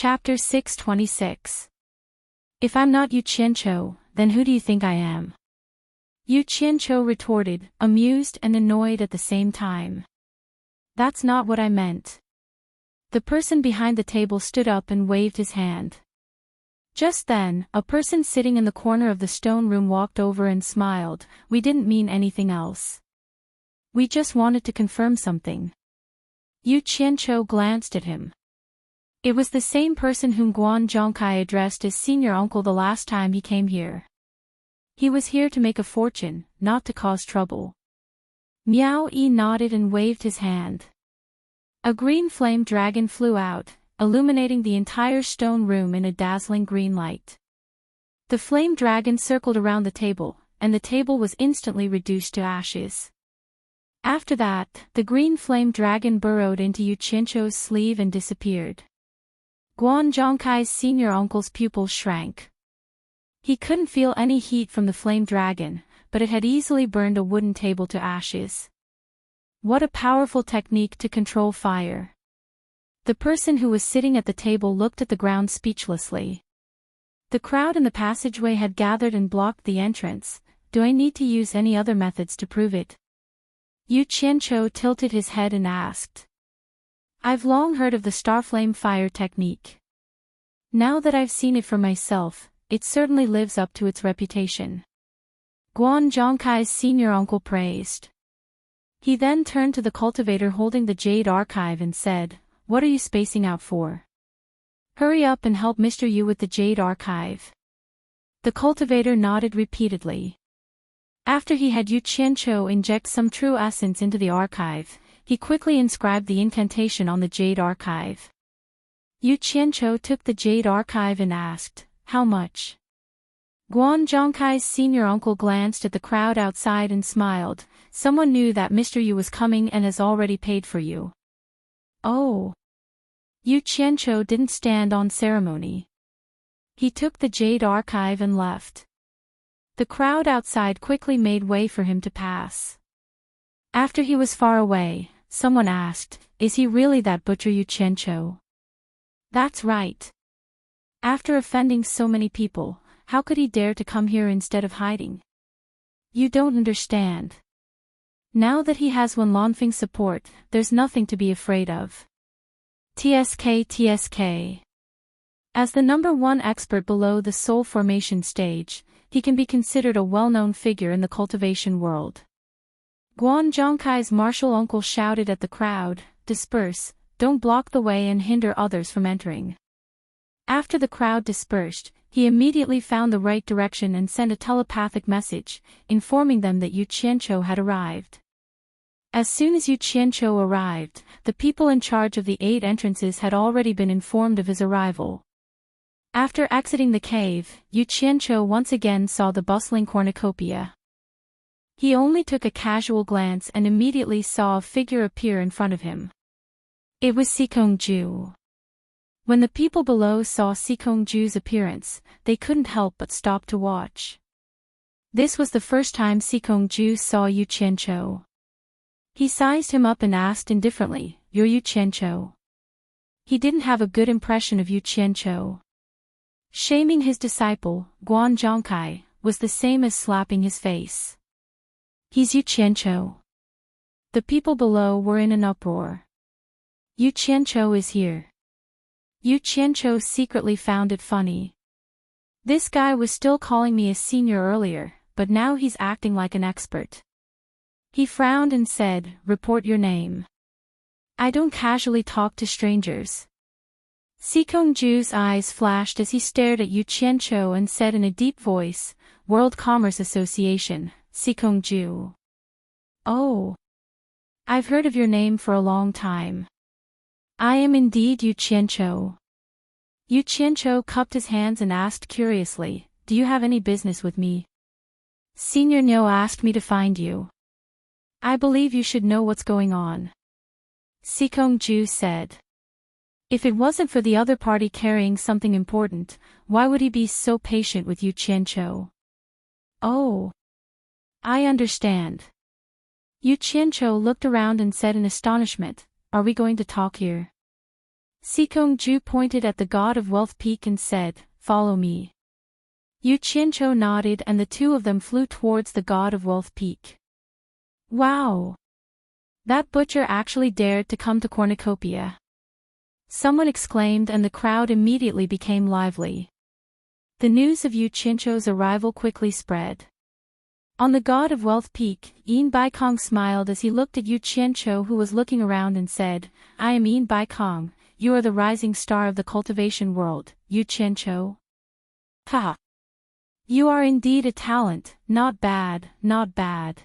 Chapter 626. If I'm not Yu Qianqiu, then who do you think I am? Yu Qianqiu retorted, amused and annoyed at the same time. That's not what I meant. The person behind the table stood up and waved his hand. Just then, a person sitting in the corner of the stone room walked over and smiled. We didn't mean anything else. We just wanted to confirm something. Yu Qianqiu glanced at him. It was the same person whom Guan Zhongkai addressed as senior uncle the last time he came here. He was here to make a fortune, not to cause trouble. Miao Yi nodded and waved his hand. A green flame dragon flew out, illuminating the entire stone room in a dazzling green light. The flame dragon circled around the table, and the table was instantly reduced to ashes. After that, the green flame dragon burrowed into Yu Qianqiu's sleeve and disappeared. Guan Zhongkai's senior uncle's pupils shrank. He couldn't feel any heat from the flame dragon, but it had easily burned a wooden table to ashes. What a powerful technique to control fire. The person who was sitting at the table looked at the ground speechlessly. The crowd in the passageway had gathered and blocked the entrance. Do I need to use any other methods to prove it? Yu Qianqiu tilted his head and asked. I've long heard of the starflame fire technique. Now that I've seen it for myself, it certainly lives up to its reputation. Guan Zhongkai's senior uncle praised. He then turned to the cultivator holding the jade archive and said, What are you spacing out for? Hurry up and help Mr. Yu with the jade archive. The cultivator nodded repeatedly. After he had Yu Qianqiu inject some true essence into the archive, he quickly inscribed the incantation on the jade archive. Yu Qianqiu took the jade archive and asked, How much? Guan Zhongkai's senior uncle glanced at the crowd outside and smiled. Someone knew that Mr. Yu was coming and has already paid for you. Oh. Yu Qianqiu didn't stand on ceremony. He took the jade archive and left. The crowd outside quickly made way for him to pass. After he was far away, someone asked, Is he really that butcher Yu Qianqiu? That's right. After offending so many people, how could he dare to come here instead of hiding? You don't understand. Now that he has Wanlongfeng's support, there's nothing to be afraid of. TSK. As the #1 expert below the soul formation stage, he can be considered a well-known figure in the cultivation world. Guan Zhongkai's martial uncle shouted at the crowd, Disperse, don't block the way and hinder others from entering. After the crowd dispersed, he immediately found the right direction and sent a telepathic message, informing them that Yu Qianqiu had arrived. As soon as Yu Qianqiu arrived, the people in charge of the 8 entrances had already been informed of his arrival. After exiting the cave, Yu Qianqiu once again saw the bustling cornucopia. He only took a casual glance and immediately saw a figure appear in front of him. It was Sikongju. When the people below saw Sikongju's appearance, they couldn't help but stop to watch. This was the first time Sikongju saw Yu Qianqiu. He sized him up and asked indifferently, You're Yu Qianqiu? He didn't have a good impression of Yu Qianqiu. Shaming his disciple, Guan Zhongkai, was the same as slapping his face. He's Yu Qianqiu. The people below were in an uproar. Yu Qianqiu is here. Yu Qianqiu secretly found it funny. This guy was still calling me a senior earlier, but now he's acting like an expert. He frowned and said, Report your name. I don't casually talk to strangers. Sikongju's eyes flashed as he stared at Yu Qianqiu and said in a deep voice, World Commerce Association, Sikongju. Oh. I've heard of your name for a long time. I am indeed Yu Qianqiu. Yu Qianqiu cupped his hands and asked curiously, Do you have any business with me? Senior Niu asked me to find you. I believe you should know what's going on. Sikongju said. If it wasn't for the other party carrying something important, why would he be so patient with Yu Qianqiu? Oh. I understand. Yu Qianqiu looked around and said in astonishment, Are we going to talk here? Sikong-ju pointed at the god of wealth peak and said, "Follow me." Yu Qianzhou nodded and the two of them flew towards the god of wealth peak. Wow! That butcher actually dared to come to cornucopia. Someone exclaimed and the crowd immediately became lively. The news of Yu Qianzhou's arrival quickly spread. On the god of wealth peak, Yin Baikong smiled as he looked at Yu Qianzhou, who was looking around, and said, "I am Yin Baikong, you are the rising star of the cultivation world, Yu Qianzhou." Ha! You are indeed a talent, not bad, not bad.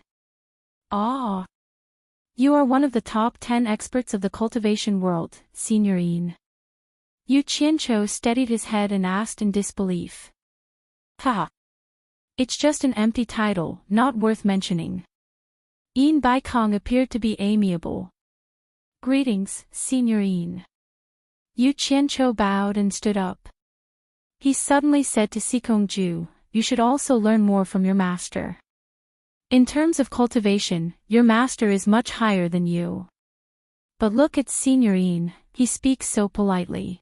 Ah! You are one of the top 10 experts of the cultivation world, Senior Yin. Yu Qianzhou steadied his head and asked in disbelief. Ha! It's just an empty title, not worth mentioning. Yin Baikong appeared to be amiable. Greetings, Senior Yin. Yu Qianzhou bowed and stood up. He suddenly said to Sikong-ju, "You should also learn more from your master. In terms of cultivation, your master is much higher than you. But look at Senior Yin, he speaks so politely.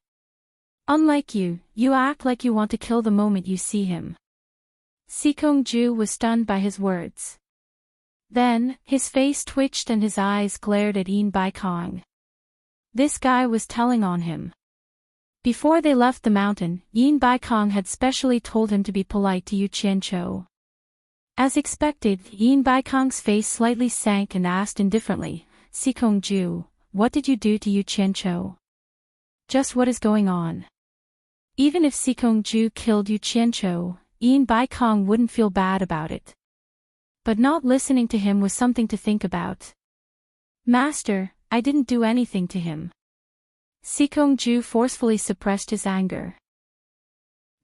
Unlike you, you act like you want to kill the moment you see him." Sikong-ju was stunned by his words. Then, his face twitched and his eyes glared at Yin Baikong. This guy was telling on him. Before they left the mountain, Yin Baikong had specially told him to be polite to Yu Qianzhou. As expected, Yin Baikong's face slightly sank and asked indifferently, "Sikong-ju, what did you do to Yu Qianzhou? Just what is going on?" Even if Sikong-ju killed Yu Qianzhou, Yin Baikong wouldn't feel bad about it. But not listening to him was something to think about. "Master, I didn't do anything to him." Sikong-ju forcefully suppressed his anger.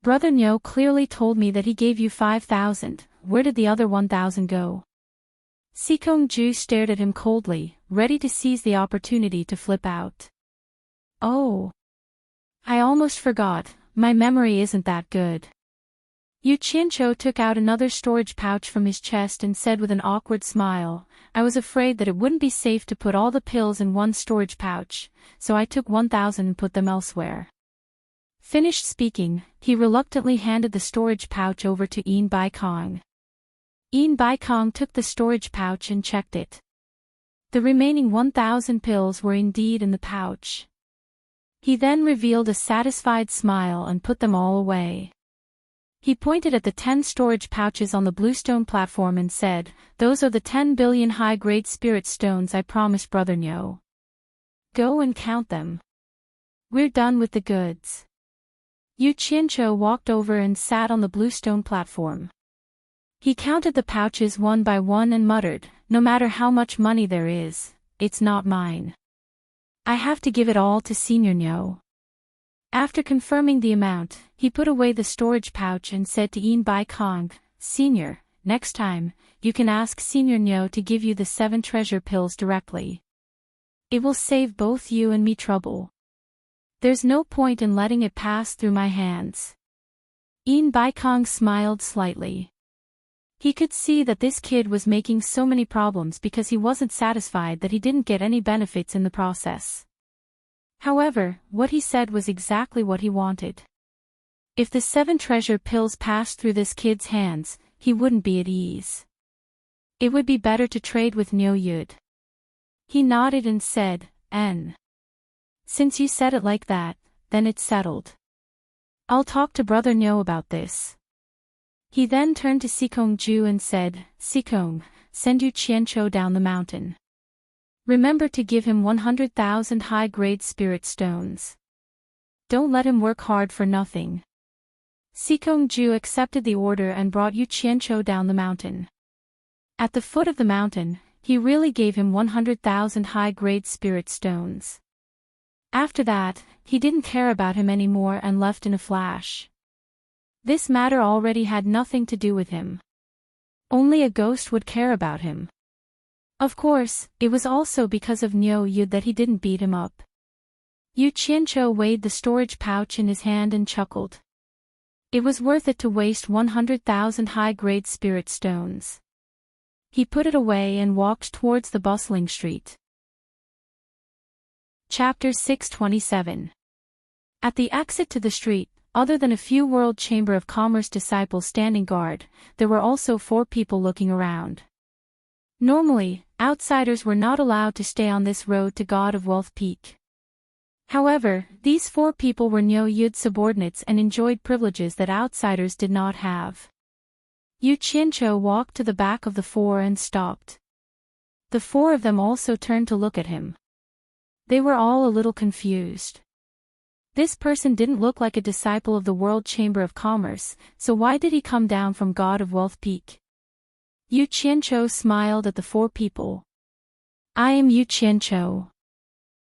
"Brother Nyo clearly told me that he gave you 5,000, where did the other 1,000 go?" Sikong-ju stared at him coldly, ready to seize the opportunity to flip out. "Oh! I almost forgot, my memory isn't that good." Yu Qianzhou took out another storage pouch from his chest and said with an awkward smile, "I was afraid that it wouldn't be safe to put all the pills in one storage pouch, so I took 1,000 and put them elsewhere." Finished speaking, he reluctantly handed the storage pouch over to Yin Baikong. Yin Baikong took the storage pouch and checked it. The remaining 1,000 pills were indeed in the pouch. He then revealed a satisfied smile and put them all away. He pointed at the 10 storage pouches on the bluestone platform and said, "Those are the 10 billion high-grade spirit stones I promised Brother Nyo. Go and count them. We're done with the goods." Yu Qianzhou walked over and sat on the bluestone platform. He counted the pouches one by one and muttered, "No matter how much money there is, it's not mine. I have to give it all to Senior Nyo." After confirming the amount, he put away the storage pouch and said to Yin Baikong, "Senior, next time, you can ask Senior Nyo to give you the 7 treasure pills directly. It will save both you and me trouble. There's no point in letting it pass through my hands." Yin Baikong smiled slightly. He could see that this kid was making so many problems because he wasn't satisfied that he didn't get any benefits in the process. However, what he said was exactly what he wanted. If the 7 treasure pills passed through this kid's hands, he wouldn't be at ease. It would be better to trade with Nyo Yud. He nodded and said, "N. Since you said it like that, then it's settled. I'll talk to Brother Nyo about this." He then turned to Sikong-ju and said, "Sikong, send Yu Qianzhou down the mountain. Remember to give him 100,000 high-grade spirit stones. Don't let him work hard for nothing." Sikong-ju accepted the order and brought Yu Qianzhou down the mountain. At the foot of the mountain, he really gave him 100,000 high-grade spirit stones. After that, he didn't care about him anymore and left in a flash. This matter already had nothing to do with him. Only a ghost would care about him. Of course, it was also because of Nyo Yud that he didn't beat him up. Yu Qianzhou weighed the storage pouch in his hand and chuckled. It was worth it to waste 100,000 high-grade spirit stones. He put it away and walked towards the bustling street. Chapter 627. At the exit to the street, other than a few World Chamber of Commerce disciples standing guard, there were also 4 people looking around. Normally, outsiders were not allowed to stay on this road to God of Wealth Peak. However, these 4 people were Nyo Yud's subordinates and enjoyed privileges that outsiders did not have. Yu Qiancho walked to the back of the 4 and stopped. The 4 of them also turned to look at him. They were all a little confused. This person didn't look like a disciple of the World Chamber of Commerce, so why did he come down from God of Wealth Peak? Yu Qiancho smiled at the 4 people. I am Yu Qiancho.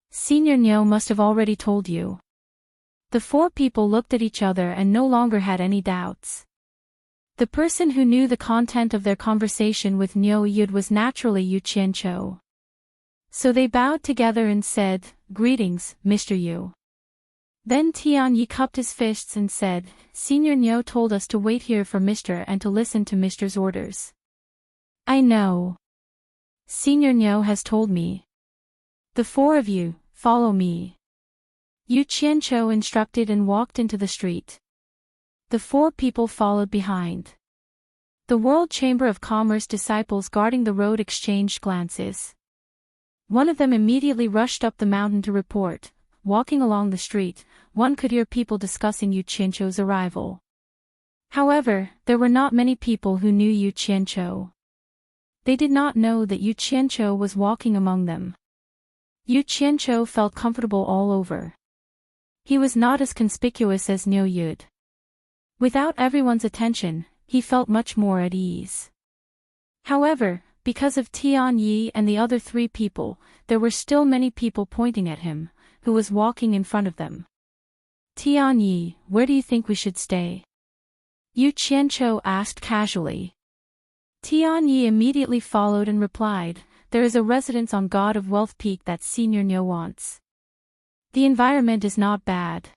Senior Nyo must have already told you. The 4 people looked at each other and no longer had any doubts. The person who knew the content of their conversation with Nyo Yud was naturally Yu Qiancho. So they bowed together and said, Greetings, Mr. Yu. Then Tian Yi cupped his fists and said, Senior Nyo told us to wait here for Mr. and to listen to Mr.'s orders. I know. Senior Nyo has told me. The 4 of you, follow me. Yu Qiancho instructed and walked into the street. The 4 people followed behind. The World Chamber of Commerce disciples guarding the road exchanged glances. One of them immediately rushed up the mountain to report. Walking along the street, one could hear people discussing Yu Qiancho's arrival. However, there were not many people who knew Yu Qiancho. They did not know that Yu Qiancho was walking among them. Yu Qiancho felt comfortable all over. He was not as conspicuous as Nyo Yud. Without everyone's attention, he felt much more at ease. However, because of Tian Yi and the other 3 people, there were still many people pointing at him, who was walking in front of them. Tian Yi, where do you think we should stay? Yu Qiancho asked casually. Tian Yi immediately followed and replied, There is a residence on God of Wealth Peak that Senior Nyo wants. The environment is not bad.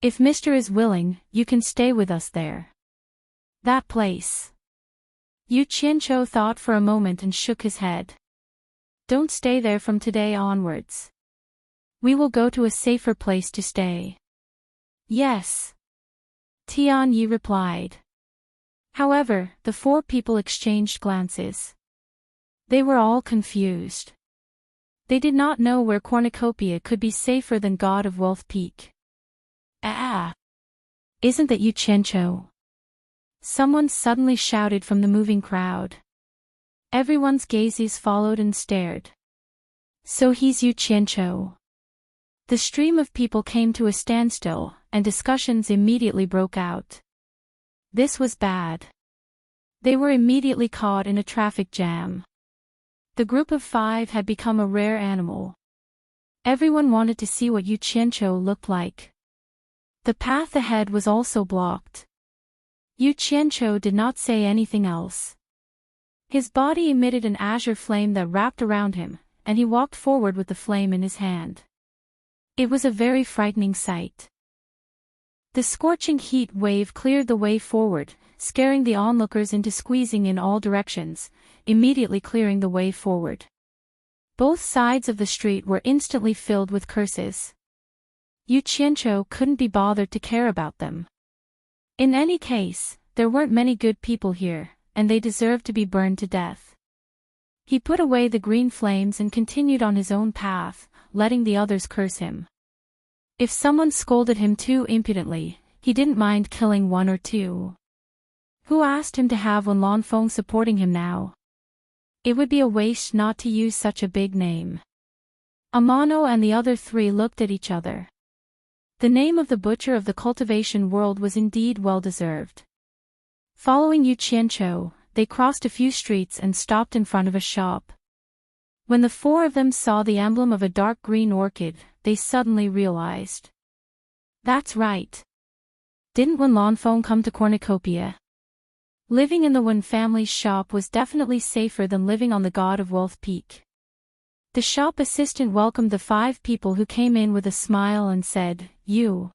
If Mr. is willing, you can stay with us there. That place. Yu Qiancho thought for a moment and shook his head. Don't stay there from today onwards. We will go to a safer place to stay. Yes. Tian Yi replied. However, the 4 people exchanged glances. They were all confused. They did not know where cornucopia could be safer than God of Wealth Peak. Isn't that Yu Qiancho? Someone suddenly shouted from the moving crowd. Everyone's gazes followed and stared. So he's Yu Qiancho. The stream of people came to a standstill, and discussions immediately broke out. This was bad. They were immediately caught in a traffic jam. The group of 5 had become a rare animal. Everyone wanted to see what Yu Qiancho looked like. The path ahead was also blocked. Yu Qiancho did not say anything else. His body emitted an azure flame that wrapped around him, and he walked forward with the flame in his hand. It was a very frightening sight. The scorching heat wave cleared the way forward, scaring the onlookers into squeezing in all directions, immediately clearing the way forward. Both sides of the street were instantly filled with curses. Yu Qiancho couldn't be bothered to care about them. In any case, there weren't many good people here, and they deserved to be burned to death. He put away the green flames and continued on his own path, letting the others curse him. If someone scolded him too impudently, he didn't mind killing 1 or 2. Who asked him to have Wen Lanfeng supporting him now? It would be a waste not to use such a big name. Amano and the other 3 looked at each other. The name of the butcher of the cultivation world was indeed well-deserved. Following Yu Qiancho, they crossed a few streets and stopped in front of a shop. When the 4 of them saw the emblem of a dark green orchid, they suddenly realized. That's right. Didn't Wen Lanfeng come to Cornucopia? Living in the Wen family's shop was definitely safer than living on the God of Wealth Peak. The shop assistant welcomed the 5 people who came in with a smile and said, You.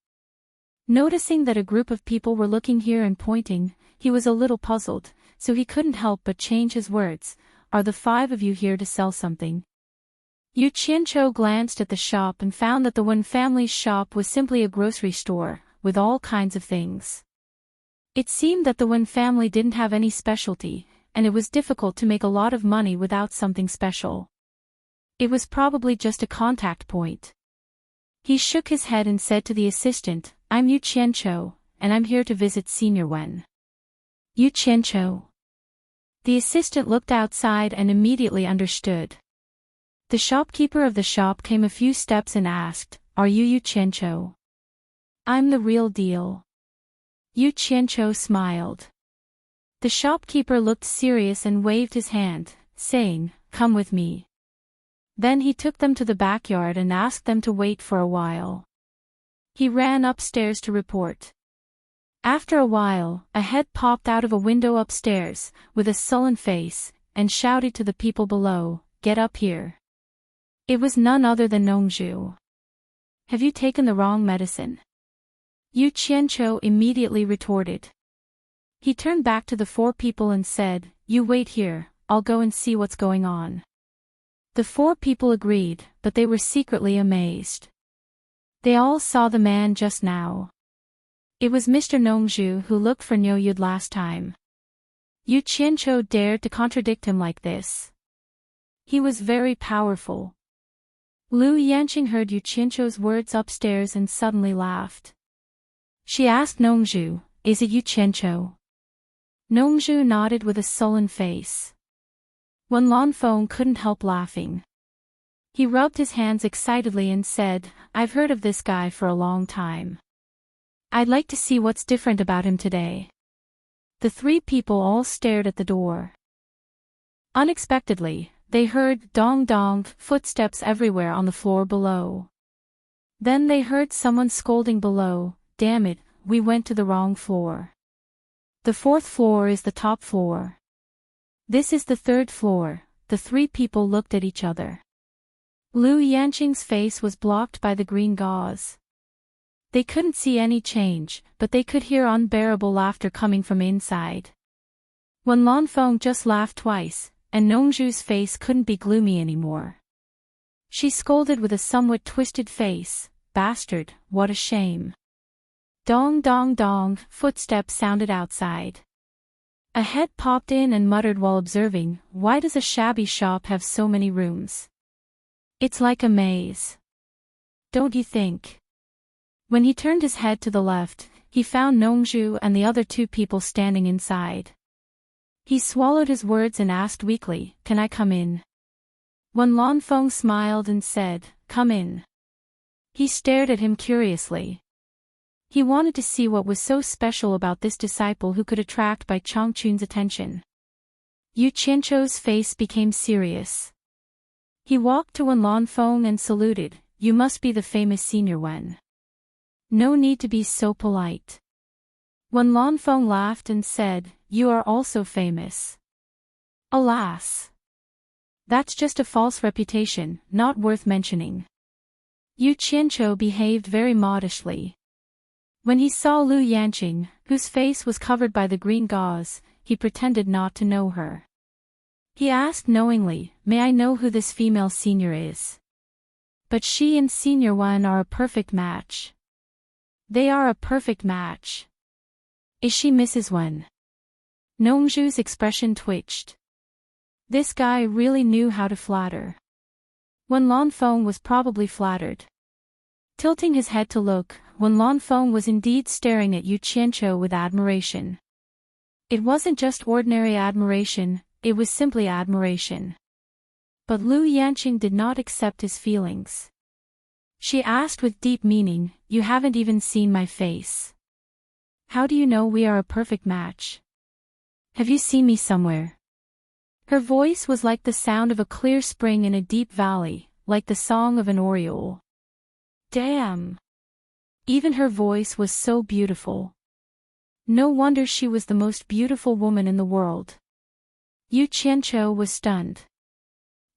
Noticing that a group of people were looking here and pointing, he was a little puzzled, so he couldn't help but change his words. Are the 5 of you here to sell something? Yu Qianzhou glanced at the shop and found that the Wen family's shop was simply a grocery store, with all kinds of things. It seemed that the Wen family didn't have any specialty, and it was difficult to make a lot of money without something special. It was probably just a contact point. He shook his head and said to the assistant, "I'm Yu Qianzhou, and I'm here to visit Senior Wen." Yu Qianzhou. The assistant looked outside and immediately understood. The shopkeeper of the shop came a few steps and asked, "Are you Yu Qianzhou?" "I'm the real deal." Yu Qianzhou smiled. The shopkeeper looked serious and waved his hand, saying, "Come with me." Then he took them to the backyard and asked them to wait for a while. He ran upstairs to report. After a while, a head popped out of a window upstairs, with a sullen face, and shouted to the people below, "Get up here." It was none other than Nongzhu. "Have you taken the wrong medicine?" Yu Qianzhou immediately retorted. He turned back to the four people and said, "You wait here, I'll go and see what's going on." The four people agreed, but they were secretly amazed. They all saw the man just now. It was Mr. Nongzhu who looked for Niu Yud last time. Yu Qianzhou dared to contradict him like this. He was very powerful. Lu Yanqing heard Yu Qianzhou's words upstairs and suddenly laughed. She asked Nongzhu, "Is it Yu Qianzhou?" Nongzhu nodded with a sullen face. Wen Lanfeng couldn't help laughing. He rubbed his hands excitedly and said, "I've heard of this guy for a long time. I'd like to see what's different about him today." The three people all stared at the door. Unexpectedly, they heard dong-dong footsteps everywhere on the floor below. Then they heard someone scolding below, "Damn it, we went to the wrong floor. The fourth floor is the top floor. This is the third floor." The three people looked at each other. Lu Yanqing's face was blocked by the green gauze. They couldn't see any change, but they could hear unbearable laughter coming from inside. Wen Lanfeng just laughed twice, and Nongzhu's face couldn't be gloomy anymore. She scolded with a somewhat twisted face, "Bastard, what a shame." Dong dong dong, footsteps sounded outside. A head popped in and muttered while observing, "Why does a shabby shop have so many rooms? It's like a maze. Don't you think?" When he turned his head to the left, he found Nongzhu and the other two people standing inside. He swallowed his words and asked weakly, "Can I come in?" Wen Lanfeng smiled and said, "Come in." He stared at him curiously. He wanted to see what was so special about this disciple who could attract Bai Changchun's attention. Yu Qianzhou's face became serious. He walked to Wen Lanfeng and saluted, "You must be the famous Senior Wen. No need to be so polite." Wen Lanfeng laughed and said, "You are also famous." "Alas! That's just a false reputation, not worth mentioning." Yu Qianzhou behaved very modestly. When he saw Lu Yanqing, whose face was covered by the green gauze, he pretended not to know her. He asked knowingly, "May I know who this female senior is?" But she and Senior Wen are a perfect match. They are a perfect match. Is she Mrs. Wen? Nongzhu's expression twitched. This guy really knew how to flatter. Wen Lanfeng was probably flattered. Tilting his head to look, Wen Lanfeng was indeed staring at Yu Qianzhou with admiration. It wasn't just ordinary admiration, it was simply admiration. But Lu Yanqing did not accept his feelings. She asked with deep meaning, "You haven't even seen my face. How do you know we are a perfect match? Have you seen me somewhere?" Her voice was like the sound of a clear spring in a deep valley, like the song of an oriole. Damn! Even her voice was so beautiful. No wonder she was the most beautiful woman in the world. Yu Qianzhou was stunned.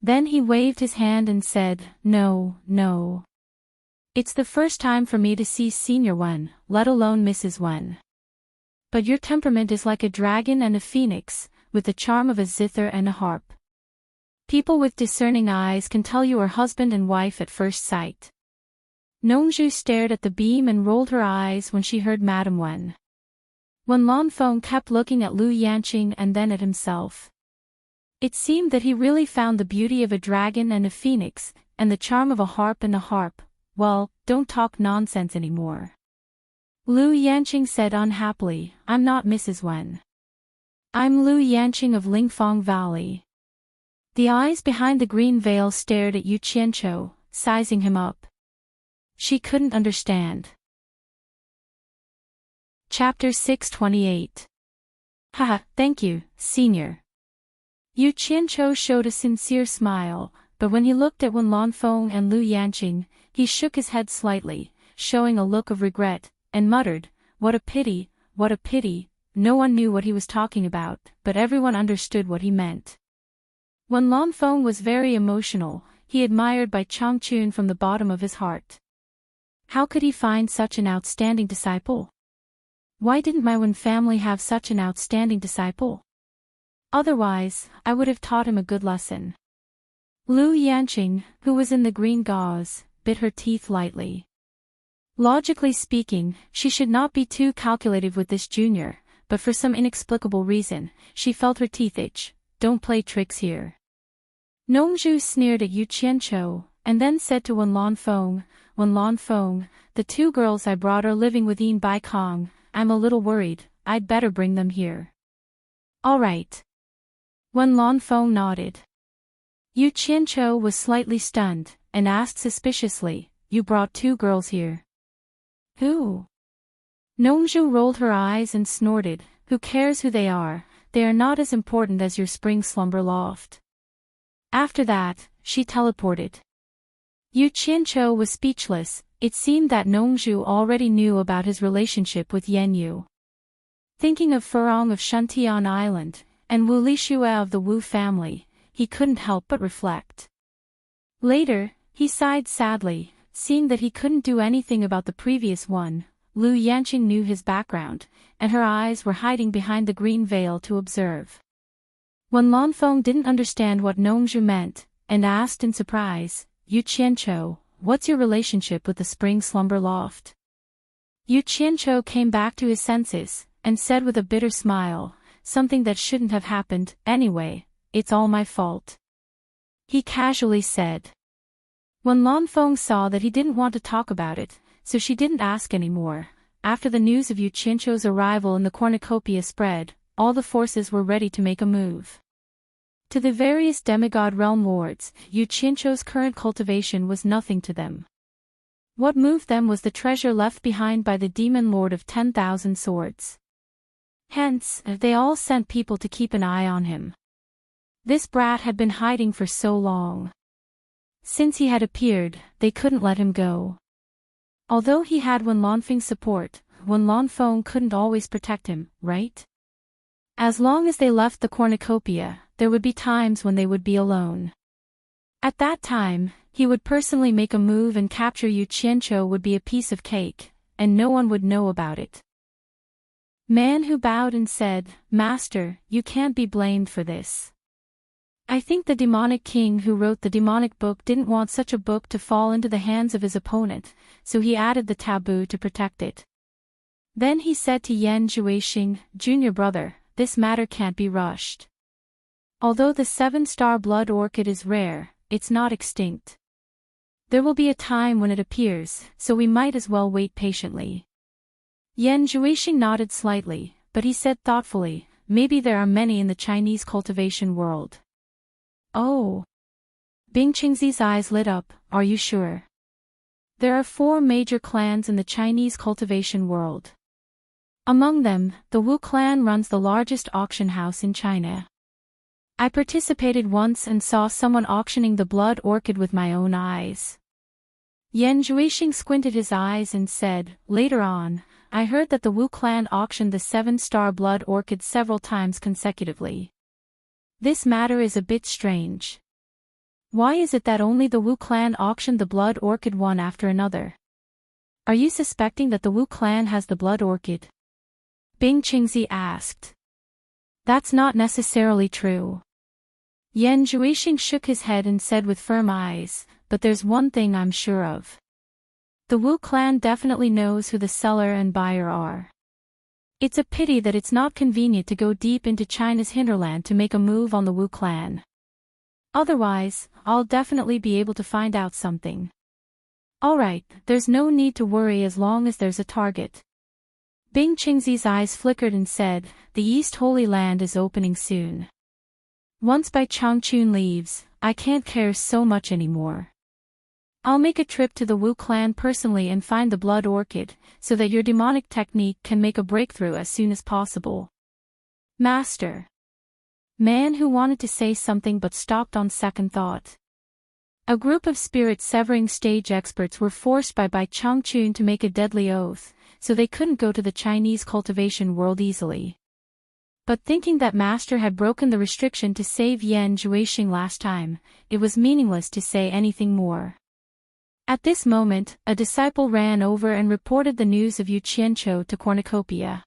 Then he waved his hand and said, "No, no. It's the first time for me to see Senior Wen, let alone Mrs. Wen. But your temperament is like a dragon and a phoenix, with the charm of a zither and a harp. People with discerning eyes can tell you are husband and wife at first sight. Nongzhu stared at the beam and rolled her eyes when she heard Madame Wen. Wen Lanfeng kept looking at Lu Yanqing and then at himself. It seemed that he really found the beauty of a dragon and a phoenix, and the charm of a harp and a harp. Well, don't talk nonsense anymore. Lu Yanqing said unhappily, I'm not Mrs. Wen. I'm Lu Yanqing of Lingfang Valley. The eyes behind the green veil stared at Yu Qianqiu, sizing him up. She couldn't understand. Chapter 628. Haha, thank you, senior. Yu Qianqiu showed a sincere smile, but when he looked at Wen Lanfeng and Lu Yanqing, he shook his head slightly, showing a look of regret, and muttered, what a pity, what a pity. No one knew what he was talking about, but everyone understood what he meant. Wen Lanfeng was very emotional, he admired Bai Changchun from the bottom of his heart. How could he find such an outstanding disciple? Why didn't my Wen family have such an outstanding disciple? Otherwise, I would have taught him a good lesson. Lu Yanqing, who was in the green gauze, bit her teeth lightly. Logically speaking, she should not be too calculative with this junior, but for some inexplicable reason, she felt her teeth itch. Don't play tricks here. Nongzhu sneered at Yu Qianqiu, and then said to Wen Lanfeng, the two girls I brought are living with Yin Bai Kong. I'm a little worried, I'd better bring them here. All right. Wen Lanfeng nodded. Yu Qianqiu was slightly stunned, and asked suspiciously, you brought two girls here. Who? Nongzhu rolled her eyes and snorted, who cares who they are not as important as your spring slumber loft. After that, she teleported. Yu Qianqiu was speechless. It seemed that Nongzhu already knew about his relationship with Yan Yu. Thinking of Furong of Shuntian Island, and Wu Lixue of the Wu family, he couldn't help but reflect. Later, he sighed sadly, seeing that he couldn't do anything about the previous one. Lu Yanqing knew his background, and her eyes were hiding behind the green veil to observe. Wen Lanfeng didn't understand what Nongzhu meant, and asked in surprise, Yu Qianqiu, what's your relationship with the spring slumber loft? Yu Qianqiu came back to his senses, and said with a bitter smile, something that shouldn't have happened, anyway, it's all my fault. He casually said. Wen Lanfeng saw that he didn't want to talk about it, so she didn't ask anymore. After the news of Yu Qianqiu's arrival in the cornucopia spread, all the forces were ready to make a move. To the various demigod realm lords, Yu Qianqiu's current cultivation was nothing to them. What moved them was the treasure left behind by the demon lord of 10,000 swords. Hence, they all sent people to keep an eye on him. This brat had been hiding for so long. Since he had appeared, they couldn't let him go. Although he had Wen Lanfeng's support, Wen Lanfeng couldn't always protect him, right? As long as they left the cornucopia, there would be times when they would be alone. At that time, he would personally make a move and capture Yu Qianqiu would be a piece of cake, and no one would know about it. Man who bowed and said, Master, you can't be blamed for this. I think the demonic king who wrote the demonic book didn't want such a book to fall into the hands of his opponent, so he added the taboo to protect it. Then he said to Yan Zhuixing, Junior brother, this matter can't be rushed. Although the 7-star blood orchid is rare, it's not extinct. There will be a time when it appears, so we might as well wait patiently. Yan Zhuixing nodded slightly, but he said thoughtfully, maybe there are many in the Chinese cultivation world. Oh. Bing Qingzi's eyes lit up, are you sure? There are 4 major clans in the Chinese cultivation world. Among them, the Wu clan runs the largest auction house in China. I participated once and saw someone auctioning the blood orchid with my own eyes. Yan Zhuixing squinted his eyes and said, later on, I heard that the Wu clan auctioned the 7-star blood orchid several times consecutively. This matter is a bit strange. Why is it that only the Wu clan auctioned the blood orchid one after another? Are you suspecting that the Wu clan has the blood orchid? Bing Qingzi asked. That's not necessarily true. Yan Zhuixing shook his head and said with firm eyes, but there's one thing I'm sure of. The Wu clan definitely knows who the seller and buyer are. It's a pity that it's not convenient to go deep into China's hinterland to make a move on the Wu clan. Otherwise, I'll definitely be able to find out something. Alright, there's no need to worry as long as there's a target. Bing Qingzi's eyes flickered and said, the East Holy Land is opening soon. Once Bai Changchun leaves, I can't care so much anymore. I'll make a trip to the Wu clan personally and find the blood orchid, so that your demonic technique can make a breakthrough as soon as possible. Master. Man who wanted to say something but stopped on second thought. A group of spirit-severing stage experts were forced by Bai Changchun to make a deadly oath, so they couldn't go to the Chinese cultivation world easily. But thinking that Master had broken the restriction to save Yan Zhuixing last time, it was meaningless to say anything more. At this moment, a disciple ran over and reported the news of Yu Qianqiu to cornucopia.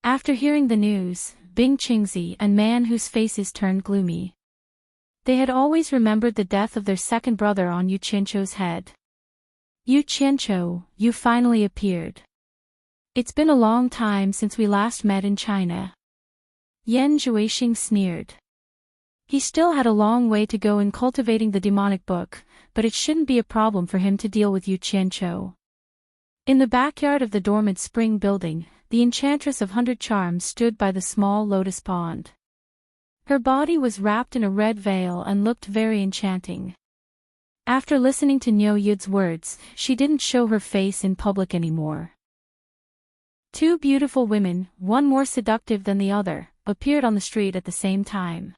After hearing the news, Bing Qingzi and Man whose faces turned gloomy. They had always remembered the death of their second brother on Yu Qianqiu's head. Yu Qianqiu, you finally appeared. It's been a long time since we last met in China. Yan Zhuixing sneered. He still had a long way to go in cultivating the demonic book, but it shouldn't be a problem for him to deal with Yu Qianqiu. In the backyard of the dormant spring building, the enchantress of 100 charms stood by the small lotus pond. Her body was wrapped in a red veil and looked very enchanting. After listening to Niu Yud's words, she didn't show her face in public anymore. Two beautiful women, one more seductive than the other, appeared on the street at the same time.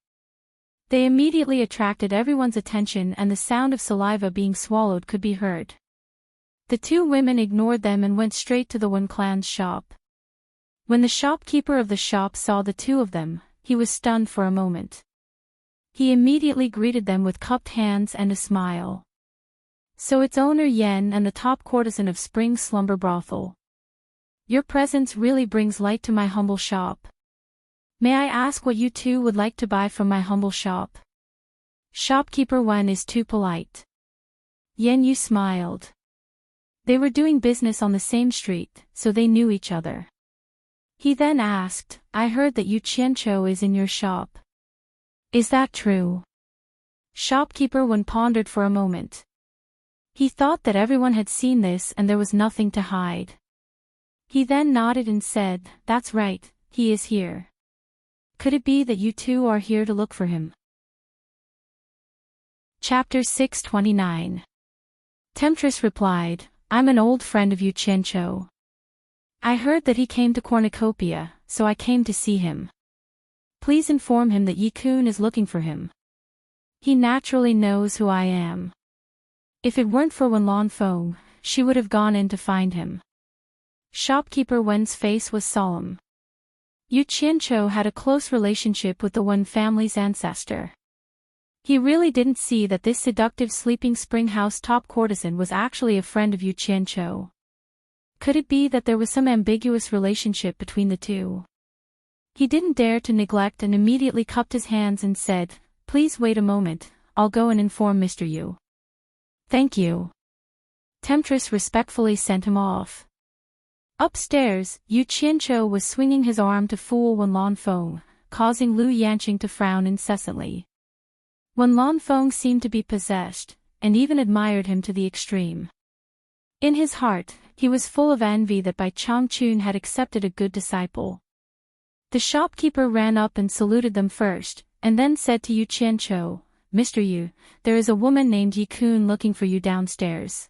They immediately attracted everyone's attention and the sound of saliva being swallowed could be heard. The two women ignored them and went straight to the Wen clan's shop. When the shopkeeper of the shop saw the two of them, he was stunned for a moment. He immediately greeted them with cupped hands and a smile. So it's owner Yen and the top courtesan of Spring Slumber Brothel. Your presence really brings light to my humble shop. May I ask what you two would like to buy from my humble shop? Shopkeeper Wen is too polite. Yen Yu smiled. They were doing business on the same street, so they knew each other. He then asked, I heard that Yu Qianqiu is in your shop. Is that true? Shopkeeper Wen pondered for a moment. He thought that everyone had seen this and there was nothing to hide. He then nodded and said, that's right, he is here. Could it be that you two are here to look for him? Chapter 629. Temptress replied, I'm an old friend of Yu Qianqiu. I heard that he came to cornucopia, so I came to see him. Please inform him that Yi Kun is looking for him. He naturally knows who I am. If it weren't for Wen Lanfeng, she would have gone in to find him. Shopkeeper Wen's face was solemn. Yu Qianqiu had a close relationship with the Wen family's ancestor. He really didn't see that this seductive sleeping spring house top courtesan was actually a friend of Yu Qianqiu. Could it be that there was some ambiguous relationship between the two? He didn't dare to neglect and immediately cupped his hands and said, please wait a moment, I'll go and inform Mr. Yu. Thank you. Temptress respectfully sent him off. Upstairs, Yu Qianqiu was swinging his arm to fool Wen Lanfeng, causing Lu Yanqing to frown incessantly. Wen Lanfeng seemed to be possessed, and even admired him to the extreme. In his heart, he was full of envy that Bai Changchun had accepted a good disciple. The shopkeeper ran up and saluted them first, and then said to Yu Qianqiu, Mr. Yu, there is a woman named Yi Kun looking for you downstairs.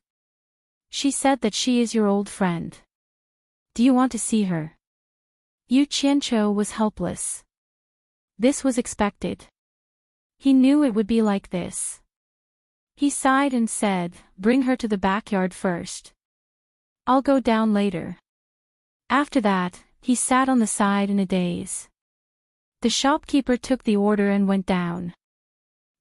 She said that she is your old friend. Do you want to see her? Yu Qianqiu was helpless. This was expected. He knew it would be like this. He sighed and said, bring her to the backyard first. I'll go down later. After that, he sat on the side in a daze. The shopkeeper took the order and went down.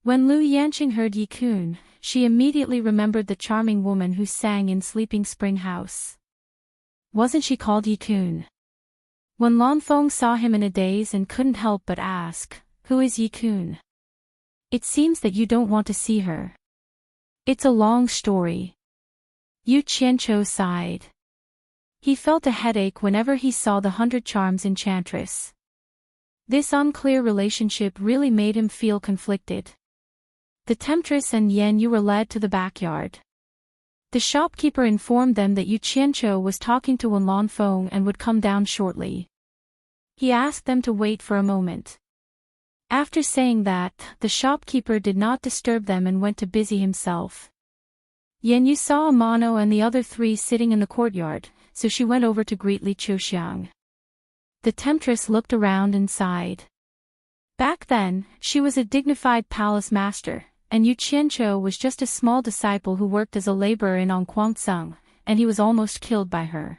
When Lu Yanqing heard Yi Kun, she immediately remembered the charming woman who sang in Sleeping Spring House. Wasn't she called Yi Kun? When Lanfeng saw him in a daze and couldn't help but ask, who is Yi Kun? It seems that you don't want to see her. It's a long story. Yu Qianqiu sighed. He felt a headache whenever he saw the 100 Charms enchantress. This unclear relationship really made him feel conflicted. The temptress and Yan Yu were led to the backyard. The shopkeeper informed them that Yu Qianqiu was talking to Wen Lanfeng and would come down shortly. He asked them to wait for a moment. After saying that, the shopkeeper did not disturb them and went to busy himself. Yan Yu saw Amano and the other three sitting in the courtyard, so she went over to greet Li Qiuxiang. The temptress looked around and sighed. Back then, she was a dignified palace master, and Yu Qianqiu was just a small disciple who worked as a laborer in Anquangsung, and he was almost killed by her.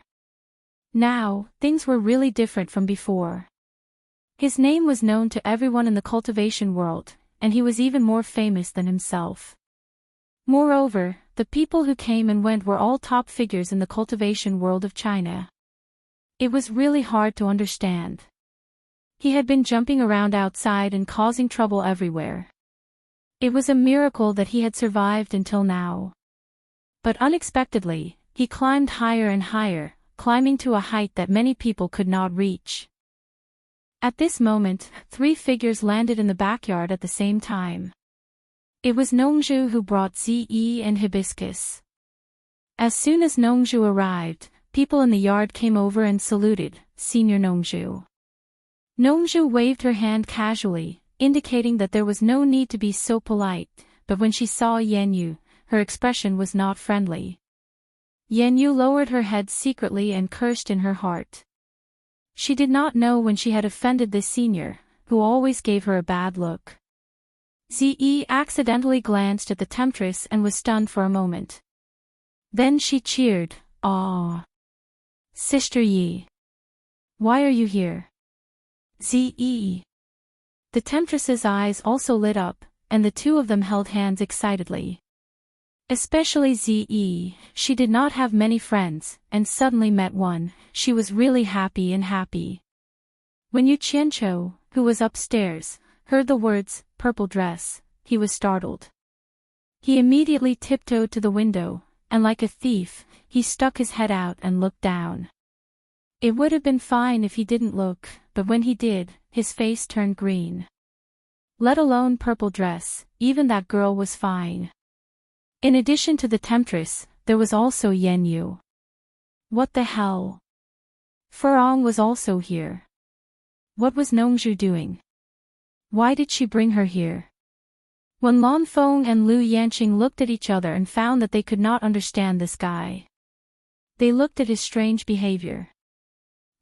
Now, things were really different from before. His name was known to everyone in the cultivation world, and he was even more famous than himself. Moreover, the people who came and went were all top figures in the cultivation world of China. It was really hard to understand. He had been jumping around outside and causing trouble everywhere. It was a miracle that he had survived until now. But unexpectedly, he climbed higher and higher, climbing to a height that many people could not reach. At this moment, 3 figures landed in the backyard at the same time. It was Nongzhu who brought Zi and Hibiscus. As soon as Nongzhu arrived, people in the yard came over and saluted, Senior Nongzhu. Nongzhu waved her hand casually, indicating that there was no need to be so polite, but when she saw Yan Yu, her expression was not friendly. Yan Yu lowered her head secretly and cursed in her heart. She did not know when she had offended this senior, who always gave her a bad look. Zi accidentally glanced at the temptress and was stunned for a moment. Then she cheered, "Ah! Sister Yi! Why are you here?" Zi. The temptress's eyes also lit up, and the two of them held hands excitedly. Especially Zi, she did not have many friends, and suddenly met one, she was really happy. When Yu Qianqiu, who was upstairs, heard the words, "purple dress," he was startled. He immediately tiptoed to the window, and like a thief, he stuck his head out and looked down. It would have been fine if he didn't look, but when he did, his face turned green. Let alone purple dress, even that girl was fine. In addition to the temptress, there was also Yan Yu. What the hell? Furong was also here. What was Nongzhu doing? Why did she bring her here? When Lanfeng and Lu Yanqing looked at each other and found that they could not understand this guy. They looked at his strange behavior.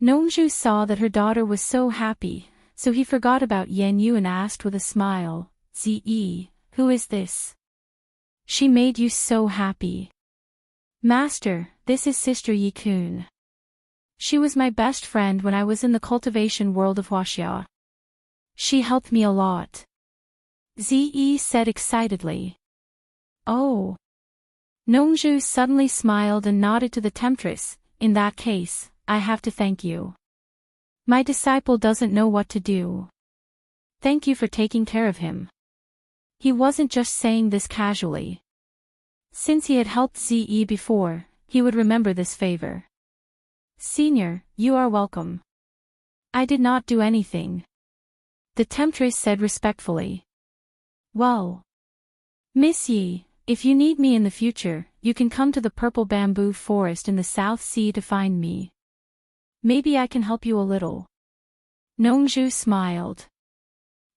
Nongzhu saw that her daughter was so happy, so he forgot about Yan Yu and asked with a smile, "Zi, who is this? She made you so happy." "Master, this is Sister Yi Kun. She was my best friend when I was in the cultivation world of Huaxia. She helped me a lot," Zi said excitedly. "Oh." Nongzhu suddenly smiled and nodded to the temptress, "In that case, I have to thank you. My disciple doesn't know what to do. Thank you for taking care of him." He wasn't just saying this casually. Since he had helped Zi before, he would remember this favor. "Senior, you are welcome. I did not do anything," the temptress said respectfully. "Well, Miss Yi, if you need me in the future, you can come to the purple bamboo forest in the South Sea to find me. Maybe I can help you a little." Nongzhu smiled.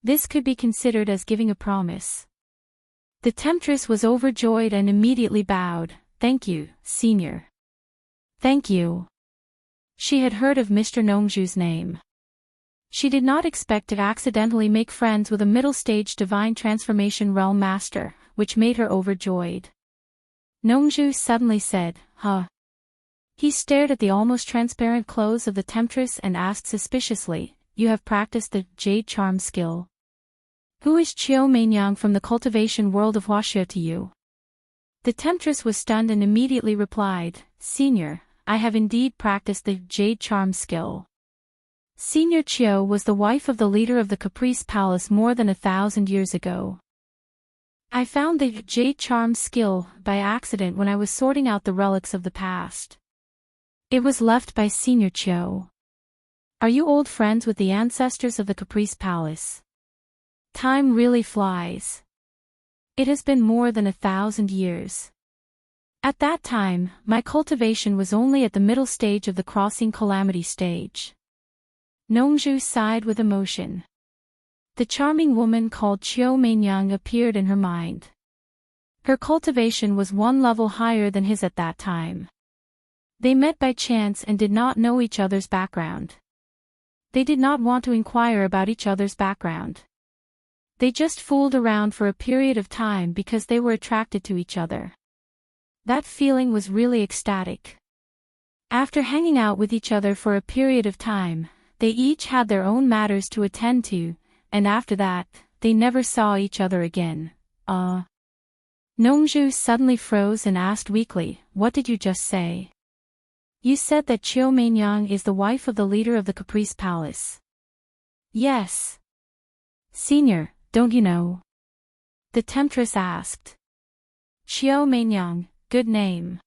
This could be considered as giving a promise. The temptress was overjoyed and immediately bowed, "Thank you, Senior." "Thank you." She had heard of Mr. Nongzhu's name. She did not expect to accidentally make friends with a middle-stage divine transformation realm master, which made her overjoyed. Nongzhu suddenly said, "Huh?" He stared at the almost transparent clothes of the temptress and asked suspiciously, "You have practiced the jade charm skill? Who is Qiu Meinyang from the cultivation world of Huaxia to you?" The temptress was stunned and immediately replied, "Senior, I have indeed practiced the jade charm skill." Senior Qiu was the wife of the leader of the Caprice Palace more than 1,000 years ago. I found the jade charm skill by accident when I was sorting out the relics of the past. It was left by Senior Chiu. Are you old friends with the ancestors of the Caprice Palace? Time really flies. It has been more than 1,000 years. At that time, my cultivation was only at the middle stage of the crossing calamity stage. Nongju sighed with emotion. The charming woman called Chiu Mainyang appeared in her mind. Her cultivation was one level higher than his at that time. They met by chance and did not know each other's background. They did not want to inquire about each other's background. They just fooled around for a period of time because they were attracted to each other. That feeling was really ecstatic. After hanging out with each other for a period of time, they each had their own matters to attend to, and after that, they never saw each other again. Nongju suddenly froze and asked weakly, "What did you just say?" "You said that Chiu Mainyang is the wife of the leader of the Caprice Palace." "Yes." "Senior, don't you know?" The temptress asked. Chiu Mainyang, good name.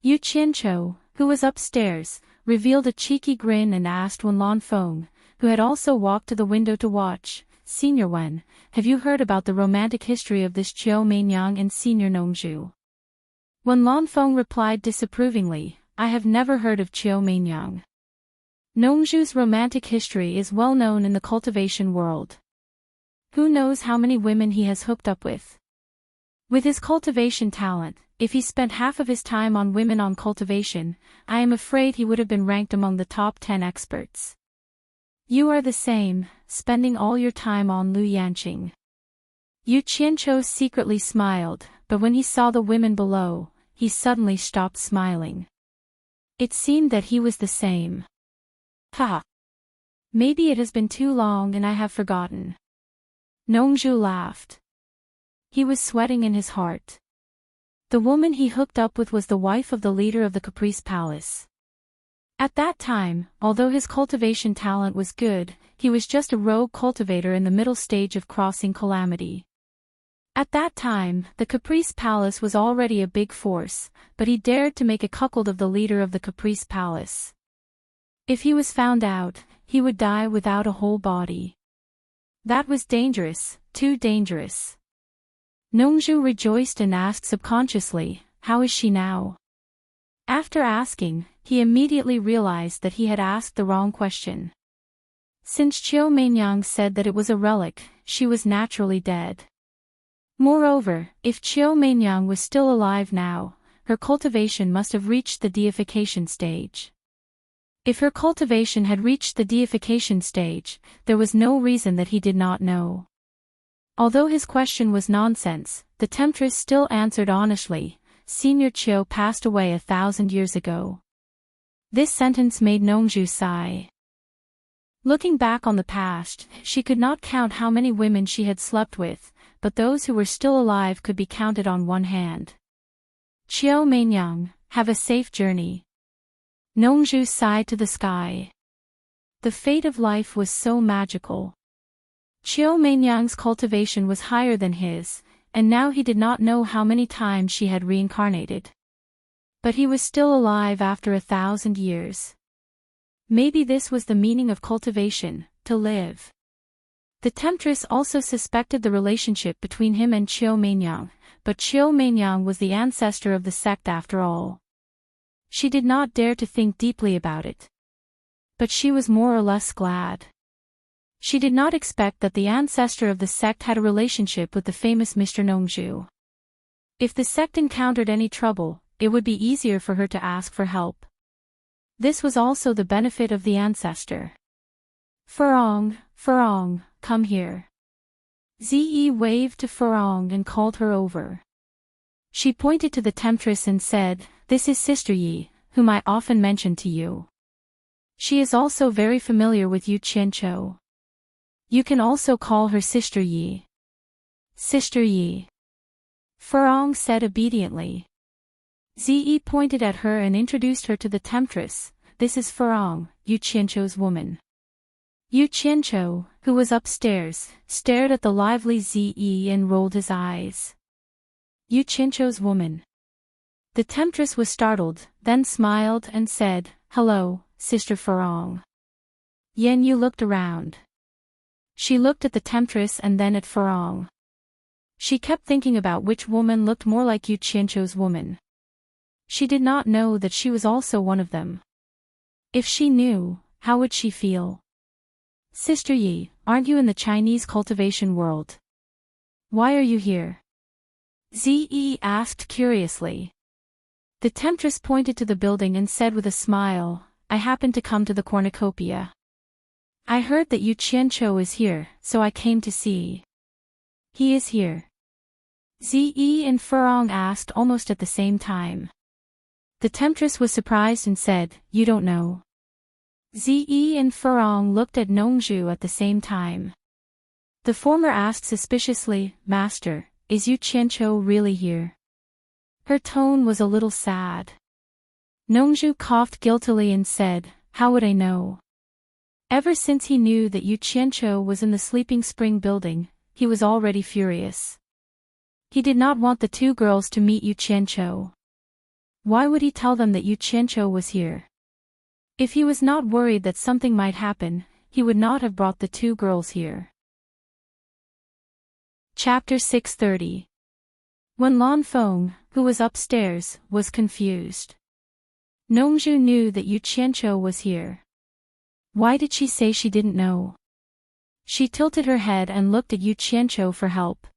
Yu Qianchou, who was upstairs, revealed a cheeky grin and asked Wen Lanfeng, who had also walked to the window to watch, "Senior Wen, have you heard about the romantic history of this Chiu Mainyang and Senior Nongju?" Wen Lanfeng replied disapprovingly, "I have never heard of Chiu Mainyang. Nongju's romantic history is well known in the cultivation world. Who knows how many women he has hooked up with? With his cultivation talent, if he spent half of his time on women on cultivation, I am afraid he would have been ranked among the top 10 experts. You are the same, spending all your time on Lu Yanqing." Yu Qianchou secretly smiled, but when he saw the women below, he suddenly stopped smiling. It seemed that he was the same. Ha! Maybe it has been too long and I have forgotten. Nongju laughed. He was sweating in his heart. The woman he hooked up with was the wife of the leader of the Caprice Palace. At that time, although his cultivation talent was good, he was just a rogue cultivator in the middle stage of crossing calamity. At that time, the Caprice Palace was already a big force, but he dared to make a cuckold of the leader of the Caprice Palace. If he was found out, he would die without a whole body. That was dangerous, too dangerous. Nongju rejoiced and asked subconsciously, "How is she now?" After asking, he immediately realized that he had asked the wrong question. Since Chiu Mainyang said that it was a relic, she was naturally dead. Moreover, if Chiu Mainyang was still alive now, her cultivation must have reached the deification stage. If her cultivation had reached the deification stage, there was no reason that he did not know. Although his question was nonsense, the temptress still answered honestly, "Senior Chiu passed away 1,000 years ago." This sentence made Nongju sigh. Looking back on the past, she could not count how many women she had slept with, but those who were still alive could be counted on one hand. "Chiu Mainyang, have a safe journey." Nongju sighed to the sky. The fate of life was so magical. Chiu Mainyang's cultivation was higher than his, and now he did not know how many times she had reincarnated. But he was still alive after 1,000 years. Maybe this was the meaning of cultivation, to live. The temptress also suspected the relationship between him and Chiu Mainyang, but Chiu Mainyang was the ancestor of the sect after all. She did not dare to think deeply about it. But she was more or less glad. She did not expect that the ancestor of the sect had a relationship with the famous Mr. Nongju. If the sect encountered any trouble, it would be easier for her to ask for help. This was also the benefit of the ancestor. "Furong, Furong, come here." Zi waved to Furong and called her over. She pointed to the temptress and said, "This is Sister Yi, whom I often mention to you. She is also very familiar with Yu Qianchou. You can also call her Sister Yi." "Sister Yi," Furong said obediently. Zi pointed at her and introduced her to the temptress. "This is Furong, Yu Qianchou's woman." Yu Qianqiu, who was upstairs, stared at the lively Zi and rolled his eyes. Yu Qianqiu's woman. The temptress was startled, then smiled and said, "Hello, Sister Furong." Yan Yu looked around. She looked at the temptress and then at Furong. She kept thinking about which woman looked more like Yu Qianqiu's woman. She did not know that she was also one of them. If she knew, how would she feel? "Sister Yi, aren't you in the Chinese cultivation world? Why are you here?" Zi asked curiously. The temptress pointed to the building and said with a smile, "I happened to come to the cornucopia. I heard that Yu Qianqiu is here, so I came to see." "He is here?" Zi and Furong asked almost at the same time. The temptress was surprised and said, "You don't know?" Zi and Furong looked at Nongzhu at the same time. The former asked suspiciously, "Master, is Yu Qianqiu really here?" Her tone was a little sad. Nongzhu coughed guiltily and said, "How would I know?" Ever since he knew that Yu Qianqiu was in the Sleeping Spring building, he was already furious. He did not want the two girls to meet Yu Qianqiu. Why would he tell them that Yu Qianqiu was here? If he was not worried that something might happen, he would not have brought the two girls here. Chapter 630. When Lan Feng, who was upstairs, was confused. Nongzhu knew that Yu Qianqiu was here. Why did she say she didn't know? She tilted her head and looked at Yu Qianqiu for help.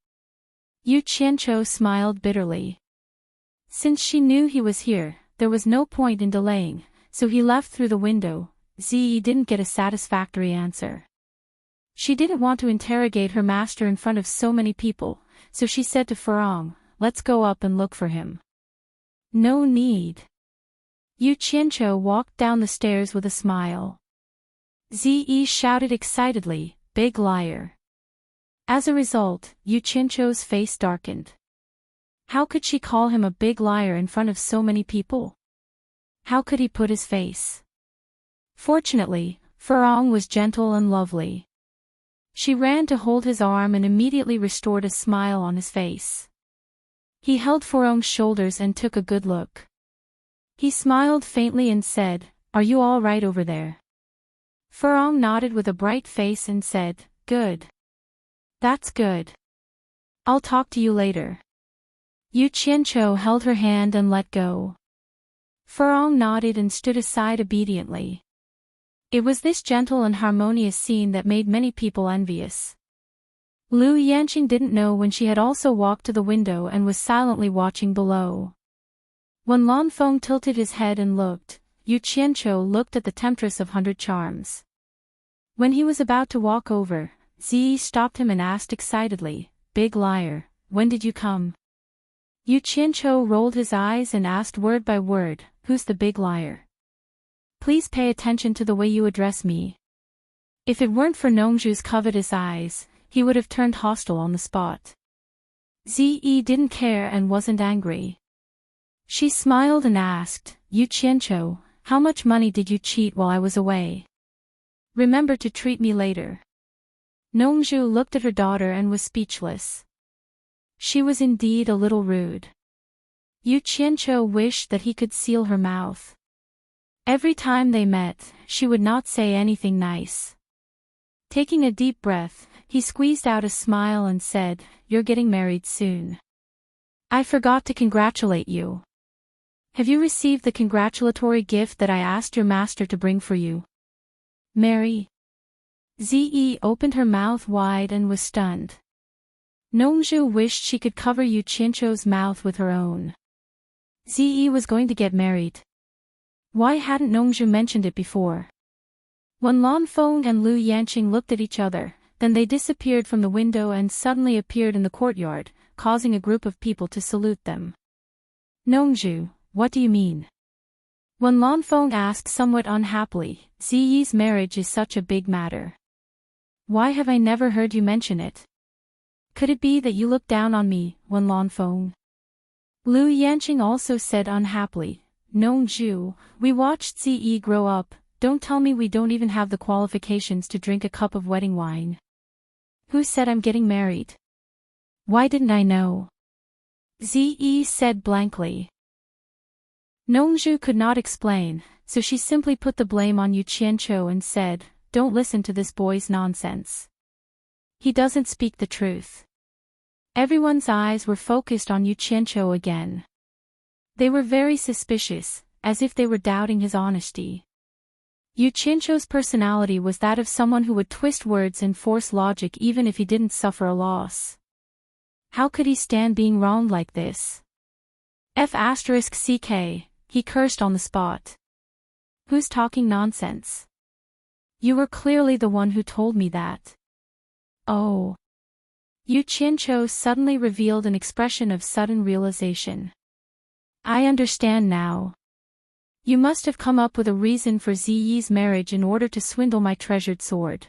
Yu Qianqiu smiled bitterly. Since she knew he was here, there was no point in delaying, so he left through the window. Zi didn't get a satisfactory answer. She didn't want to interrogate her master in front of so many people, so she said to Furong, "Let's go up and look for him." "No need." Yu Qianqiu walked down the stairs with a smile. Zi shouted excitedly, "Big liar." As a result, Yu Qianqiu's face darkened. How could she call him a big liar in front of so many people? How could he put his face? Fortunately, Furong was gentle and lovely. She ran to hold his arm and immediately restored a smile on his face. He held Furong's shoulders and took a good look. He smiled faintly and said, "Are you all right over there?" Furong nodded with a bright face and said, "Good. That's good. I'll talk to you later." Yu Qianqiu held her hand and let go. Furong nodded and stood aside obediently. It was this gentle and harmonious scene that made many people envious. Lu Yanqing didn't know when she had also walked to the window and was silently watching below. When Lan Feng tilted his head and looked, Yu Qianqiu looked at the temptress of 100 charms. When he was about to walk over, Zi stopped him and asked excitedly, "Big liar, when did you come?" Yu Qianqiu rolled his eyes and asked word by word, "Who's the big liar? Please pay attention to the way you address me." If it weren't for Nongzhu's covetous eyes, he would have turned hostile on the spot. Zi didn't care and wasn't angry. She smiled and asked, "Yu Qianqiu, how much money did you cheat while I was away? Remember to treat me later." Nongzhu looked at her daughter and was speechless. She was indeed a little rude. Yu Qianqiu wished that he could seal her mouth. Every time they met, she would not say anything nice. Taking a deep breath, he squeezed out a smile and said, "You're getting married soon. I forgot to congratulate you. Have you received the congratulatory gift that I asked your master to bring for you?" "Marry?" Zi opened her mouth wide and was stunned. Nongzhu wished she could cover Yu Qianqiu's mouth with her own. Zi was going to get married. Why hadn't Nongzhu mentioned it before? When Lan Feng and Lu Yanqing looked at each other, then they disappeared from the window and suddenly appeared in the courtyard, causing a group of people to salute them. "Nongzhu, what do you mean?" When Lan Feng asked somewhat unhappily, "Ziyi's marriage is such a big matter. Why have I never heard you mention it? Could it be that you look down on me, Wen Lan Feng?" Lu Yanqing also said unhappily, "Nongzhu, we watched Ziyi grow up, don't tell me we don't even have the qualifications to drink a cup of wedding wine. Who said I'm getting married? Why didn't I know? Ze said blankly. Nongju could not explain, so she simply put the blame on Yu Qianqiu and said, don't listen to this boy's nonsense. He doesn't speak the truth. Everyone's eyes were focused on Yu Qianqiu again. They were very suspicious, as if they were doubting his honesty. Yu Qianqiu's personality was that of someone who would twist words and force logic even if he didn't suffer a loss. How could he stand being wronged like this? F***ck, he cursed on the spot. Who's talking nonsense? You were clearly the one who told me that. Oh. Yu Qianqiu suddenly revealed an expression of sudden realization. I understand now. You must have come up with a reason for Ziyi's marriage in order to swindle my treasured sword.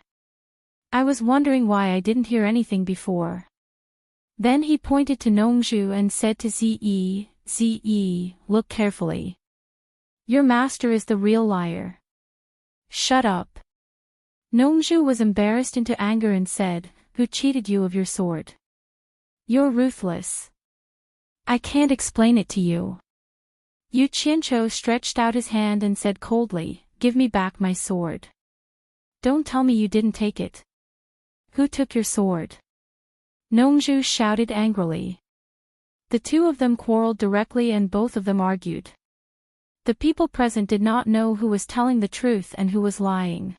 I was wondering why I didn't hear anything before. Then he pointed to Nongju and said to Ziyi, Ziyi, look carefully. Your master is the real liar. Shut up. Nongju was embarrassed into anger and said, who cheated you of your sword? You're ruthless. I can't explain it to you. Yu Qianqiu stretched out his hand and said coldly, give me back my sword. Don't tell me you didn't take it. Who took your sword? Nongju shouted angrily. The two of them quarreled directly and both of them argued. The people present did not know who was telling the truth and who was lying.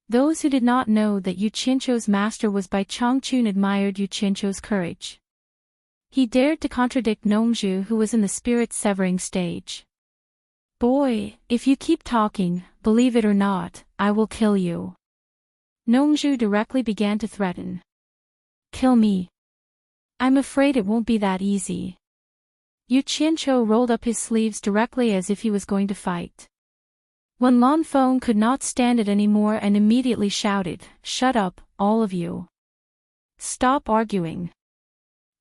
Those who did not know that Yu Qianqiu's master was Bai Changchun admired Yu Qianqiu's courage. He dared to contradict Nongju, who was in the spirit-severing stage. Boy, if you keep talking, believe it or not, I will kill you. Nongju directly began to threaten. Kill me. I'm afraid it won't be that easy. Yu Qianqiu rolled up his sleeves directly as if he was going to fight. Wen Lanfeng could not stand it anymore and immediately shouted, shut up, all of you. Stop arguing.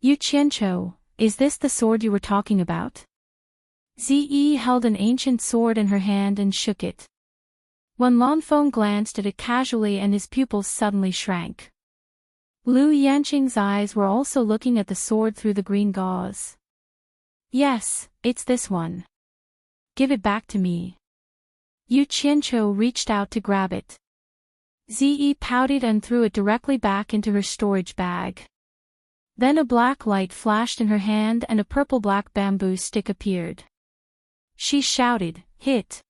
Yu Qianqiu, is this the sword you were talking about? Ziyi held an ancient sword in her hand and shook it. Wen Lanfeng glanced at it casually and his pupils suddenly shrank. Lu Yanqing's eyes were also looking at the sword through the green gauze. Yes, it's this one. Give it back to me. Yu Qianqiu reached out to grab it. Ziyi pouted and threw it directly back into her storage bag. Then a black light flashed in her hand and a purple-black bamboo stick appeared. She shouted, hit.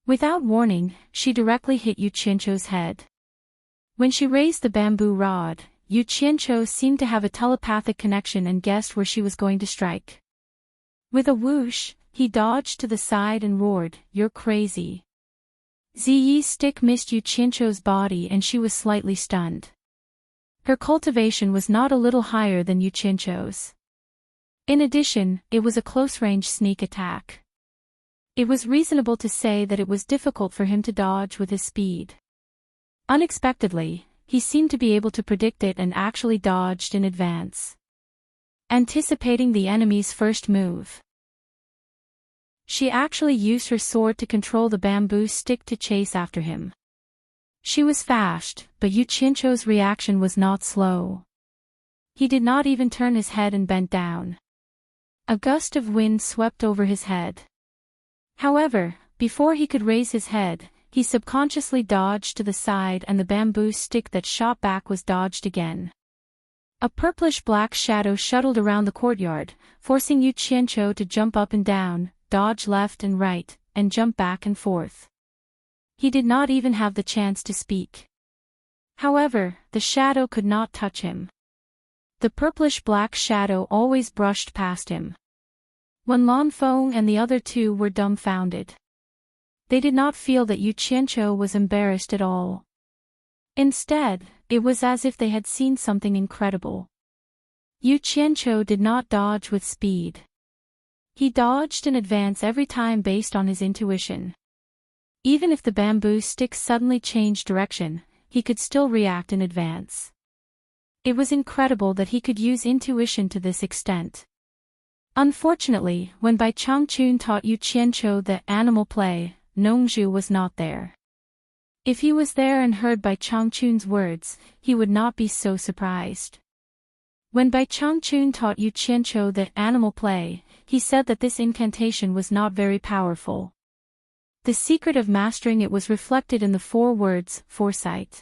Without warning, she directly hit Yu Qianqiu's head. When she raised the bamboo rod, Yu Qianqiu seemed to have a telepathic connection and guessed where she was going to strike. With a whoosh, he dodged to the side and roared, you're crazy. Ziyi's stick missed Yu Qianqiu's body and she was slightly stunned. Her cultivation was not a little higher than Yu Qianqiu's. In addition, it was a close-range sneak attack. It was reasonable to say that it was difficult for him to dodge with his speed. Unexpectedly, he seemed to be able to predict it and actually dodged in advance. Anticipating the enemy's first move. She actually used her sword to control the bamboo stick to chase after him. She was fast, but Yu Qianqiu's reaction was not slow. He did not even turn his head and bent down. A gust of wind swept over his head. However, before he could raise his head, he subconsciously dodged to the side and the bamboo stick that shot back was dodged again. A purplish-black shadow shuttled around the courtyard, forcing Yu Qianqiu to jump up and down, dodge left and right, and jump back and forth. He did not even have the chance to speak. However, the shadow could not touch him. The purplish-black shadow always brushed past him. Wen Lanfeng and the other two were dumbfounded. They did not feel that Yu Qianqiu was embarrassed at all. Instead, it was as if they had seen something incredible. Yu Qianqiu did not dodge with speed. He dodged in advance every time based on his intuition. Even if the bamboo stick suddenly changed direction, he could still react in advance. It was incredible that he could use intuition to this extent. Unfortunately, when Bai Changchun taught Yu Qianqiu the animal play, Nongzhu was not there. If he was there and heard Bai Changchun's words, he would not be so surprised. When Bai Changchun taught Yu Qianqiu the animal play, he said that this incantation was not very powerful. The secret of mastering it was reflected in the 4 words, foresight.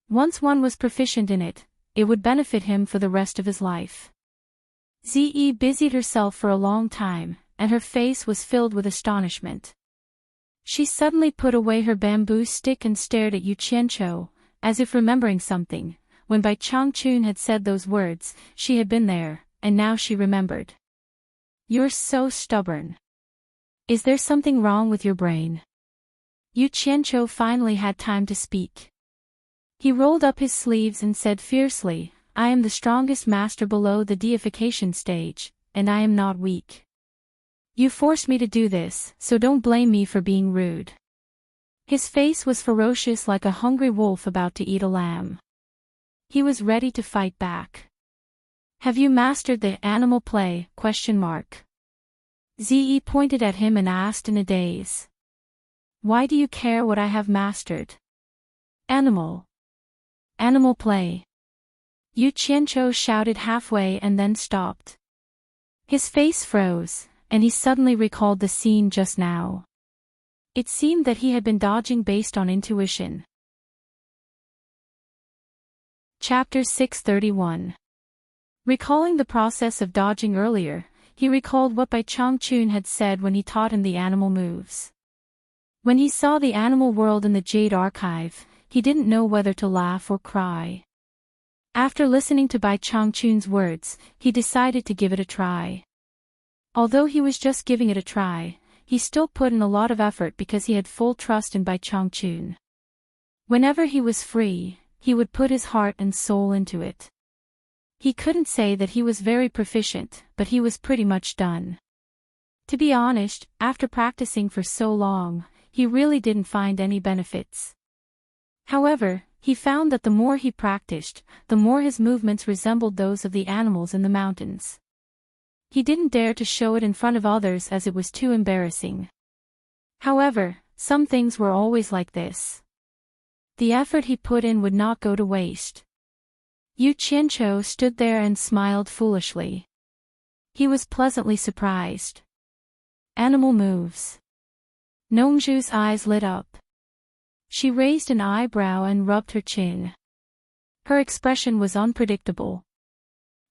Once one was proficient in it, it would benefit him for the rest of his life. Ziyi busied herself for a long time, and her face was filled with astonishment. She suddenly put away her bamboo stick and stared at Yu Qianqiu, as if remembering something. When Bai Changchun had said those words, she had been there, and now she remembered. "You're so stubborn. Is there something wrong with your brain?" Yu Qianqiu finally had time to speak. He rolled up his sleeves and said fiercely, "I am the strongest master below the deification stage, and I am not weak. You forced me to do this, so don't blame me for being rude." His face was ferocious like a hungry wolf about to eat a lamb. He was ready to fight back. "Have you mastered the animal play?" Ziyi pointed at him and asked in a daze. "Why do you care what I have mastered?" Animal play." Yu Qianqiu shouted halfway and then stopped. His face froze, and he suddenly recalled the scene just now. It seemed that he had been dodging based on intuition. Chapter 631. Recalling the process of dodging earlier, he recalled what Bai Changchun had said when he taught him the animal moves. When he saw the animal world in the Jade Archive, he didn't know whether to laugh or cry. After listening to Bai Changchun's words, he decided to give it a try. Although he was just giving it a try, he still put in a lot of effort because he had full trust in Bai Changchun. Whenever he was free, he would put his heart and soul into it. He couldn't say that he was very proficient, but he was pretty much done. To be honest, after practicing for so long, he really didn't find any benefits. However, he found that the more he practiced, the more his movements resembled those of the animals in the mountains. He didn't dare to show it in front of others as it was too embarrassing. However, some things were always like this. The effort he put in would not go to waste. Yu Qianqiu stood there and smiled foolishly. He was pleasantly surprised. Animal moves. Nongzhu's eyes lit up. She raised an eyebrow and rubbed her chin. Her expression was unpredictable.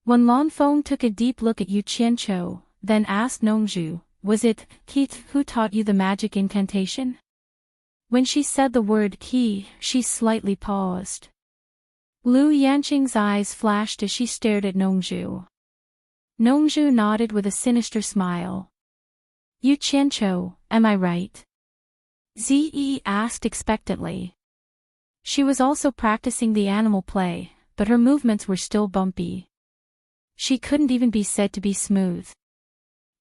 When Lanfeng took a deep look at Yu Qianqiu, then asked Nongzhu, "Was it Qi who taught you the magic incantation?" When she said the word Qi, she slightly paused. Lu Yanqing's eyes flashed as she stared at Nongzhu. Nongzhu nodded with a sinister smile. "Yu Qianqiu, am I right?" Ziyi asked expectantly. She was also practicing the animal play, but her movements were still bumpy. She couldn't even be said to be smooth.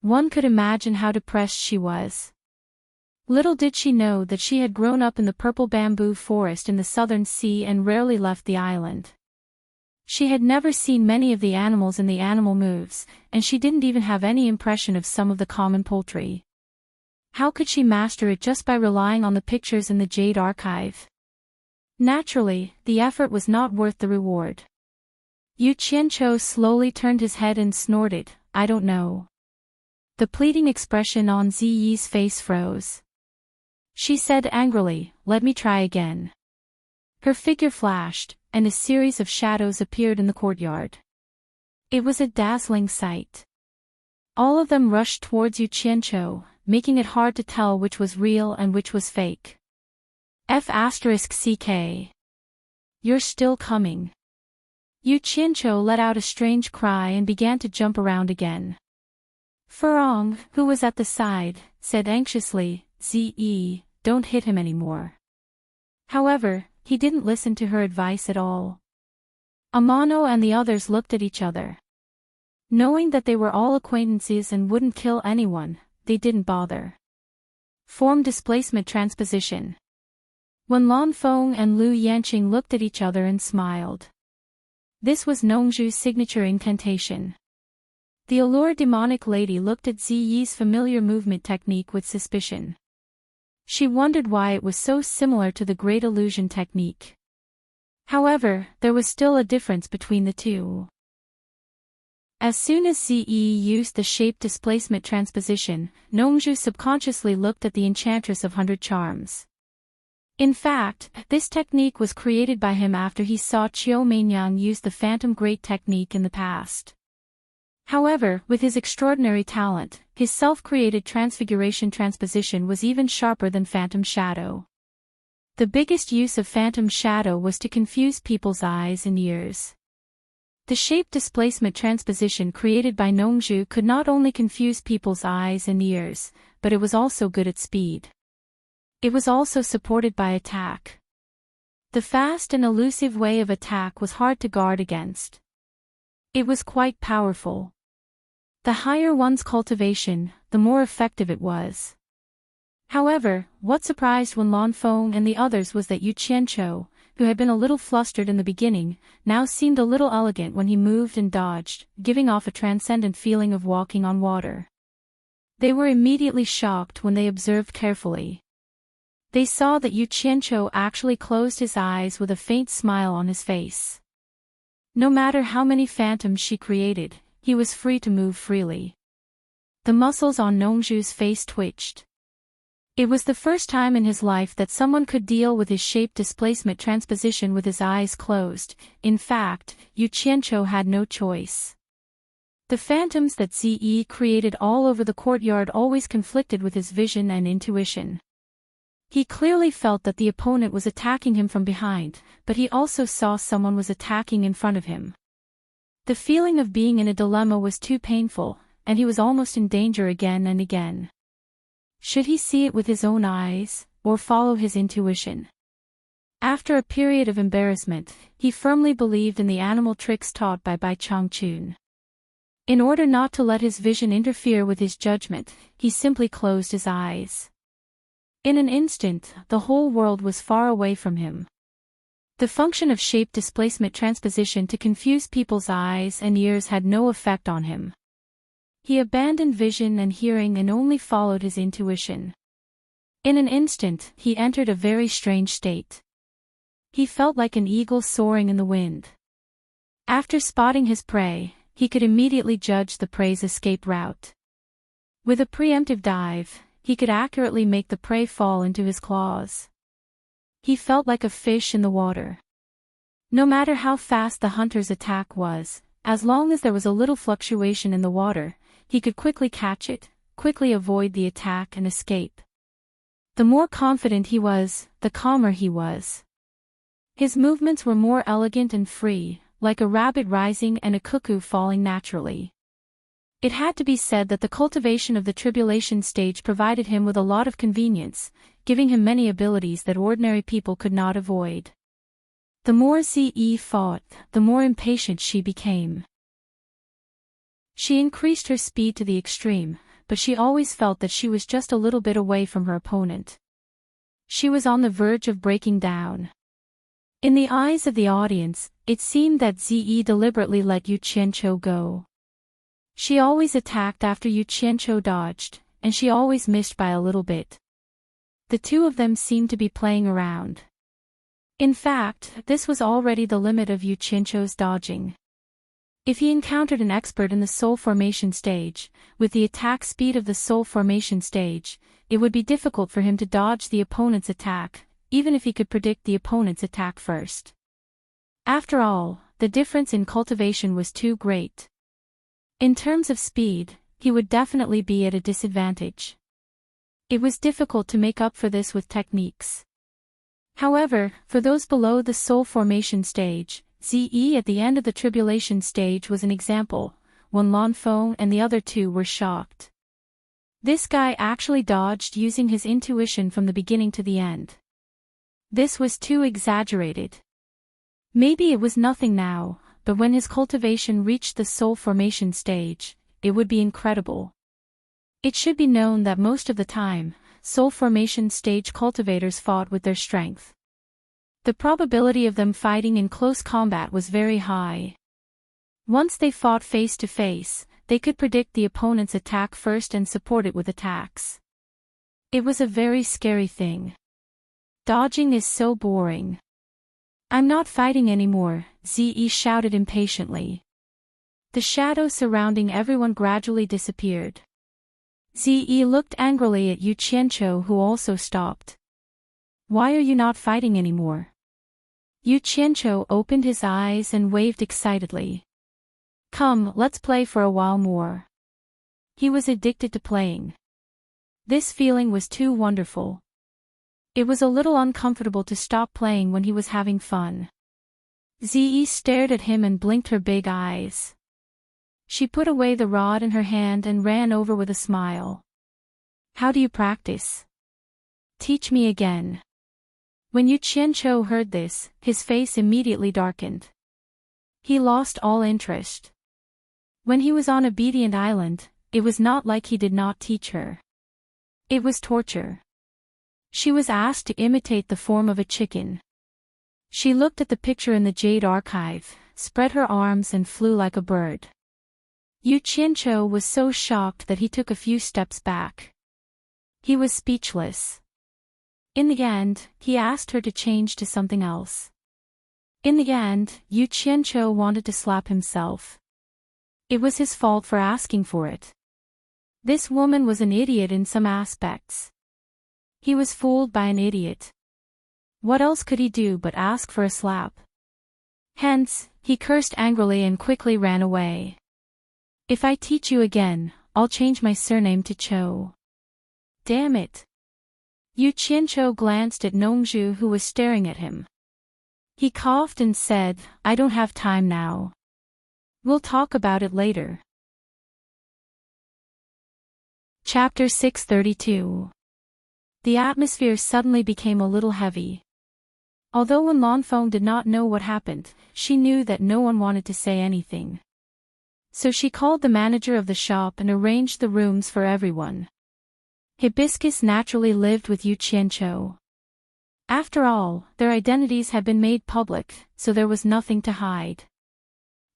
One could imagine how depressed she was. Little did she know that she had grown up in the purple bamboo forest in the southern sea and rarely left the island. She had never seen many of the animals in the animal moves, and she didn't even have any impression of some of the common poultry. How could she master it just by relying on the pictures in the Jade Archive? Naturally, the effort was not worth the reward. Yu Qianqiu slowly turned his head and snorted, "I don't know." The pleading expression on Ziyi's face froze. She said angrily, "Let me try again." Her figure flashed, and a series of shadows appeared in the courtyard. It was a dazzling sight. All of them rushed towards Yu Qianqiu, making it hard to tell which was real and which was fake. F***CK. You're still coming. Yu Qianqiu let out a strange cry and began to jump around again. Furong, who was at the side, said anxiously, "Ziyi, don't hit him anymore." However, he didn't listen to her advice at all. Amano and the others looked at each other. Knowing that they were all acquaintances and wouldn't kill anyone, they didn't bother. Form displacement transposition. When Lanfeng and Lu Yanqing looked at each other and smiled. This was Nongzhu's signature incantation. The allure demonic lady looked at Ziyi's familiar movement technique with suspicion. She wondered why it was so similar to the Great Illusion technique. However, there was still a difference between the two. As soon as Ze used the shape displacement transposition, Nongzhu subconsciously looked at the Enchantress of 100 Charms. In fact, this technique was created by him after he saw Qiu Meinyang use the Phantom Great technique in the past. However, with his extraordinary talent, his self-created transfiguration transposition was even sharper than Phantom Shadow. The biggest use of Phantom Shadow was to confuse people's eyes and ears. The shape displacement transposition created by Nongzhu could not only confuse people's eyes and ears, but it was also good at speed. It was also supported by attack. The fast and elusive way of attack was hard to guard against. It was quite powerful. The higher one's cultivation, the more effective it was. However, what surprised Wen Lanfeng and the others was that Yu Qianqiu, who had been a little flustered in the beginning, now seemed a little elegant when he moved and dodged, giving off a transcendent feeling of walking on water. They were immediately shocked when they observed carefully. They saw that Yu Qianqiu actually closed his eyes with a faint smile on his face. No matter how many phantoms she created, he was free to move freely. The muscles on Nongzhu's face twitched. It was the first time in his life that someone could deal with his shape displacement transposition with his eyes closed. In fact, Yu Qianqiu had no choice. The phantoms that Ze created all over the courtyard always conflicted with his vision and intuition. He clearly felt that the opponent was attacking him from behind, but he also saw someone was attacking in front of him. The feeling of being in a dilemma was too painful, and he was almost in danger again and again. Should he see it with his own eyes, or follow his intuition? After a period of embarrassment, he firmly believed in the animal tricks taught by Bai Changchun. In order not to let his vision interfere with his judgment, he simply closed his eyes. In an instant, the whole world was far away from him. The function of shape displacement transposition to confuse people's eyes and ears had no effect on him. He abandoned vision and hearing and only followed his intuition. In an instant, he entered a very strange state. He felt like an eagle soaring in the wind. After spotting his prey, he could immediately judge the prey's escape route. With a preemptive dive, he could accurately make the prey fall into his claws. He felt like a fish in the water. No matter how fast the hunter's attack was, as long as there was a little fluctuation in the water, he could quickly catch it, quickly avoid the attack and escape. The more confident he was, the calmer he was. His movements were more elegant and free, like a rabbit rising and a cuckoo falling naturally. It had to be said that the cultivation of the tribulation stage provided him with a lot of convenience, giving him many abilities that ordinary people could not avoid. The more Ze fought, the more impatient she became. She increased her speed to the extreme, but she always felt that she was just a little bit away from her opponent. She was on the verge of breaking down. In the eyes of the audience, it seemed that Ze deliberately let Yu Qianqiu go. She always attacked after Yu Qianqiu dodged, and she always missed by a little bit. The two of them seemed to be playing around. In fact, this was already the limit of Yu Qianqiu's dodging. If he encountered an expert in the soul formation stage, with the attack speed of the soul formation stage, it would be difficult for him to dodge the opponent's attack, even if he could predict the opponent's attack first. After all, the difference in cultivation was too great. In terms of speed, he would definitely be at a disadvantage. It was difficult to make up for this with techniques. However, for those below the soul formation stage, Ze at the end of the tribulation stage was an example. Wen Lanfeng and the other two were shocked. This guy actually dodged using his intuition from the beginning to the end. This was too exaggerated. Maybe it was nothing now, but when his cultivation reached the soul formation stage, it would be incredible. It should be known that most of the time, soul formation stage cultivators fought with their strength. The probability of them fighting in close combat was very high. Once they fought face to face, they could predict the opponent's attack first and support it with attacks. It was a very scary thing. Dodging is so boring. I'm not fighting anymore, Ze shouted impatiently. The shadow surrounding everyone gradually disappeared. Ze looked angrily at Yu Qianqiu, who also stopped. Why are you not fighting anymore? Yu Qianqiu opened his eyes and waved excitedly. Come, let's play for a while more. He was addicted to playing. This feeling was too wonderful. It was a little uncomfortable to stop playing when he was having fun. Ze stared at him and blinked her big eyes. She put away the rod in her hand and ran over with a smile. How do you practice? Teach me again. When Yu Qianqiu heard this, his face immediately darkened. He lost all interest. When he was on Obedient Island, it was not like he did not teach her. It was torture. She was asked to imitate the form of a chicken. She looked at the picture in the Jade Archive, spread her arms and flew like a bird. Yu Qianqiu was so shocked that he took a few steps back. He was speechless. In the end, he asked her to change to something else. In the end, Yu Qianqiu wanted to slap himself. It was his fault for asking for it. This woman was an idiot in some aspects. He was fooled by an idiot. What else could he do but ask for a slap? Hence, he cursed angrily and quickly ran away. If I teach you again, I'll change my surname to Cho. Damn it. Yu Qianqiu glanced at Nongzhu, who was staring at him. He coughed and said, I don't have time now. We'll talk about it later. Chapter 632. The atmosphere suddenly became a little heavy. Although Wen Lanfeng did not know what happened, she knew that no one wanted to say anything. So she called the manager of the shop and arranged the rooms for everyone. Hibiscus naturally lived with Yu Qianqiu. After all, their identities had been made public, so there was nothing to hide.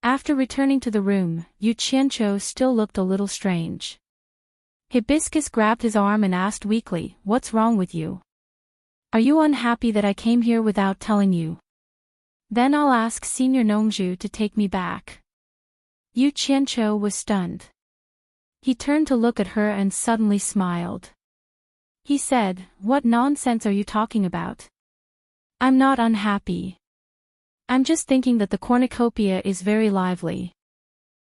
After returning to the room, Yu Qianqiu still looked a little strange. Hibiscus grabbed his arm and asked weakly, What's wrong with you? Are you unhappy that I came here without telling you? Then I'll ask Senior Nongzhu to take me back. Yu Qianqiu was stunned. He turned to look at her and suddenly smiled. He said, What nonsense are you talking about? I'm not unhappy. I'm just thinking that the cornucopia is very lively.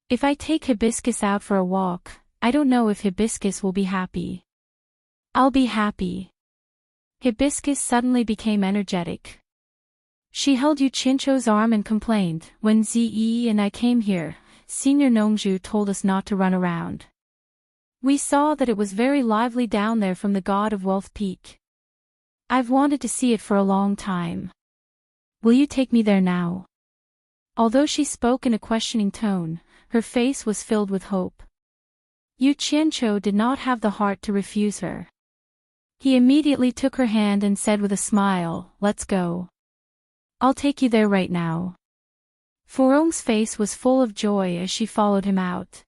If I take Hibiscus out for a walk, I don't know if Hibiscus will be happy. I'll be happy. Hibiscus suddenly became energetic. She held Yu Qianqiu's arm and complained, When Ze and I came here, Senior Nongzhu told us not to run around. We saw that it was very lively down there from the God of Wealth Peak. I've wanted to see it for a long time. Will you take me there now? Although she spoke in a questioning tone, her face was filled with hope. Yu Qianqiu did not have the heart to refuse her. He immediately took her hand and said with a smile, Let's go. I'll take you there right now. Furong's face was full of joy as she followed him out.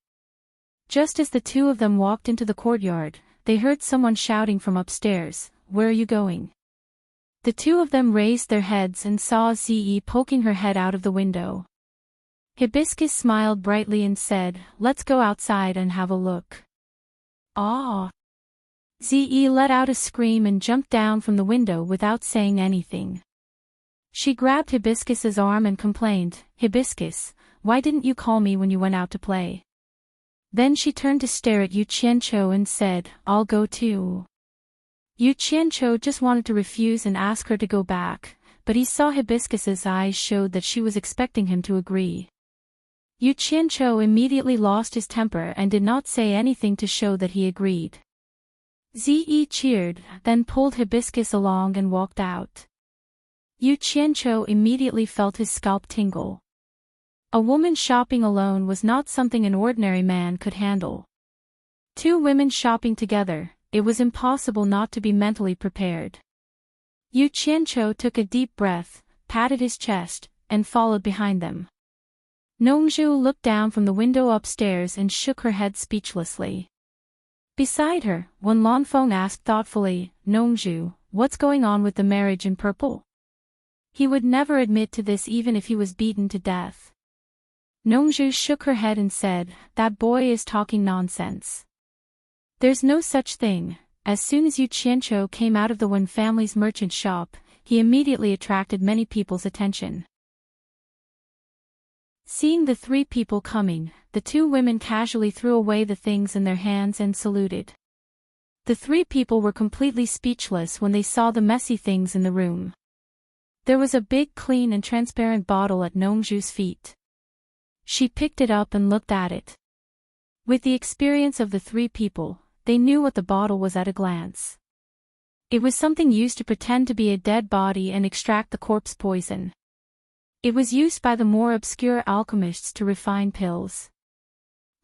Just as the two of them walked into the courtyard, they heard someone shouting from upstairs, Where are you going? The two of them raised their heads and saw Ze poking her head out of the window. Hibiscus smiled brightly and said, Let's go outside and have a look. Ah! Ze let out a scream and jumped down from the window without saying anything. She grabbed Hibiscus's arm and complained, Hibiscus, why didn't you call me when you went out to play? Then she turned to stare at Yu Qianqiu and said, I'll go too. Yu Qianqiu just wanted to refuse and ask her to go back, but he saw Hibiscus's eyes showed that she was expecting him to agree. Yu Qianqiu immediately lost his temper and did not say anything to show that he agreed. Ze cheered, then pulled Hibiscus along and walked out. Yu Qianqiu immediately felt his scalp tingle. A woman shopping alone was not something an ordinary man could handle. Two women shopping together, it was impossible not to be mentally prepared. Yu Qianqiu took a deep breath, patted his chest, and followed behind them. Nongzhu looked down from the window upstairs and shook her head speechlessly. Beside her, Wen Lanfeng asked thoughtfully, Nongzhu, what's going on with the marriage in purple? He would never admit to this even if he was beaten to death. Nongzhu shook her head and said, that boy is talking nonsense. There's no such thing. As soon as Yu Qianqiu came out of the Wen family's merchant shop, he immediately attracted many people's attention. Seeing the three people coming, the two women casually threw away the things in their hands and saluted. The three people were completely speechless when they saw the messy things in the room. There was a big clean and transparent bottle at Nongzhu's feet. She picked it up and looked at it. With the experience of the three people, they knew what the bottle was at a glance. It was something used to pretend to be a dead body and extract the corpse poison. It was used by the more obscure alchemists to refine pills.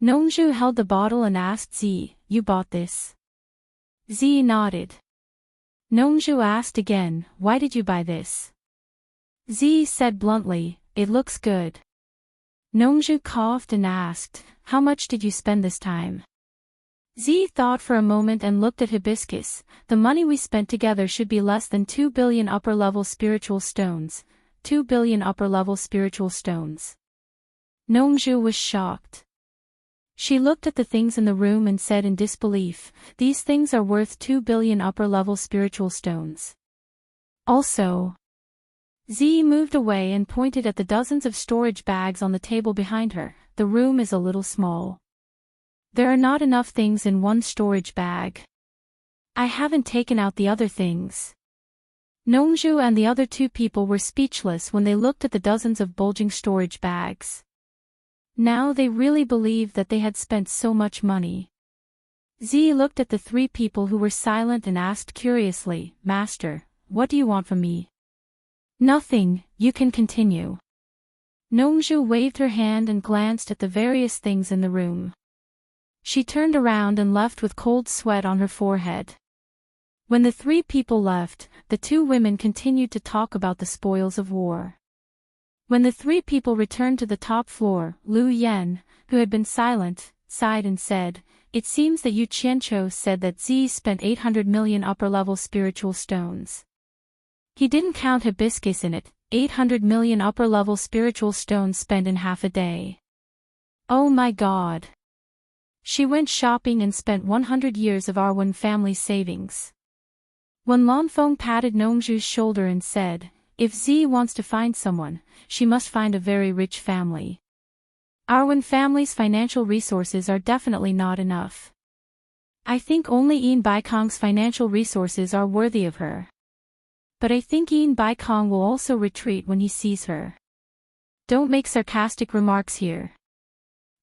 Nongzhu held the bottle and asked Zi, you bought this? Zi nodded. Nongzhu asked again, why did you buy this? Zi said bluntly, it looks good. Nongzhu coughed and asked, how much did you spend this time? Zi thought for a moment and looked at Hibiscus. The money we spent together should be less than 2 billion upper-level spiritual stones. 2 billion upper-level spiritual stones. Nongzhu was shocked. She looked at the things in the room and said in disbelief, these things are worth 2 billion upper-level spiritual stones. Also, Zi moved away and pointed at the dozens of storage bags on the table behind her. The room is a little small. There are not enough things in one storage bag. I haven't taken out the other things. Nongzhu and the other two people were speechless when they looked at the dozens of bulging storage bags. Now they really believed that they had spent so much money. Zi looked at the three people who were silent and asked curiously, Master, what do you want from me? Nothing, you can continue. Nongzhu waved her hand and glanced at the various things in the room. She turned around and left with cold sweat on her forehead. When the three people left, the two women continued to talk about the spoils of war. When the three people returned to the top floor, Lu Yan, who had been silent, sighed and said, it seems that Yu Qianqiu said that Zi spent 800 million upper-level spiritual stones. He didn't count hibiscus in it, 800 million upper-level spiritual stones spent in half a day. Oh my God! She went shopping and spent 100 years of our Wen family's savings. Wen Lanfeng patted Nongzhu's shoulder and said, if Zi wants to find someone, she must find a very rich family. Our Wen family's financial resources are definitely not enough. I think only Yin Baikong's financial resources are worthy of her. But I think Yin Baikong will also retreat when he sees her. Don't make sarcastic remarks here.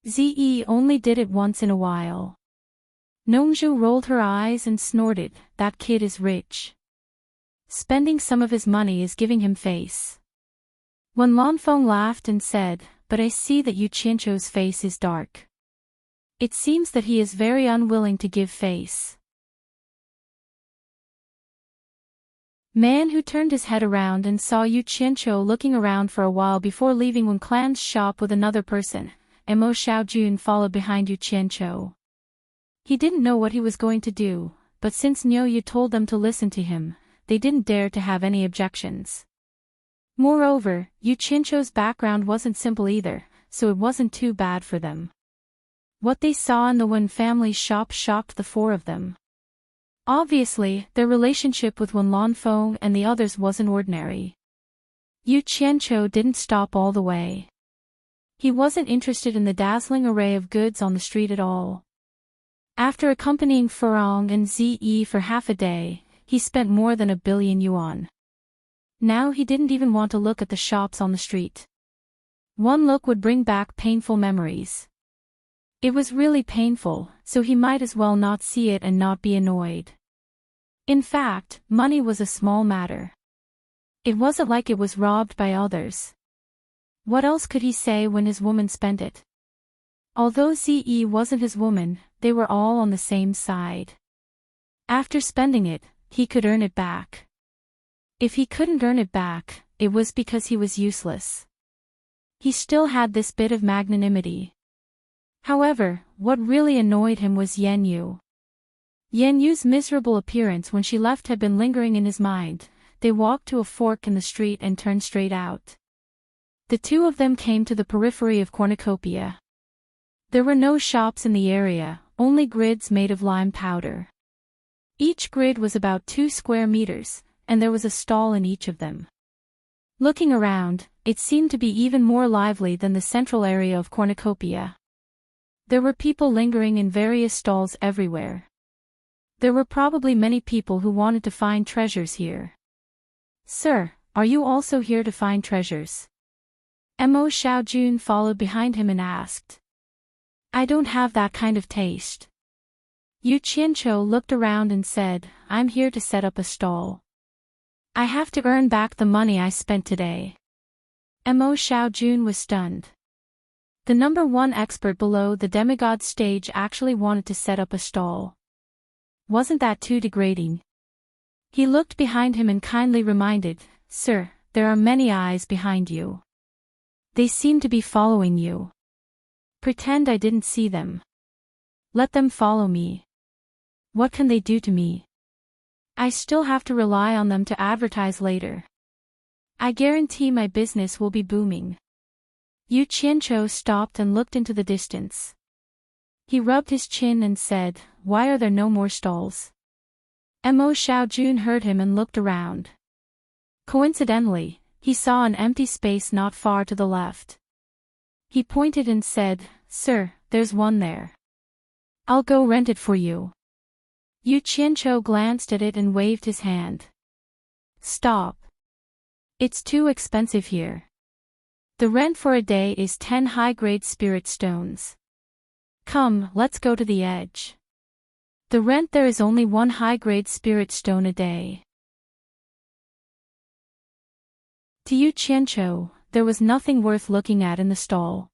Zi only did it once in a while. Nongzhu rolled her eyes and snorted, that kid is rich. Spending some of his money is giving him face. Wen Lanfeng laughed and said, but I see that Yu Qianqiu's face is dark. It seems that he is very unwilling to give face. Man who turned his head around and saw Yu Qianqiu looking around for a while before leaving Wen Clan's shop with another person. Mo Xiaojun followed behind Yu Qianqiu. He didn't know what he was going to do, but since Niu Yu told them to listen to him, they didn't dare to have any objections. Moreover, Yu Qianqiu's background wasn't simple either, so it wasn't too bad for them. What they saw in the Wen family's shop shocked the four of them. Obviously, their relationship with Wen Lanfeng and the others wasn't ordinary. Yu Qianqiu didn't stop all the way. He wasn't interested in the dazzling array of goods on the street at all. After accompanying Furong and Zi for half a day, he spent more than 1 billion yuan. Now he didn't even want to look at the shops on the street. One look would bring back painful memories. It was really painful, so he might as well not see it and not be annoyed. In fact, money was a small matter. It wasn't like it was robbed by others. What else could he say when his woman spent it? Although Zi wasn't his woman, they were all on the same side. After spending it, he could earn it back. If he couldn't earn it back, it was because he was useless. He still had this bit of magnanimity. However, what really annoyed him was Yan Yu. Yan Yu's miserable appearance when she left had been lingering in his mind. They walked to a fork in the street and turned straight out. The two of them came to the periphery of cornucopia. There were no shops in the area, only grids made of lime powder. Each grid was about 2 square meters, and there was a stall in each of them. Looking around, it seemed to be even more lively than the central area of cornucopia. There were people lingering in various stalls everywhere. There were probably many people who wanted to find treasures here. "Sir, are you also here to find treasures?" Mo Xiaojun followed behind him and asked. "I don't have that kind of taste." Yu Qianqiu looked around and said, "I'm here to set up a stall. I have to earn back the money I spent today." Mo Xiaojun was stunned. The number one expert below the demigod stage actually wanted to set up a stall. Wasn't that too degrading? He looked behind him and kindly reminded, "Sir, there are many eyes behind you. They seem to be following you. Pretend I didn't see them. Let them follow me. What can they do to me? I still have to rely on them to advertise later. I guarantee my business will be booming." Yu Qianqiu stopped and looked into the distance. He rubbed his chin and said, "Why are there no more stalls?" Mo Xiaojun heard him and looked around. Coincidentally, he saw an empty space not far to the left. He pointed and said, "Sir, there's one there. I'll go rent it for you." Yu Qianqiu glanced at it and waved his hand. "Stop. It's too expensive here. The rent for a day is 10 high-grade spirit stones. Come, let's go to the edge. The rent there is only 1 high-grade spirit stone a day." To Yu Qianqiu, there was nothing worth looking at in the stall.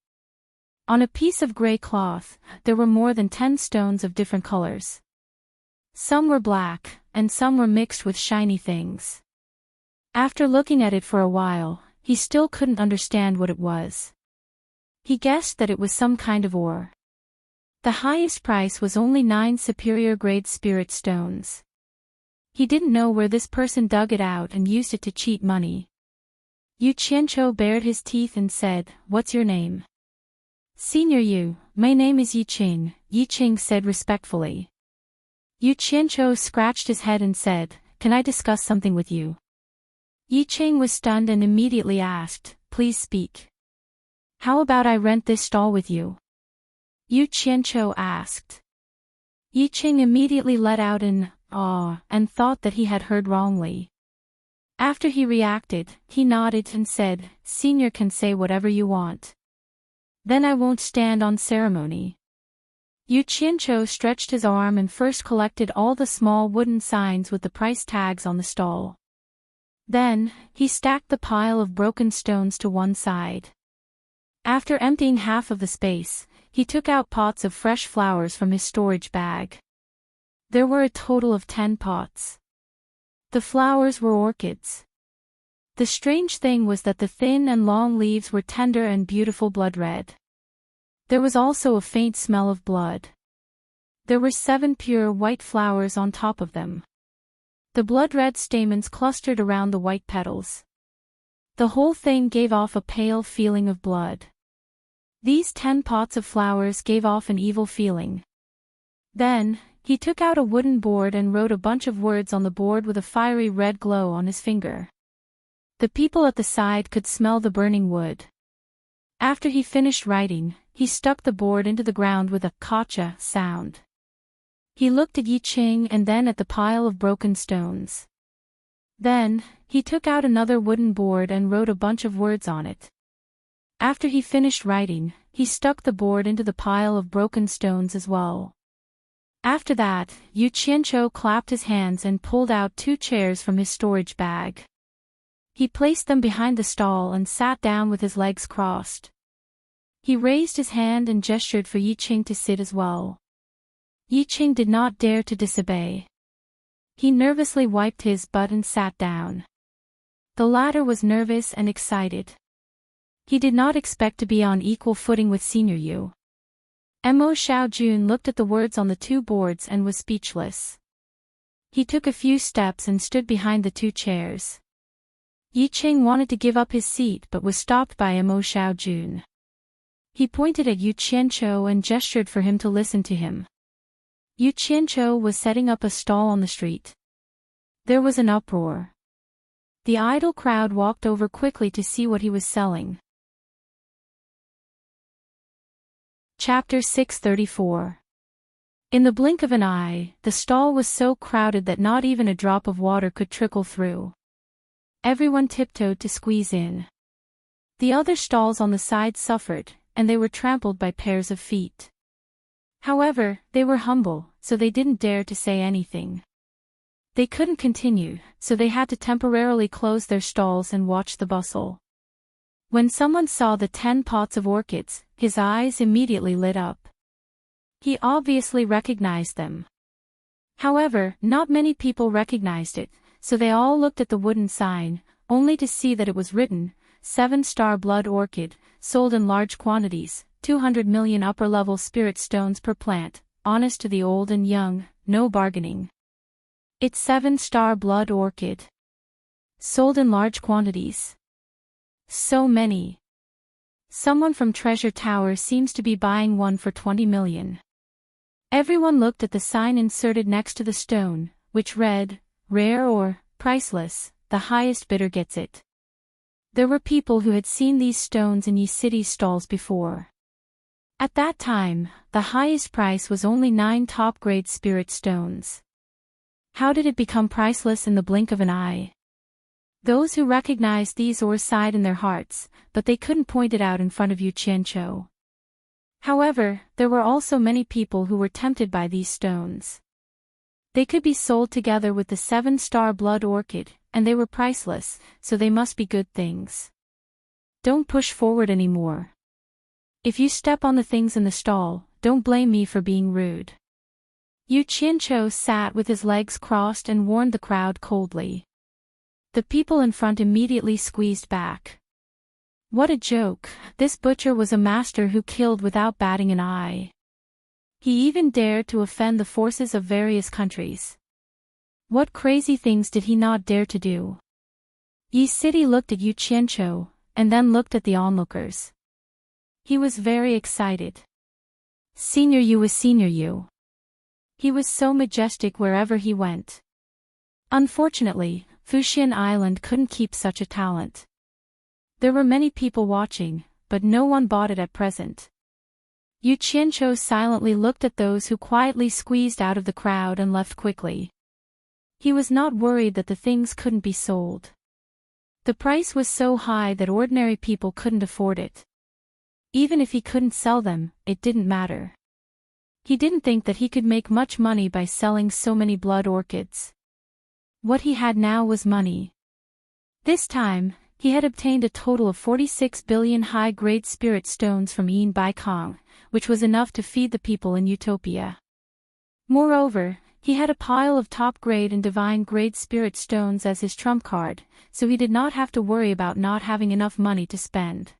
On a piece of gray cloth, there were more than 10 stones of different colors. Some were black, and some were mixed with shiny things. After looking at it for a while, he still couldn't understand what it was. He guessed that it was some kind of ore. The highest price was only 9 superior grade spirit stones. He didn't know where this person dug it out and used it to cheat money. Yu Qianqiu bared his teeth and said, "What's your name?" "Senior Yu, my name is Yiqing," Yiqing said respectfully. Yu Qianqiu scratched his head and said, "Can I discuss something with you?" Yiqing was stunned and immediately asked, "Please speak. How about I rent this stall with you?" Yu Qianqiu asked. Yiqing immediately let out an "ah" and thought that he had heard wrongly. After he reacted, he nodded and said, "Senior can say whatever you want. Then I won't stand on ceremony." Yu Qianqiu stretched his arm and first collected all the small wooden signs with the price tags on the stall. Then, he stacked the pile of broken stones to one side. After emptying half of the space, he took out pots of fresh flowers from his storage bag. There were a total of 10 pots. The flowers were orchids. The strange thing was that the thin and long leaves were tender and beautiful blood red. There was also a faint smell of blood. There were 7 pure white flowers on top of them. The blood-red stamens clustered around the white petals. The whole thing gave off a pale feeling of blood. These 10 pots of flowers gave off an evil feeling. Then, he took out a wooden board and wrote a bunch of words on the board with a fiery red glow on his finger. The people at the side could smell the burning wood. After he finished writing, he stuck the board into the ground with a "kacha" sound. He looked at Yiqing and then at the pile of broken stones. Then, he took out another wooden board and wrote a bunch of words on it. After he finished writing, he stuck the board into the pile of broken stones as well. After that, Yu Qianqiu clapped his hands and pulled out 2 chairs from his storage bag. He placed them behind the stall and sat down with his legs crossed. He raised his hand and gestured for Yiqing to sit as well. Yiqing did not dare to disobey. He nervously wiped his butt and sat down. The latter was nervous and excited. He did not expect to be on equal footing with Senior Yu. Mo Xiaojun looked at the words on the two boards and was speechless. He took a few steps and stood behind the two chairs. Yi Qing wanted to give up his seat but was stopped by Mo Xiaojun. He pointed at Yu Qianqiu and gestured for him to listen to him. Yu Qianqiu was setting up a stall on the street. There was an uproar. The idle crowd walked over quickly to see what he was selling. Chapter 634. In the blink of an eye, the stall was so crowded that not even a drop of water could trickle through. Everyone tiptoed to squeeze in. The other stalls on the side suffered, and they were trampled by pairs of feet. However, they were humble, so they didn't dare to say anything. They couldn't continue, so they had to temporarily close their stalls and watch the bustle. When someone saw the 10 pots of orchids, his eyes immediately lit up. He obviously recognized them. However, not many people recognized it, so they all looked at the wooden sign, only to see that it was written, 7-star blood orchid, sold in large quantities, 200 million upper-level spirit stones per plant, honest to the old and young, no bargaining. It's 7-star blood orchid. Sold in large quantities. So many. Someone from Treasure Tower seems to be buying one for 20 million. Everyone looked at the sign inserted next to the stone, which read, rare or priceless, the highest bidder gets it. There were people who had seen these stones in Yi City's stalls before. At that time, the highest price was only 9 top-grade spirit stones. How did it become priceless in the blink of an eye? Those who recognized these ores sighed in their hearts, but they couldn't point it out in front of Yu Qianqiu. However, there were also many people who were tempted by these stones. They could be sold together with the 7-star blood orchid, and they were priceless, so they must be good things. Don't push forward anymore. If you step on the things in the stall, don't blame me for being rude. Yu Qianqiu sat with his legs crossed and warned the crowd coldly. The people in front immediately squeezed back. What a joke, this butcher was a master who killed without batting an eye. He even dared to offend the forces of various countries. What crazy things did he not dare to do? Yi City looked at Yu Qianqiu, and then looked at the onlookers. He was very excited. Senior Yu was Senior Yu. He was so majestic wherever he went. Unfortunately, Fuxian Island couldn't keep such a talent. There were many people watching, but no one bought it at present. Yu Qianqiu silently looked at those who quietly squeezed out of the crowd and left quickly. He was not worried that the things couldn't be sold. The price was so high that ordinary people couldn't afford it. Even if he couldn't sell them, it didn't matter. He didn't think that he could make much money by selling so many blood orchids. What he had now was money. This time, he had obtained a total of 46 billion high-grade spirit stones from Yin Bai Kong, which was enough to feed the people in Utopia. Moreover, he had a pile of top-grade and divine-grade spirit stones as his trump card, so he did not have to worry about not having enough money to spend.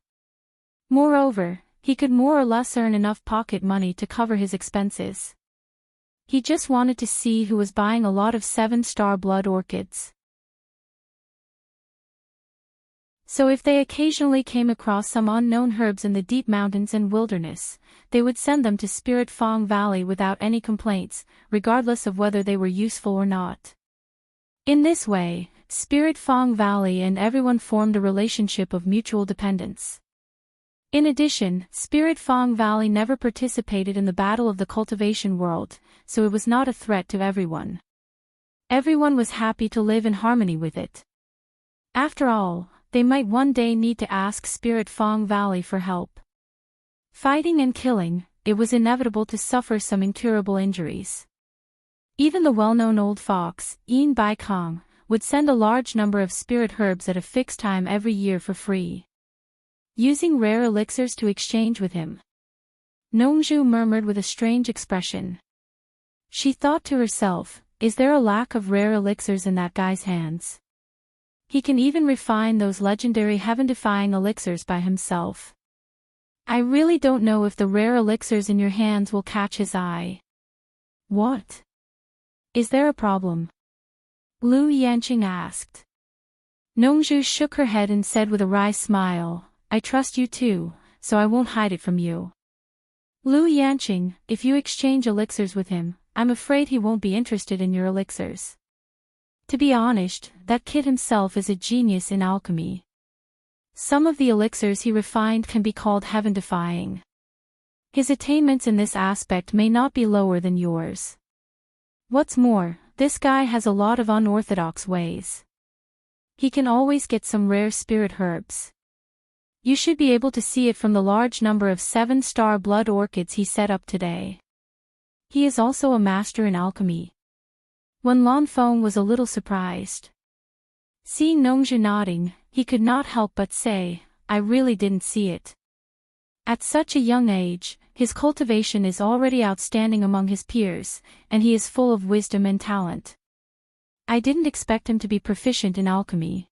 Moreover, he could more or less earn enough pocket money to cover his expenses. He just wanted to see who was buying a lot of 7-star blood orchids. So if they occasionally came across some unknown herbs in the deep mountains and wilderness, they would send them to Spirit Fong Valley without any complaints, regardless of whether they were useful or not. In this way, Spirit Fong Valley and everyone formed a relationship of mutual dependence. In addition, Spirit Fong Valley never participated in the battle of the cultivation world, so it was not a threat to everyone. Everyone was happy to live in harmony with it. After all, they might one day need to ask Spirit Fong Valley for help. Fighting and killing, it was inevitable to suffer some incurable injuries. Even the well-known old fox, Yin Bai Kong, would send a large number of spirit herbs at a fixed time every year for free, using rare elixirs to exchange with him. Nongzhu murmured with a strange expression. She thought to herself, is there a lack of rare elixirs in that guy's hands? He can even refine those legendary heaven-defying elixirs by himself. I really don't know if the rare elixirs in your hands will catch his eye. What? Is there a problem? Lu Yanqing asked. Nongzhu shook her head and said with a wry smile, I trust you too, so I won't hide it from you. Lu Yanqing, if you exchange elixirs with him, I'm afraid he won't be interested in your elixirs. To be honest, that kid himself is a genius in alchemy. Some of the elixirs he refined can be called heaven-defying. His attainments in this aspect may not be lower than yours. What's more, this guy has a lot of unorthodox ways. He can always get some rare spirit herbs. You should be able to see it from the large number of 7-star blood orchids he set up today. He is also a master in alchemy. Wen Lanfeng was a little surprised. Seeing Nongzhu nodding, he could not help but say, I really didn't see it. At such a young age, his cultivation is already outstanding among his peers, and he is full of wisdom and talent. I didn't expect him to be proficient in alchemy.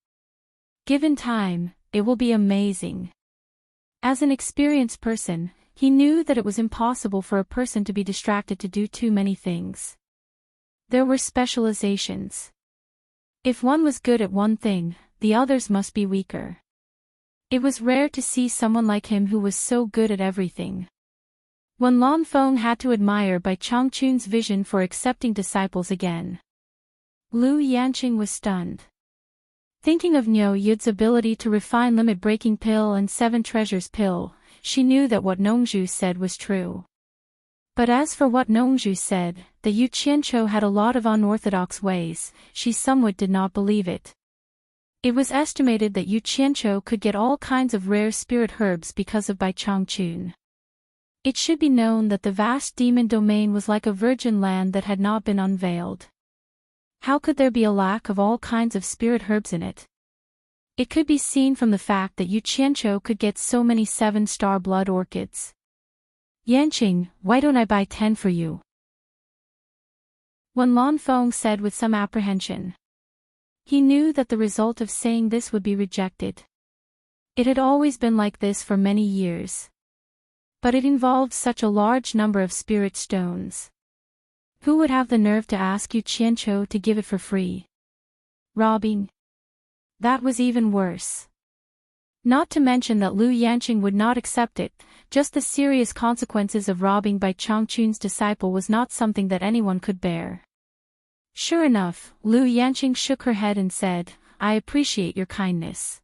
Given time, it will be amazing. As an experienced person, he knew that it was impossible for a person to be distracted to do too many things. There were specializations. If one was good at one thing, the others must be weaker. It was rare to see someone like him who was so good at everything. Wen Lanfeng had to admire Bai Changchun's vision for accepting disciples again. Lu Yanqing was stunned. Thinking of Niu Yud's ability to refine limit-breaking pill and 7 treasures pill, she knew that what Nongzhu said was true. But as for what Nongzhu said, that Yu Qianqiu had a lot of unorthodox ways, she somewhat did not believe it. It was estimated that Yu Qianqiu could get all kinds of rare spirit herbs because of Bai Changchun. It should be known that the vast demon domain was like a virgin land that had not been unveiled. How could there be a lack of all kinds of spirit herbs in it? It could be seen from the fact that Yu Qianqiu could get so many 7-star blood orchids. Yanqing, why don't I buy 10 for you? Wen Lanfeng said with some apprehension. He knew that the result of saying this would be rejected. It had always been like this for many years. But it involved such a large number of spirit stones. Who would have the nerve to ask Yu Qianqiu to give it for free? Robbing? That was even worse. Not to mention that Lu Yanqing would not accept it, just the serious consequences of robbing Bai Changchun's disciple was not something that anyone could bear. Sure enough, Lu Yanqing shook her head and said, I appreciate your kindness.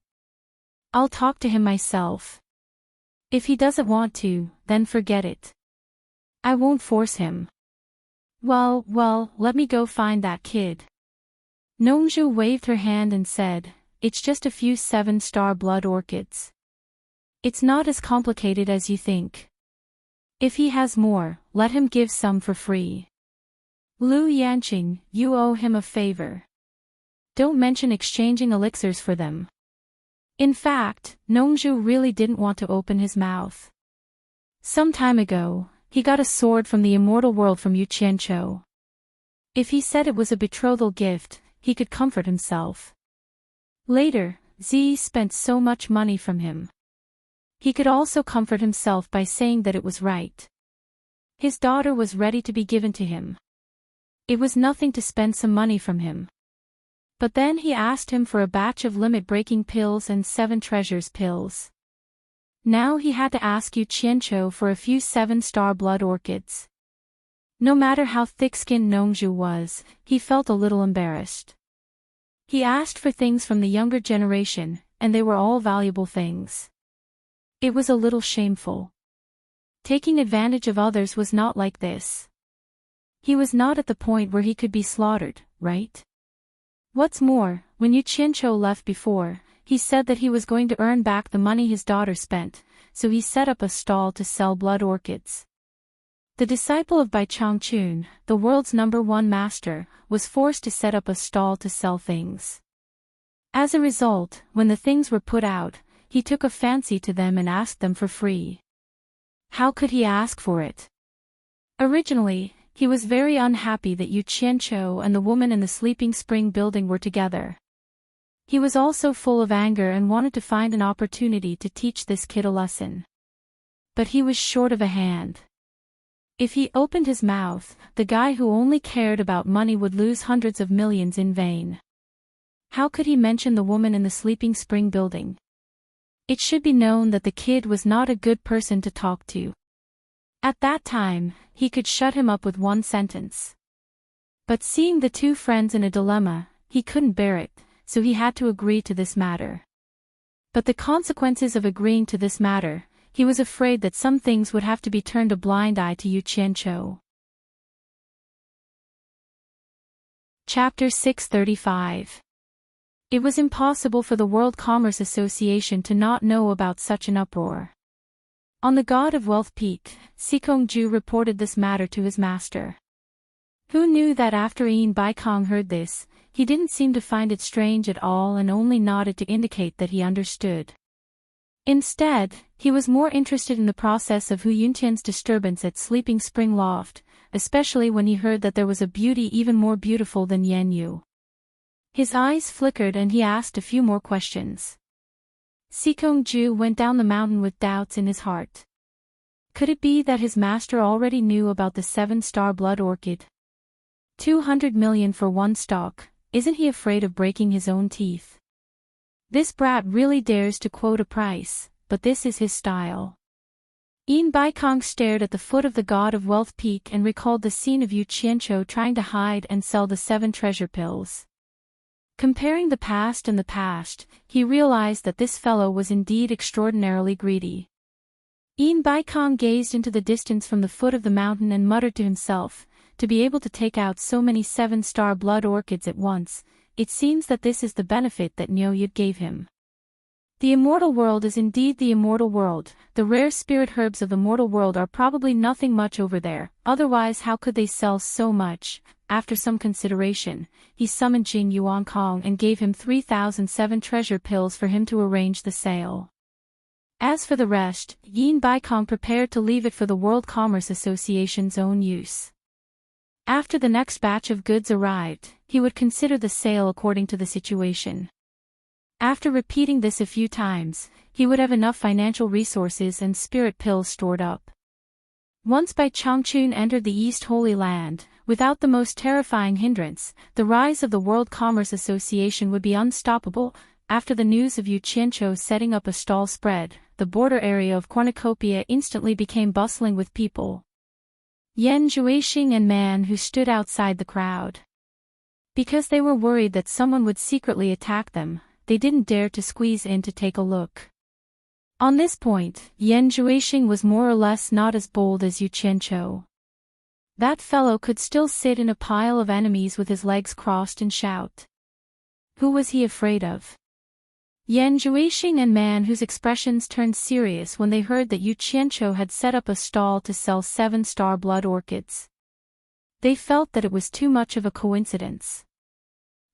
I'll talk to him myself. If he doesn't want to, then forget it. I won't force him. Well, let me go find that kid. Nongzhu waved her hand and said, it's just a few 7-star blood orchids. It's not as complicated as you think. If he has more, let him give some for free. Lu Yanqing, you owe him a favor. Don't mention exchanging elixirs for them. In fact, Nongzhu really didn't want to open his mouth. Some time ago, he got a sword from the immortal world from Yu Qianqiu. If he said it was a betrothal gift, he could comfort himself. Later, Zi spent so much money from him. He could also comfort himself by saying that it was right. His daughter was ready to be given to him. It was nothing to spend some money from him. But then he asked him for a batch of limit-breaking pills and 7 treasures pills. Now he had to ask Yu Qianqiu for a few 7-star blood orchids. No matter how thick-skinned Nongzhu was, he felt a little embarrassed. He asked for things from the younger generation, and they were all valuable things. It was a little shameful. Taking advantage of others was not like this. He was not at the point where he could be slaughtered, right? What's more, when Yu Qianqiu left before, he said that he was going to earn back the money his daughter spent, so he set up a stall to sell blood orchids. The disciple of Bai Changchun, the world's #1 master, was forced to set up a stall to sell things. As a result, when the things were put out, he took a fancy to them and asked them for free. How could he ask for it? Originally, he was very unhappy that Yu Qianqiu and the woman in the Sleeping Spring building were together. He was also full of anger and wanted to find an opportunity to teach this kid a lesson. but he was short of a hand. If he opened his mouth, the guy who only cared about money would lose hundreds of millions in vain. How could he mention the woman in the sleeping spring building? It should be known that the kid was not a good person to talk to. At that time, he could shut him up with one sentence. But seeing the two friends in a dilemma, he couldn't bear it, so he had to agree to this matter. But the consequences of agreeing to this matter, he was afraid that some things would have to be turned a blind eye to Yu Qianqiu. Chapter 635. It was impossible for the World Commerce Association to not know about such an uproar. On the God of Wealth Peak, Sikongju reported this matter to his master. Who knew that after Yin Baikong heard this, he didn't seem to find it strange at all and only nodded to indicate that he understood. Instead, he was more interested in the process of Hu Yuntian's disturbance at Sleeping Spring Loft, especially when he heard that there was a beauty even more beautiful than Yan Yu. His eyes flickered and he asked a few more questions. Sikongju went down the mountain with doubts in his heart. Could it be that his master already knew about the 7-star blood orchid? 200 million for one stalk, isn't he afraid of breaking his own teeth? This brat really dares to quote a price, but this is his style. Yin Baikong stared at the foot of the God of Wealth Peak and recalled the scene of Yu Qianqiu trying to hide and sell the 7 treasure pills. Comparing the past and the past, he realized that this fellow was indeed extraordinarily greedy. Yin Baikong gazed into the distance from the foot of the mountain and muttered to himself, to be able to take out so many 7-star blood orchids at once, it seems that this is the benefit that Niu Yud gave him. The immortal world is indeed the immortal world, the rare spirit herbs of the mortal world are probably nothing much over there, otherwise how could they sell so much? After some consideration, he summoned Jing Yuankong and gave him 3,007 treasure pills for him to arrange the sale. As for the rest, Yin Baikong prepared to leave it for the World Commerce Association's own use. After the next batch of goods arrived, he would consider the sale according to the situation. After repeating this a few times, he would have enough financial resources and spirit pills stored up. Once Bai Changchun entered the East Holy Land, without the most terrifying hindrance, the rise of the World Commerce Association would be unstoppable. After the news of Yu Qianqiu setting up a stall spread, the border area of Cornucopia instantly became bustling with people. Yan Zhuixing and Man who stood outside the crowd. Because they were worried that someone would secretly attack them, they didn't dare to squeeze in to take a look. On this point, Yan Zhuixing was more or less not as bold as Yu Qianqiu. That fellow could still sit in a pile of enemies with his legs crossed and shout. Who was he afraid of? Yan Zhuixing and Man whose expressions turned serious when they heard that Yu Qianqiu had set up a stall to sell 7-star blood orchids. They felt that it was too much of a coincidence.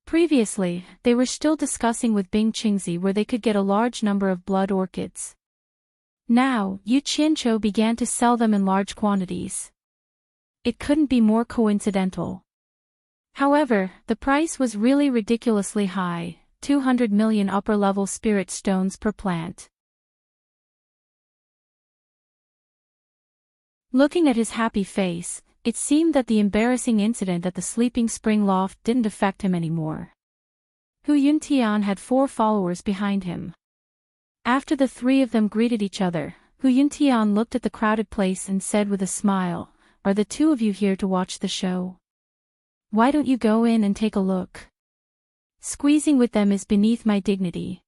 Previously, they were still discussing with Bing Qingzi where they could get a large number of blood orchids. Now, Yu Qianqiu began to sell them in large quantities. It couldn't be more coincidental. However, the price was really ridiculously high, 200 million upper-level spirit stones per plant. Looking at his happy face, it seemed that the embarrassing incident at the Sleeping Spring Loft didn't affect him anymore. Hu Yuntian had 4 followers behind him. After the 3 of them greeted each other, Hu Yuntian looked at the crowded place and said with a smile, "Are the 2 of you here to watch the show? Why don't you go in and take a look? Squeezing with them is beneath my dignity."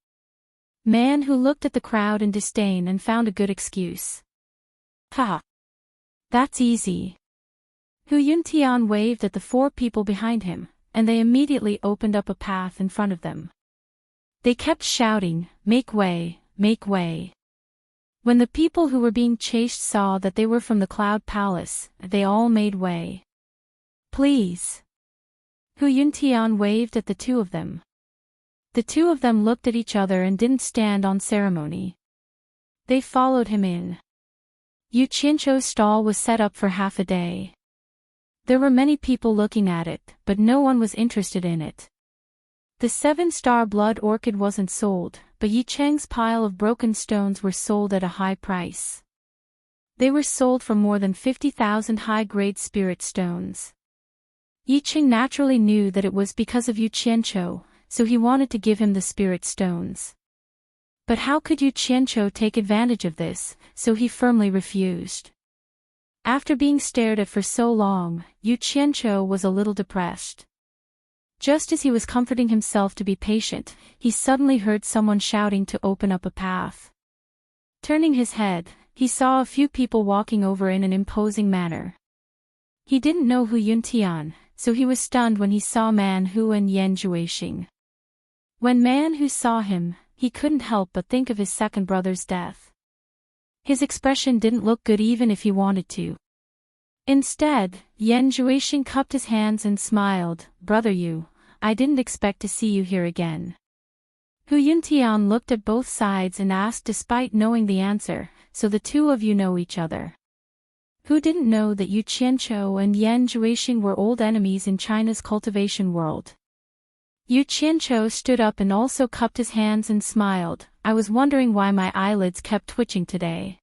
Man who looked at the crowd in disdain and found a good excuse. "Ha! That's easy." Hu Yuntian waved at the 4 people behind him, and they immediately opened up a path in front of them. They kept shouting, "Make way, make way." When the people who were being chased saw that they were from the Cloud Palace, they all made way. "Please." Hu Yuntian waved at the 2 of them. The 2 of them looked at each other and didn't stand on ceremony. They followed him in. Yu Qianqiu's stall was set up for half a day. There were many people looking at it, but no one was interested in it. The 7-star blood orchid wasn't sold, but Yi Cheng's pile of broken stones were sold at a high price. They were sold for more than 50,000 high-grade spirit stones. Yi Qing naturally knew that it was because of Yu Qianqiu, so he wanted to give him the spirit stones. But how could Yu Qianqiu take advantage of this, so he firmly refused. After being stared at for so long, Yu Qianqiu was a little depressed. Just as he was comforting himself to be patient, he suddenly heard someone shouting to open up a path. Turning his head, he saw a few people walking over in an imposing manner. He didn't know Hu Yuntian, so he was stunned when he saw Man Hu and Yan Juexing. When Man Hu saw him, he couldn't help but think of his second brother's death. His expression didn't look good even if he wanted to. Instead, Yan Juexing cupped his hands and smiled. "Brother Yu, I didn't expect to see you here again." Hu Yuntian looked at both sides and asked despite knowing the answer, "So the two of you know each other?" Who didn't know that Yu Qianqiu and Yan Juexing were old enemies in China's cultivation world? Yu Qianqiu stood up and also cupped his hands and smiled. "I was wondering why my eyelids kept twitching today.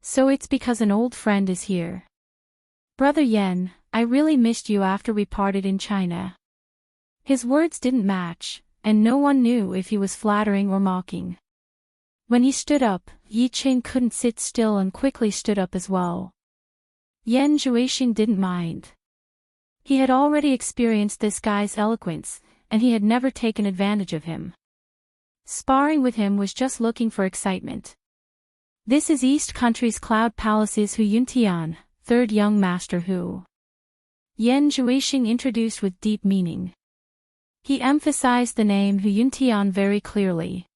So it's because an old friend is here. Brother Yan, I really missed you after we parted in China." His words didn't match, and no one knew if he was flattering or mocking. When he stood up, Yi Qing couldn't sit still and quickly stood up as well. Yan Juexing didn't mind. He had already experienced this guy's eloquence, and he had never taken advantage of him. Sparring with him was just looking for excitement. "This is East Country's Cloud Palace's Hu Yuntian, third young master Hu." Yan Juexing introduced with deep meaning. He emphasized the name Hu Yuntian very clearly.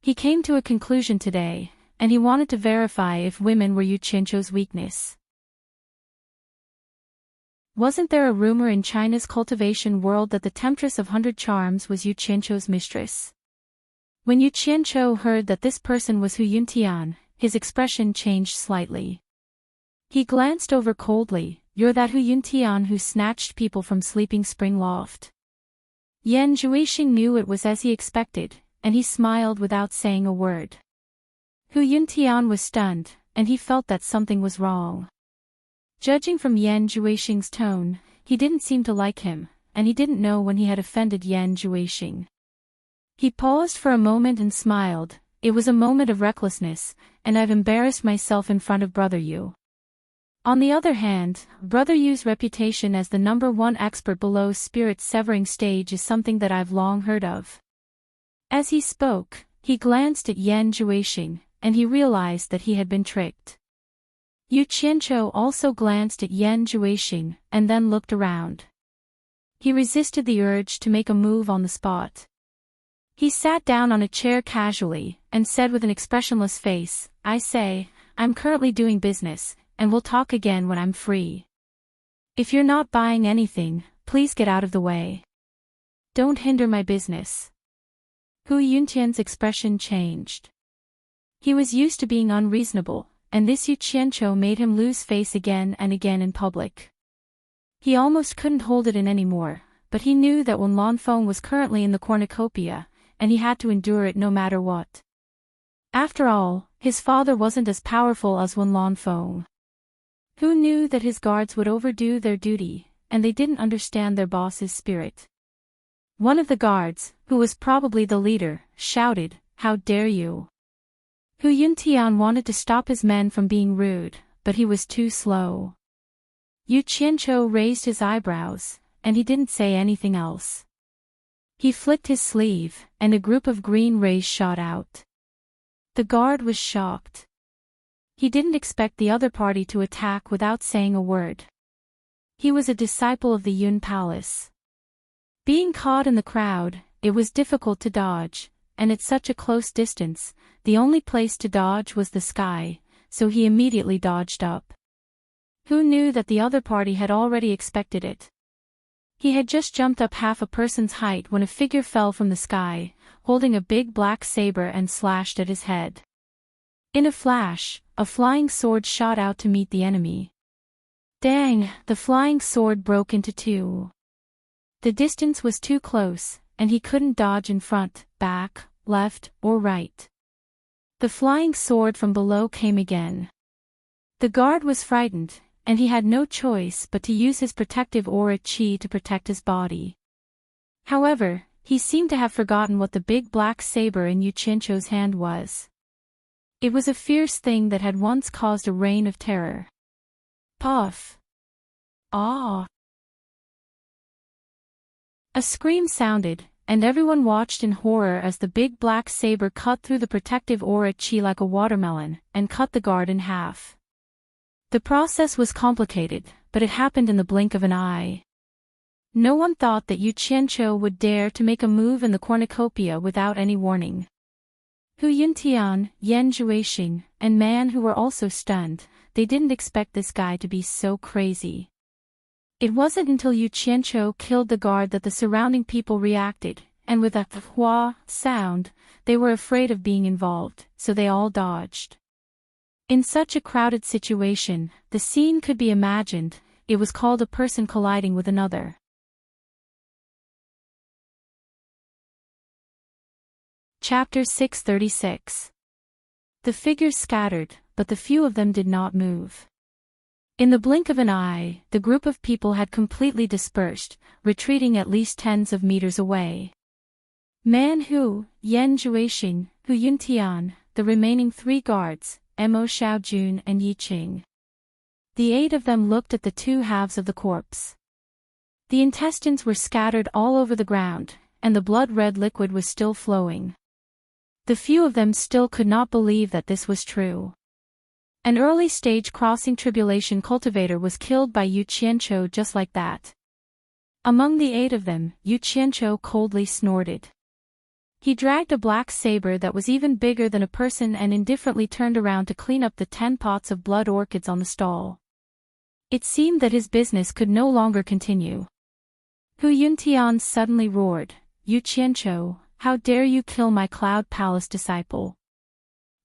He came to a conclusion today, and he wanted to verify if women were Yu Qianqiu's weakness. Wasn't there a rumor in China's cultivation world that the Temptress of 100 Charms was Yu Qianqiu's mistress? When Yu Qianqiu heard that this person was Hu Yuntian, his expression changed slightly. He glanced over coldly. "You're that Hu Yuntian who snatched people from Sleeping Spring Loft?" Yan Juexing knew it was as he expected, and he smiled without saying a word. Hu Yuntian was stunned, and he felt that something was wrong. Judging from Yan Juexing's tone, he didn't seem to like him, and he didn't know when he had offended Yan Juexing. He paused for a moment and smiled. "It was a moment of recklessness, and I've embarrassed myself in front of Brother Yu. On the other hand, Brother Yu's reputation as the #1 expert below spirit severing stage is something that I've long heard of." As he spoke, he glanced at Yan Juexing, and he realized that he had been tricked. Yu Qianqiu also glanced at Yan Juexing, and then looked around. He resisted the urge to make a move on the spot. He sat down on a chair casually, and said with an expressionless face, "I say, I'm currently doing business, and we'll talk again when I'm free. If you're not buying anything, please get out of the way. Don't hinder my business." Hu Yuntian's expression changed. He was used to being unreasonable, and this Yu Qianqiu made him lose face again and again in public. He almost couldn't hold it in anymore, but he knew that Wen Lanfeng was currently in the cornucopia, and he had to endure it no matter what. After all, his father wasn't as powerful as Wen Lanfeng. Who knew that his guards would overdo their duty, and they didn't understand their boss's spirit. One of the guards, who was probably the leader, shouted, "How dare you!" Hu Yuntian wanted to stop his men from being rude, but he was too slow. Yu Qianqiu raised his eyebrows, and he didn't say anything else. He flicked his sleeve, and a group of green rays shot out. The guard was shocked. He didn't expect the other party to attack without saying a word. He was a disciple of the Yun Palace. Being caught in the crowd, it was difficult to dodge, and at such a close distance, the only place to dodge was the sky, so he immediately dodged up. Who knew that the other party had already expected it? He had just jumped up half a person's height when a figure fell from the sky, holding a big black saber and slashed at his head. In a flash, a flying sword shot out to meet the enemy. Dang, the flying sword broke into two. The distance was too close, and he couldn't dodge in front, back, left, or right. The flying sword from below came again. The guard was frightened, and he had no choice but to use his protective aura chi to protect his body. However, he seemed to have forgotten what the big black saber in Yu Qianzhou's hand was. It was a fierce thing that had once caused a reign of terror. Puff! Ah! A scream sounded, and everyone watched in horror as the big black saber cut through the protective aura chi like a watermelon, and cut the guard in half. The process was complicated, but it happened in the blink of an eye. No one thought that Yu Qianzhou would dare to make a move in the cornucopia without any warning. Hu Yuntian, Yan Zhuixing, and Man who were also stunned, they didn't expect this guy to be so crazy. It wasn't until Yu Qianzhou killed the guard that the surrounding people reacted, and with a hua sound, they were afraid of being involved, so they all dodged. In such a crowded situation, the scene could be imagined. It was called a person colliding with another. Chapter 636. The figures scattered, but the few of them did not move. In the blink of an eye, the group of people had completely dispersed, retreating at least tens of meters away. Man Hu, Yan Zhuixing, Hu Yuntian, the remaining 3 guards, Mo Xiaojun and Yi Qing. The 8 of them looked at the 2 halves of the corpse. The intestines were scattered all over the ground, and the blood-red liquid was still flowing. The few of them still could not believe that this was true. An early-stage crossing tribulation cultivator was killed by Yu Qianzhou just like that. Among the 8 of them, Yu Qianzhou coldly snorted. He dragged a black saber that was even bigger than a person and indifferently turned around to clean up the 10 pots of blood orchids on the stall. It seemed that his business could no longer continue. Hu Yuntian suddenly roared, "Yu Qianzhou, how dare you kill my Cloud Palace disciple?"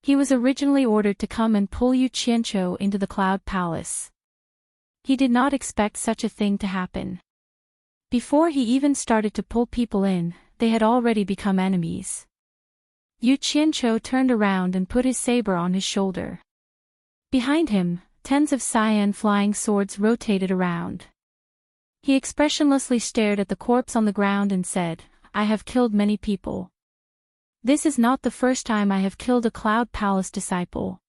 He was originally ordered to come and pull Yu Qianzhou into the Cloud Palace. He did not expect such a thing to happen. Before he even started to pull people in, they had already become enemies. Yu Qianzhou turned around and put his saber on his shoulder. Behind him, tens of cyan flying swords rotated around. He expressionlessly stared at the corpse on the ground and said, "I have killed many people. This is not the first time I have killed a Cloud Palace disciple.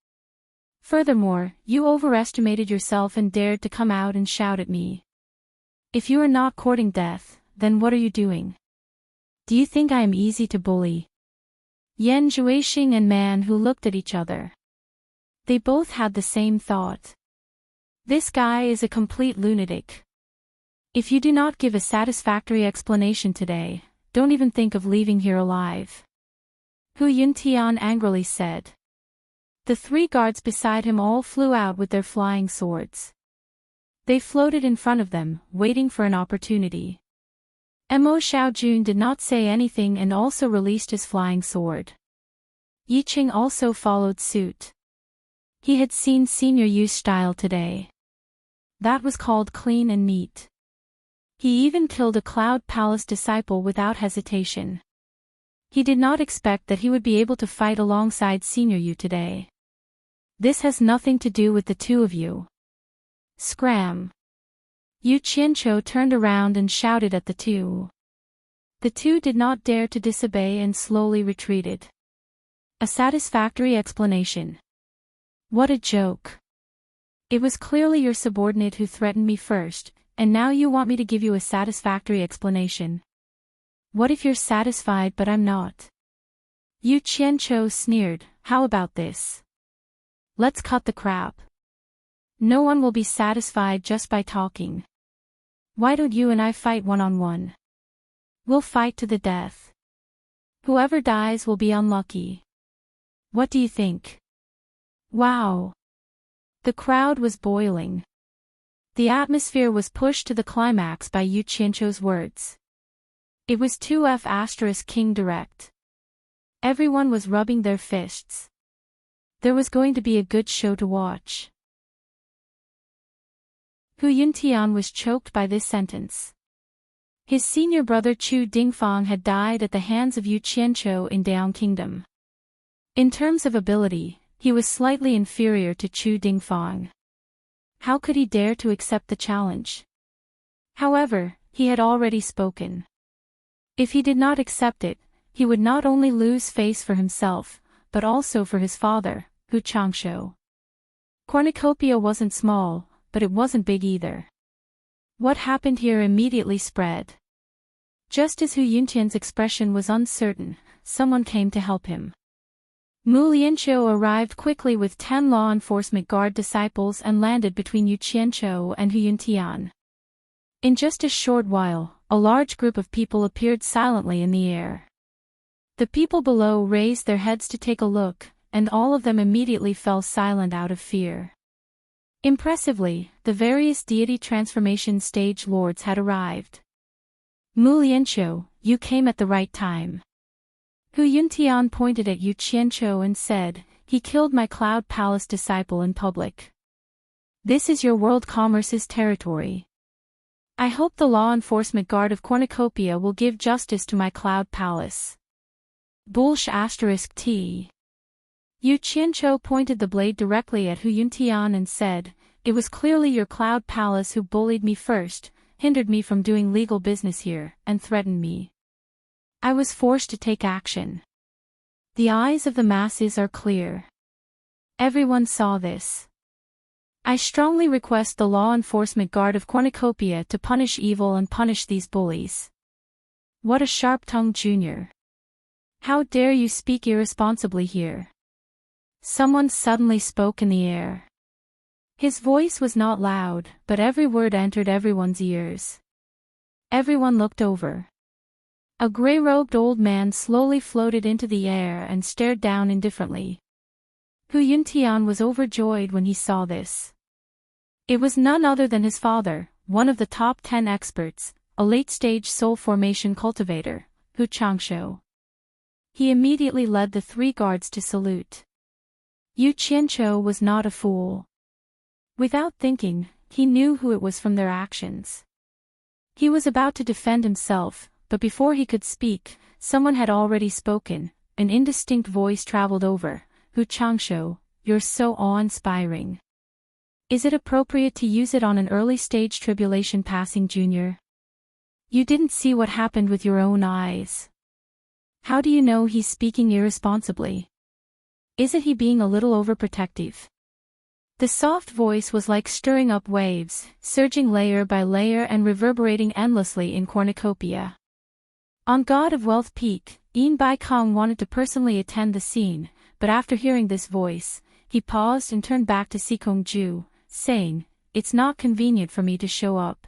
Furthermore, you overestimated yourself and dared to come out and shout at me. If you are not courting death, then what are you doing? Do you think I am easy to bully?" Yan Zhuixing and Man Hu looked at each other. They both had the same thought. This guy is a complete lunatic. If you do not give a satisfactory explanation today, don't even think of leaving here alive. Hu Yuntian angrily said. The 3 guards beside him all flew out with their flying swords. They floated in front of them, waiting for an opportunity. Mo Xiaojun did not say anything and also released his flying sword. Yi Qing also followed suit. He had seen Senior Yu's style today. That was called clean and neat. He even killed a Cloud Palace disciple without hesitation. He did not expect that he would be able to fight alongside Senior Yu today. This has nothing to do with the 2 of you. Scram! Yu Qianzhou turned around and shouted at the 2. The 2 did not dare to disobey and slowly retreated. A satisfactory explanation. What a joke. It was clearly your subordinate who threatened me first, and now you want me to give you a satisfactory explanation. What if you're satisfied but I'm not? Yu Qianzhou sneered, how about this? Let's cut the crap. No one will be satisfied just by talking. Why don't you and I fight one-on-one? We'll fight to the death. Whoever dies will be unlucky. What do you think? Wow! The crowd was boiling. The atmosphere was pushed to the climax by Yu Qianzhou's words. It was 2F** King direct. Everyone was rubbing their fists. There was going to be a good show to watch. Hu Yuntian was choked by this sentence. His senior brother Chu Dingfang had died at the hands of Yu Qianzhou in Daong Kingdom. In terms of ability, he was slightly inferior to Chu Dingfang. How could he dare to accept the challenge? However, he had already spoken. If he did not accept it, he would not only lose face for himself, but also for his father, Hu Changshu. Cornucopia wasn't small, but it wasn't big either. What happened here immediately spread. Just as Hu Yuntian's expression was uncertain, someone came to help him. Mu Lianqiu arrived quickly with 10 law enforcement guard disciples and landed between Yu Qianqiu and Hu Yuntian. In just a short while, a large group of people appeared silently in the air. The people below raised their heads to take a look, and all of them immediately fell silent out of fear. Impressively, the various deity transformation stage lords had arrived. Mu Lianqiu, you came at the right time. Hu Yuntian pointed at Yu Qianqiu and said, he killed my Cloud Palace disciple in public. This is your world commerce's territory. I hope the law enforcement guard of Cornucopia will give justice to my Cloud Palace. *T. Yu Qianqiu pointed the blade directly at Hu Yuntian and said, it was clearly your Cloud Palace who bullied me first, hindered me from doing legal business here, and threatened me. I was forced to take action. The eyes of the masses are clear. Everyone saw this. I strongly request the law enforcement guard of Cornucopia to punish evil and punish these bullies. What a sharp-tongued junior. How dare you speak irresponsibly here? Someone suddenly spoke in the air. His voice was not loud, but every word entered everyone's ears. Everyone looked over. A gray-robed old man slowly floated into the air and stared down indifferently. Hu Yuntian was overjoyed when he saw this. It was none other than his father, one of the top 10 experts, a late-stage soul formation cultivator, Hu Changshu. He immediately led the 3 guards to salute. Yu Qianqiu was not a fool. Without thinking, he knew who it was from their actions. He was about to defend himself, but before he could speak, someone had already spoken. An indistinct voice traveled over. Hu Changshu, you're so awe-inspiring. Is it appropriate to use it on an early-stage tribulation passing junior? You didn't see what happened with your own eyes. How do you know he's speaking irresponsibly? Isn't he being a little overprotective? The soft voice was like stirring up waves, surging layer by layer and reverberating endlessly in Cornucopia. On God of Wealth Peak, Yin Baikong wanted to personally attend the scene, but after hearing this voice, he paused and turned back to Sikongju, saying, it's not convenient for me to show up.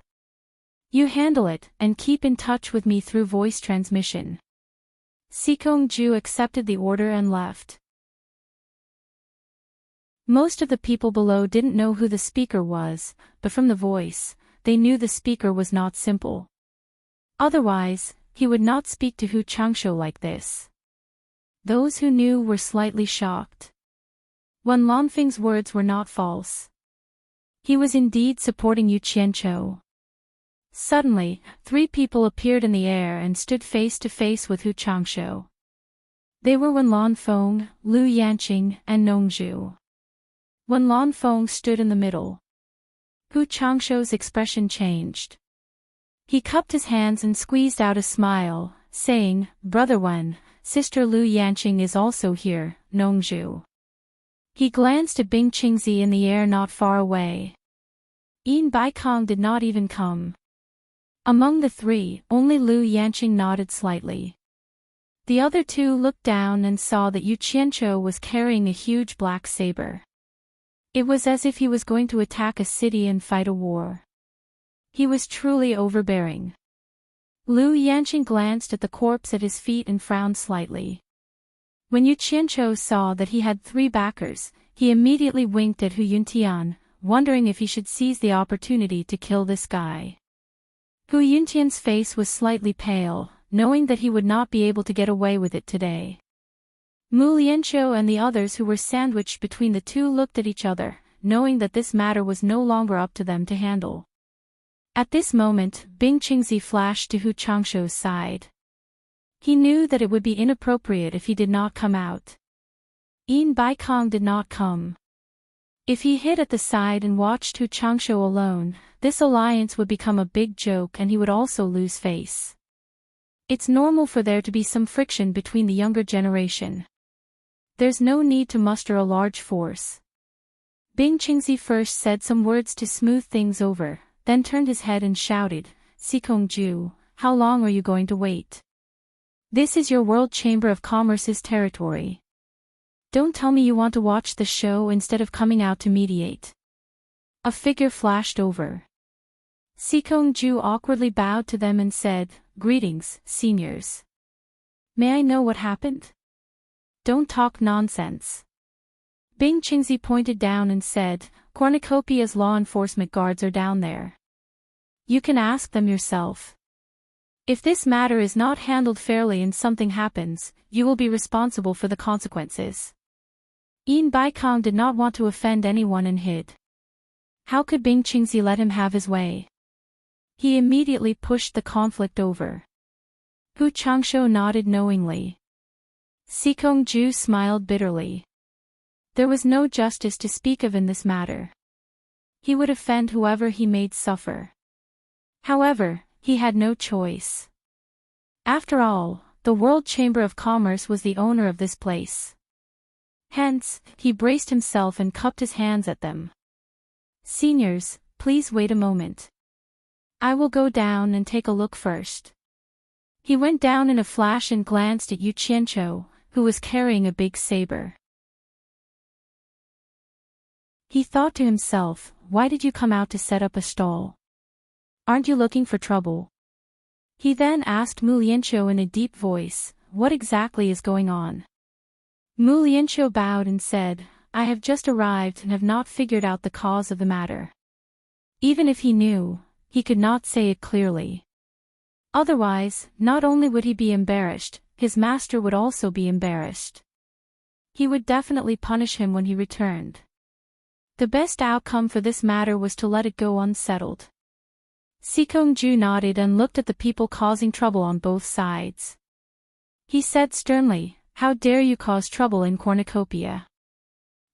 You handle it, and keep in touch with me through voice transmission. Sikongju accepted the order and left. Most of the people below didn't know who the speaker was, but from the voice, they knew the speaker was not simple. Otherwise, he would not speak to Hu Changshu like this. Those who knew were slightly shocked. Wen Lanfeng's words were not false. He was indeed supporting Yu Qianqiu. Suddenly, 3 people appeared in the air and stood face to face with Hu Changshu. They were Wen Lanfeng, Lu Yanqing, and Nongzhu. Wen Lanfeng stood in the middle. Hu Changshu's expression changed. He cupped his hands and squeezed out a smile, saying, Brother Wen, Sister Lu Yanqing is also here, Nongzhu. He glanced at Bing Qingzi in the air not far away. Yin Baikong did not even come. Among the 3, only Lu Yanqing nodded slightly. The other 2 looked down and saw that Yu Qianqiu was carrying a huge black saber. It was as if he was going to attack a city and fight a war. He was truly overbearing. Lu Yanqing glanced at the corpse at his feet and frowned slightly. When Yu Qianqiu saw that he had 3 backers, he immediately winked at Hu Yuntian, wondering if he should seize the opportunity to kill this guy. Hu Yuntian's face was slightly pale, knowing that he would not be able to get away with it today. Mu Lianqiu and the others who were sandwiched between the 2 looked at each other, knowing that this matter was no longer up to them to handle. At this moment, Bing Qingzi flashed to Hu Changshu's side. He knew that it would be inappropriate if he did not come out. Yin Baikong did not come. If he hid at the side and watched Hu Changshu alone, this alliance would become a big joke and he would also lose face. It's normal for there to be some friction between the younger generation. There's no need to muster a large force. Bing Qingzi first said some words to smooth things over, then turned his head and shouted, "Sikongju, how long are you going to wait? This is your World Chamber of Commerce's territory. Don't tell me you want to watch the show instead of coming out to mediate." A figure flashed over. Sikongju awkwardly bowed to them and said, "Greetings, seniors. May I know what happened?" "Don't talk nonsense." Bing Qingzi pointed down and said, "Cornucopia's law enforcement guards are down there. You can ask them yourself. If this matter is not handled fairly and something happens, you will be responsible for the consequences." Yin Baikong did not want to offend anyone and hid. How could Bing Qingzi let him have his way? He immediately pushed the conflict over. Hu Changshu nodded knowingly. Sikongju smiled bitterly. There was no justice to speak of in this matter. He would offend whoever he made suffer. However, he had no choice. After all, the World Chamber of Commerce was the owner of this place. Hence, he braced himself and cupped his hands at them. "Seniors, please wait a moment. I will go down and take a look first." He went down in a flash and glanced at Yu Qianqiu, who was carrying a big saber. He thought to himself, "Why did you come out to set up a stall? Aren't you looking for trouble?" He then asked Mu Lianqiu in a deep voice, "What exactly is going on?" Mu Lianqiu bowed and said, "I have just arrived and have not figured out the cause of the matter." Even if he knew, he could not say it clearly. Otherwise, not only would he be embarrassed, his master would also be embarrassed. He would definitely punish him when he returned. The best outcome for this matter was to let it go unsettled. Sikongju nodded and looked at the people causing trouble on both sides. He said sternly, "How dare you cause trouble in Cornucopia?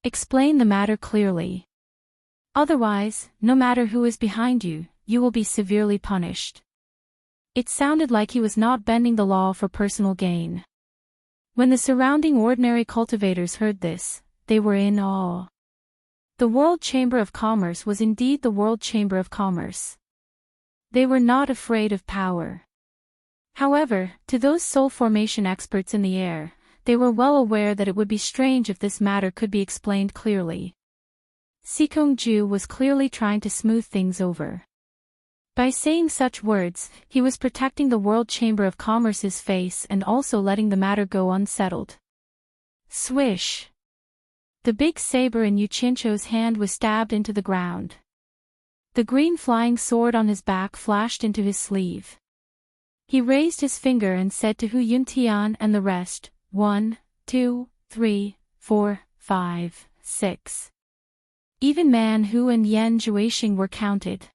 Explain the matter clearly. Otherwise, no matter who is behind you, you will be severely punished." It sounded like he was not bending the law for personal gain. When the surrounding ordinary cultivators heard this, they were in awe. The World Chamber of Commerce was indeed the World Chamber of Commerce. They were not afraid of power. However, to those soul formation experts in the air, they were well aware that it would be strange if this matter could be explained clearly. Sikongju was clearly trying to smooth things over. By saying such words, he was protecting the World Chamber of Commerce's face and also letting the matter go unsettled. Swish! The big saber in Yu Qianqiu's hand was stabbed into the ground. The green flying sword on his back flashed into his sleeve. He raised his finger and said to Hu Yuntian and the rest, 1, 2, 3, 4, 5, 6. Even Man Hu and Yan Zhuixing were counted.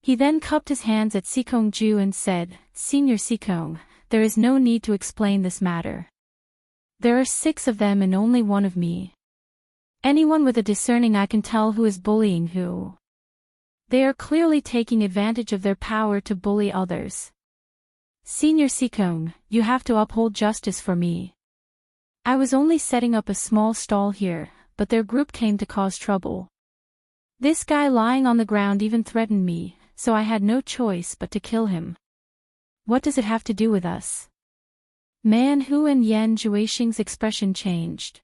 He then cupped his hands at Sikongju and said, "Senior Sikong, there is no need to explain this matter. There are 6 of them and only one of me. Anyone with a discerning eye can tell who is bullying who. They are clearly taking advantage of their power to bully others. Senior Sikong, you have to uphold justice for me. I was only setting up a small stall here, but their group came to cause trouble. This guy lying on the ground even threatened me, so I had no choice but to kill him. What does it have to do with us?" Man Hu and Yan Zhuixing's expression changed.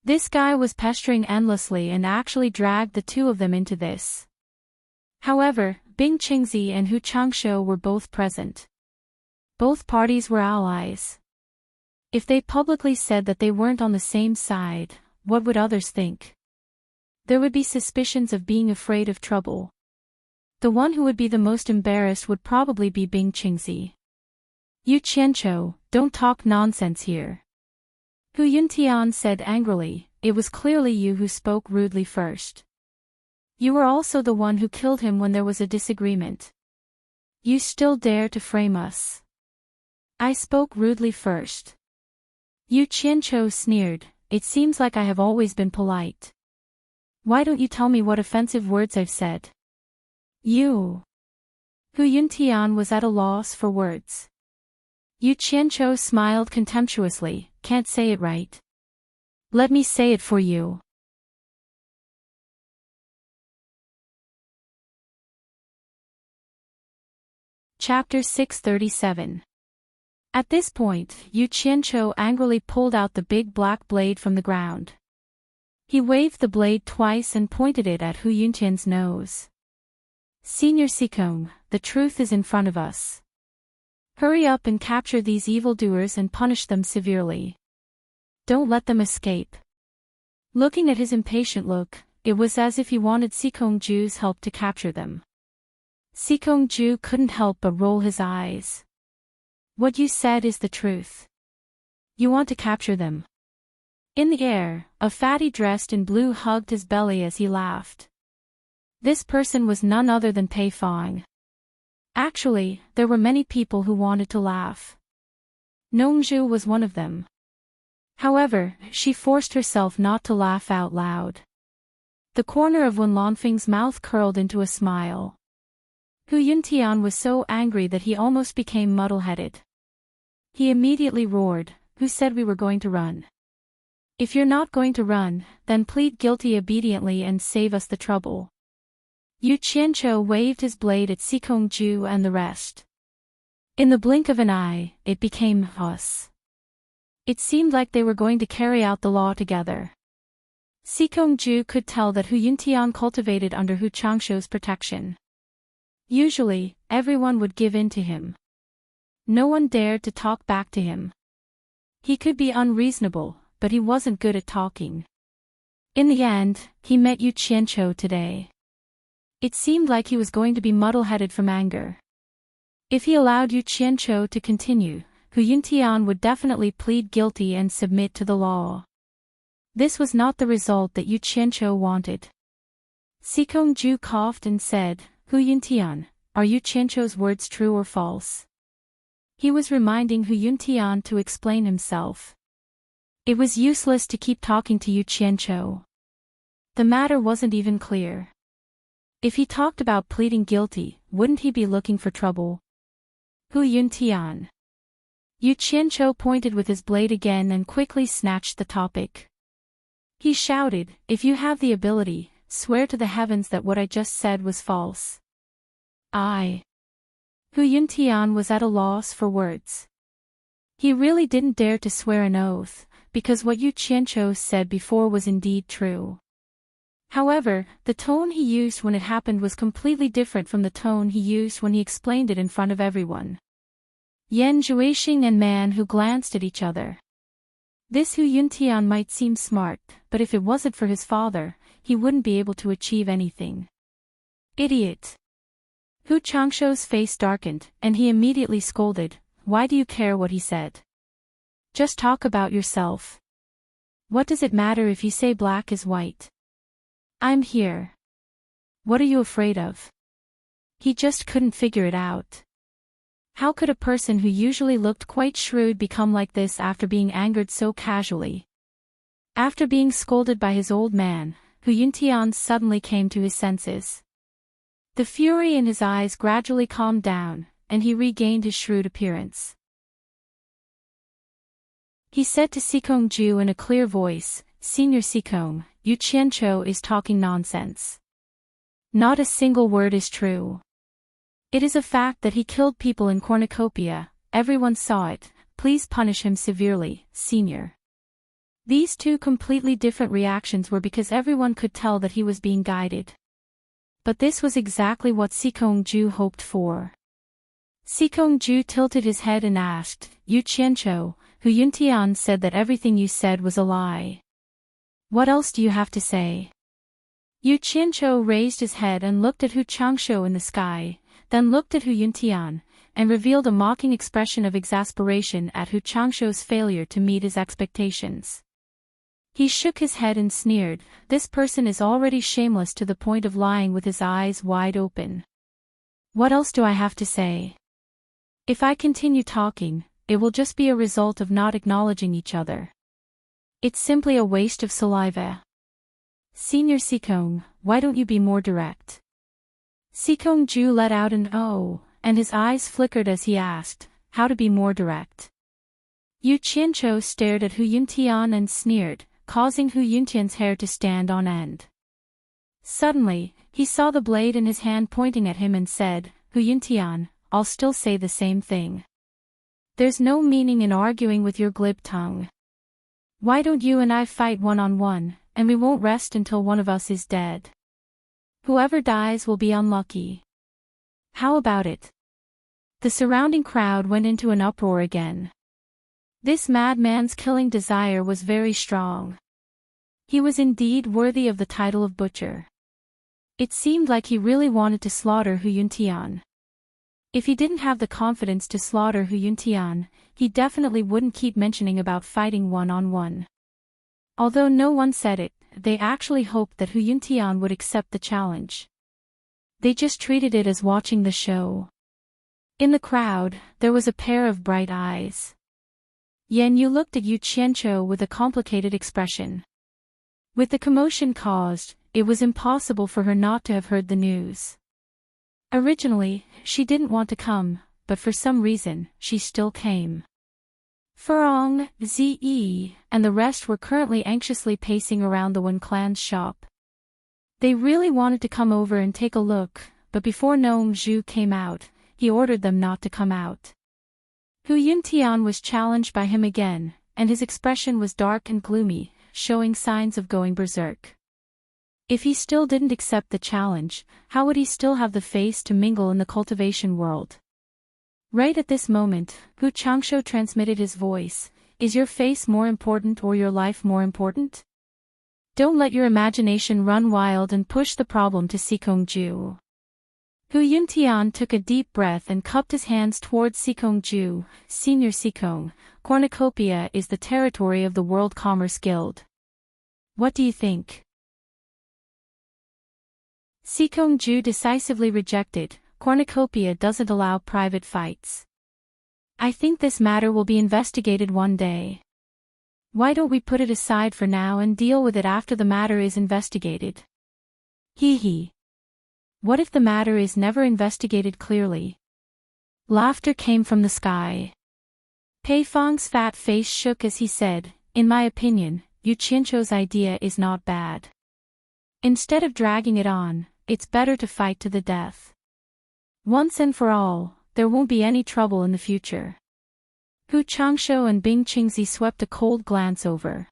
This guy was pestering endlessly and actually dragged the 2 of them into this. However, Bing Qingzi and Hu Changshu were both present. Both parties were allies. If they publicly said that they weren't on the same side, what would others think? There would be suspicions of being afraid of trouble. The one who would be the most embarrassed would probably be Bing Qingzi. "Yu Qianqiu, don't talk nonsense here." Hu Yuntian said angrily, "It was clearly you who spoke rudely first. You were also the one who killed him when there was a disagreement. You still dare to frame us." "I spoke rudely first." Yu Qianqiu sneered, it seems like I have always been polite. Why don't you tell me what offensive words I've said? You. Hu Yuntian was at a loss for words. Yu Qianzhou smiled contemptuously, can't say it right. Let me say it for you. Chapter 637. At this point, Yu Qianzhou angrily pulled out the big black blade from the ground. He waved the blade twice and pointed it at Hu Yuntian's nose. Senior Sikong, the truth is in front of us. Hurry up and capture these evildoers and punish them severely. Don't let them escape. Looking at his impatient look, it was as if he wanted Sikong Ju's help to capture them. Sikong Ju couldn't help but roll his eyes. What you said is the truth. You want to capture them. In the air, a fatty dressed in blue hugged his belly as he laughed. This person was none other than Pei Fong. Actually, there were many people who wanted to laugh. Nongzhu was one of them. However, she forced herself not to laugh out loud. The corner of Wen Lanfeng's mouth curled into a smile. Hu Yuntian was so angry that he almost became muddle-headed. He immediately roared, "Who said we were going to run? If you're not going to run, then plead guilty obediently and save us the trouble." Yu Qianzhou waved his blade at Sikong Ju and the rest. In the blink of an eye, it became us. It seemed like they were going to carry out the law together. Sikong Ju could tell that Hu Yuntian cultivated under Hu Changshou's protection. Usually, everyone would give in to him. No one dared to talk back to him. He could be unreasonable, but he wasn't good at talking. In the end, he met Yu Qianzhou today. It seemed like he was going to be muddle-headed from anger. If he allowed Yu Qianzhou to continue, Hu Yuntian would definitely plead guilty and submit to the law. This was not the result that Yu Qianzhou wanted. Sikong Ju coughed and said, "Hu Yuntian, are Yu Qianzhou's words true or false?" He was reminding Hu Yuntian to explain himself. It was useless to keep talking to Yu Qianzhou. The matter wasn't even clear. If he talked about pleading guilty, wouldn't he be looking for trouble? Hu Yuntian. Yu Qianzhou pointed with his blade again and quickly snatched the topic. He shouted, "If you have the ability, swear to the heavens that what I just said was false." Hu Yuntian was at a loss for words. He really didn't dare to swear an oath, because what Yu Qianzhou said before was indeed true. However, the tone he used when it happened was completely different from the tone he used when he explained it in front of everyone. Yan Zhuixing and Man Hu glanced at each other. This Hu Yuntian might seem smart, but if it wasn't for his father, he wouldn't be able to achieve anything. Idiot! Hu Changshou's face darkened, and he immediately scolded, "Why do you care what he said? Just talk about yourself. What does it matter if you say black is white? I'm here. What are you afraid of?" He just couldn't figure it out. How could a person who usually looked quite shrewd become like this after being angered so casually? After being scolded by his old man, Hu Yuntian suddenly came to his senses. The fury in his eyes gradually calmed down, and he regained his shrewd appearance. He said to Sikong Ju in a clear voice, "Senior Sikong, Yu Qianzhou is talking nonsense. Not a single word is true. It is a fact that he killed people in cornucopia, everyone saw it, please punish him severely, senior." These two completely different reactions were because everyone could tell that he was being guided. But this was exactly what Sikong Ju hoped for. Sikong Ju tilted his head and asked, "Yu Qianzhou, Hu Yuntian said that everything you said was a lie. What else do you have to say?" Yu Qianzhou raised his head and looked at Hu Changshou in the sky, then looked at Hu Yuntian, and revealed a mocking expression of exasperation at Hu Changshou's failure to meet his expectations. He shook his head and sneered, "This person is already shameless to the point of lying with his eyes wide open. What else do I have to say? If I continue talking, it will just be a result of not acknowledging each other." It's simply a waste of saliva. Senior Sikong, why don't you be more direct? Sikong Ju let out an "oh," and his eyes flickered as he asked, how to be more direct. Yu Qiancho stared at Hu Yuntian and sneered, causing Hu Yuntian's hair to stand on end. Suddenly, he saw the blade in his hand pointing at him and said, Hu Yuntian, I'll still say the same thing. There's no meaning in arguing with your glib tongue. Why don't you and I fight one-on-one, and we won't rest until one of us is dead? Whoever dies will be unlucky. How about it? The surrounding crowd went into an uproar again. This madman's killing desire was very strong. He was indeed worthy of the title of butcher. It seemed like he really wanted to slaughter Hu Yuntian. If he didn't have the confidence to slaughter Hu Yuntian, he definitely wouldn't keep mentioning about fighting one-on-one. Although no one said it, they actually hoped that Hu Yuntian would accept the challenge. They just treated it as watching the show. In the crowd, there was a pair of bright eyes. Yan Yu looked at Yu Qiancho with a complicated expression. With the commotion caused, it was impossible for her not to have heard the news. Originally, she didn't want to come, but for some reason, she still came. Furong, Ze, and the rest were currently anxiously pacing around the Wen clan's shop. They really wanted to come over and take a look, but before Noam Zhu came out, he ordered them not to come out. Hu Yuntian was challenged by him again, and his expression was dark and gloomy, showing signs of going berserk. If he still didn't accept the challenge, how would he still have the face to mingle in the cultivation world? Right at this moment, Hu Changsho transmitted his voice, is your face more important or your life more important? Don't let your imagination run wild and push the problem to Sikong Ju. Hu Yuntian took a deep breath and cupped his hands towards Sikong Ju. Senior Sikong, Cornucopia is the territory of the World Commerce Guild. What do you think? Sikong Ju decisively rejected, Cornucopia doesn't allow private fights. I think this matter will be investigated one day. Why don't we put it aside for now and deal with it after the matter is investigated? Hee hee. What if the matter is never investigated clearly? Laughter came from the sky. Pei Fong's fat face shook as he said, in my opinion, Yu Qiancho's idea is not bad. Instead of dragging it on, it's better to fight to the death. Once and for all, there won't be any trouble in the future. Hu Changsho and Bing Qingzi swept a cold glance over.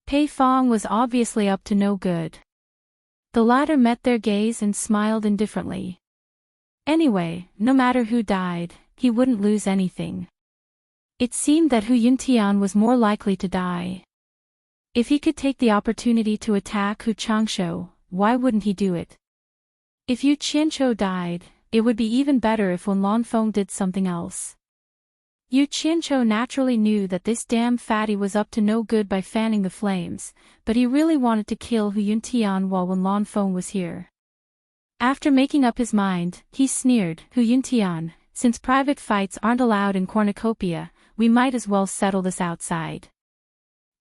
Pei Fong was obviously up to no good. The latter met their gaze and smiled indifferently. Anyway, no matter who died, he wouldn't lose anything. It seemed that Hu Yuntian was more likely to die. If he could take the opportunity to attack Hu Changsho, why wouldn't he do it? If Yu Qiancho died, it would be even better if Wen Lanfeng did something else. Yu Qiancho naturally knew that this damn fatty was up to no good by fanning the flames, but he really wanted to kill Hu Yuntian while Wen Lanfeng was here. After making up his mind, he sneered, Hu Yuntian, since private fights aren't allowed in Cornucopia, we might as well settle this outside.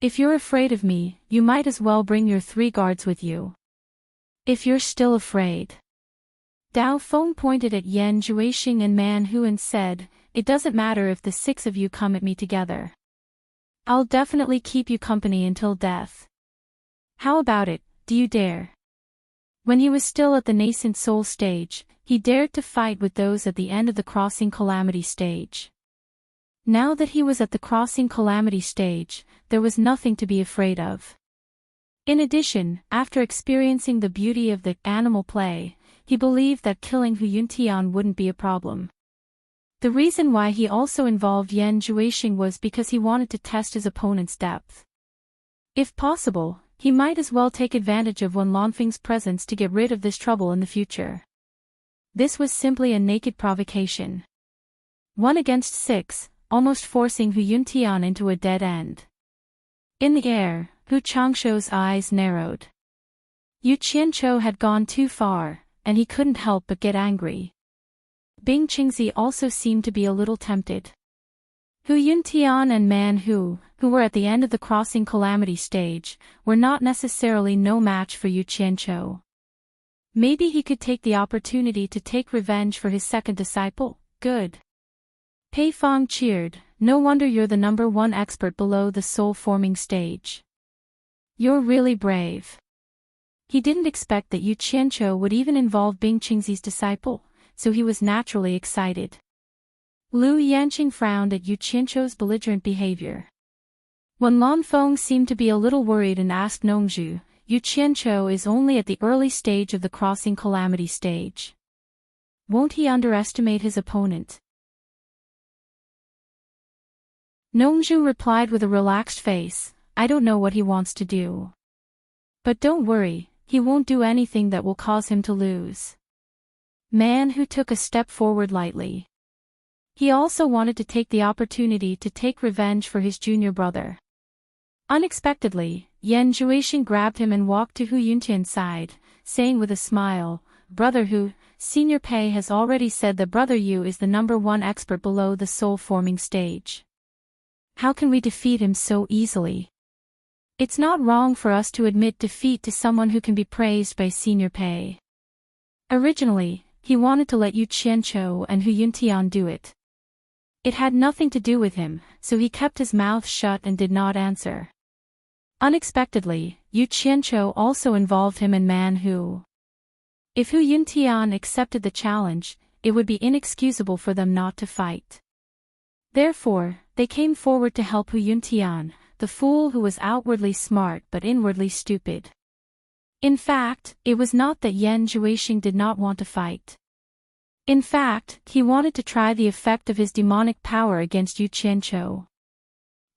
If you're afraid of me, you might as well bring your 3 guards with you. If you're still afraid. Dao Feng pointed at Yan Juixing and Man Hu and said, it doesn't matter if the 6 of you come at me together. I'll definitely keep you company until death. How about it, do you dare? When he was still at the nascent soul stage, he dared to fight with those at the end of the crossing calamity stage. Now that he was at the crossing calamity stage, there was nothing to be afraid of. In addition, after experiencing the beauty of the animal play, he believed that killing Hu Yuntian wouldn't be a problem. The reason why he also involved Yan Juixing was because he wanted to test his opponent's depth. If possible, he might as well take advantage of Wen Lanfeng's presence to get rid of this trouble in the future. This was simply a naked provocation. 1 against 6, almost forcing Hu Yuntian into a dead end. In the air, Hu Changsho's eyes narrowed. Yu Qiancho had gone too far, and he couldn't help but get angry. Bing Qingzi also seemed to be a little tempted. Hu Yuntian and Man Hu, who were at the end of the crossing calamity stage, were not necessarily no match for Yu Qianqiu. Maybe he could take the opportunity to take revenge for his second disciple. Good. Pei Fong cheered. No wonder you're the #1 expert below the soul-forming stage. You're really brave. He didn't expect that Yu Qianqiu would even involve Bing Qingzi's disciple, so he was naturally excited. Lu Yanqing frowned at Yu Qianqiu's belligerent behavior. When Lan Feng seemed to be a little worried and asked Nongzhu, Yu Qianqiu is only at the early stage of the crossing calamity stage. Won't he underestimate his opponent? Nongzhu replied with a relaxed face, I don't know what he wants to do. But don't worry, he won't do anything that will cause him to lose. Man who took a step forward lightly. He also wanted to take the opportunity to take revenge for his junior brother. Unexpectedly, Yan Zhuixing grabbed him and walked to Hu Yuntian's side, saying with a smile, Brother Hu, Senior Pei has already said that Brother Yu is the #1 expert below the soul-forming stage. How can we defeat him so easily? It's not wrong for us to admit defeat to someone who can be praised by Senior Pei. Originally, he wanted to let Yu Qianqiu and Hu Yuntian do it. It had nothing to do with him, so he kept his mouth shut and did not answer. Unexpectedly, Yu Qianqiu also involved him and Man Hu. If Hu Yuntian accepted the challenge, it would be inexcusable for them not to fight. Therefore, they came forward to help Hu Yuntian, the fool who was outwardly smart but inwardly stupid. In fact, it was not that Yan Zhuixing did not want to fight. In fact, he wanted to try the effect of his demonic power against Yu Qianqiu.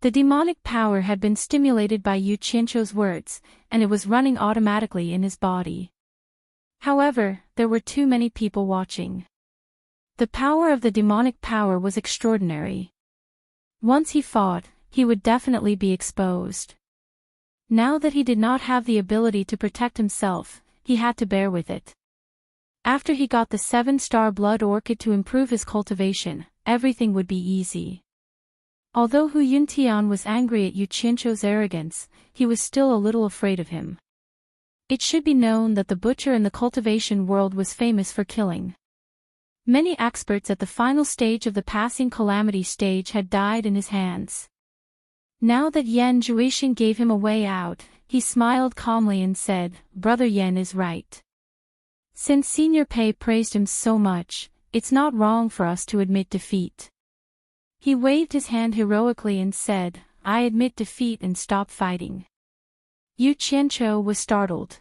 The demonic power had been stimulated by Yu Qianqiu's words, and it was running automatically in his body. However, there were too many people watching. The power of the demonic power was extraordinary. Once he fought, he would definitely be exposed. Now that he did not have the ability to protect himself, he had to bear with it. After he got the 7-star blood orchid to improve his cultivation, everything would be easy. Although Hu Yuntian was angry at Yu Qianqiu's arrogance, he was still a little afraid of him. It should be known that the butcher in the cultivation world was famous for killing. Many experts at the final stage of the passing calamity stage had died in his hands. Now that Yan Zhuixing gave him a way out, he smiled calmly and said, Brother Yan is right. Since Senior Pei praised him so much, it's not wrong for us to admit defeat. He waved his hand heroically and said, I admit defeat and stop fighting. Yu Qianqiu was startled.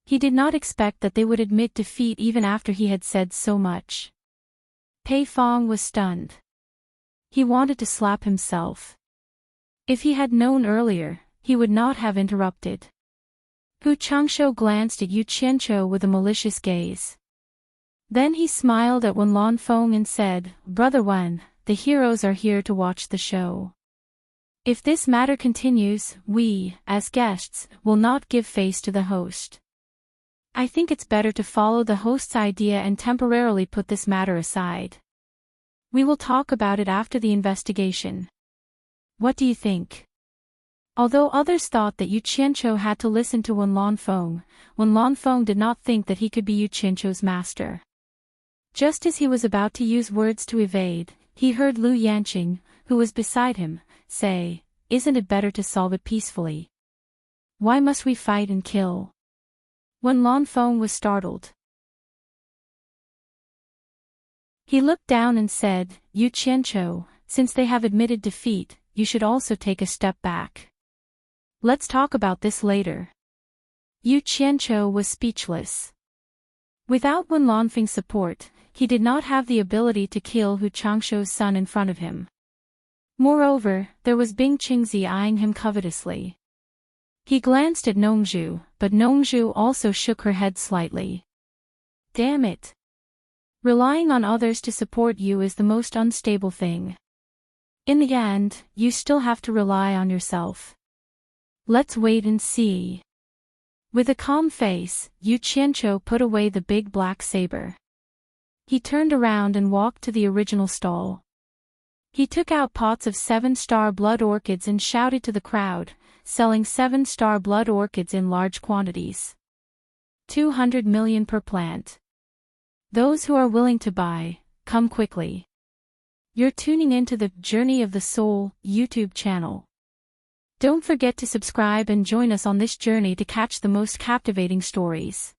He did not expect that they would admit defeat even after he had said so much. Pei Fong was stunned. He wanted to slap himself. If he had known earlier, he would not have interrupted. Hu Changshou glanced at Yu Qianqiu with a malicious gaze. Then he smiled at Wen Lanfeng and said, Brother Wen, the heroes are here to watch the show. If this matter continues, we, as guests, will not give face to the host. I think it's better to follow the host's idea and temporarily put this matter aside. We will talk about it after the investigation. What do you think? Although others thought that Yu Qianqiu had to listen to Wen Lanfeng did not think that he could be Yu Qianqiu's master. Just as he was about to use words to evade, he heard Lu Yanqing, who was beside him, say, Isn't it better to solve it peacefully? Why must we fight and kill? Wen Lanfeng was startled. He looked down and said, Yu Qianqiu, since they have admitted defeat, you should also take a step back. Let's talk about this later. Yu Qianqiu was speechless. Without Wen Lanfeng's support, he did not have the ability to kill Hu Changshou's son in front of him. Moreover, there was Bing Qingzi eyeing him covetously. He glanced at Nongzhu, but Nongzhu also shook her head slightly. Damn it. Relying on others to support you is the most unstable thing. In the end, you still have to rely on yourself. Let's wait and see. With a calm face, Yu Qianqiu put away the big black saber. He turned around and walked to the original stall. He took out pots of 7-star blood orchids and shouted to the crowd, selling 7-star blood orchids in large quantities. 200 million per plant. Those who are willing to buy, come quickly. You're tuning into the Journey of the Soul YouTube channel. Don't forget to subscribe and join us on this journey to catch the most captivating stories.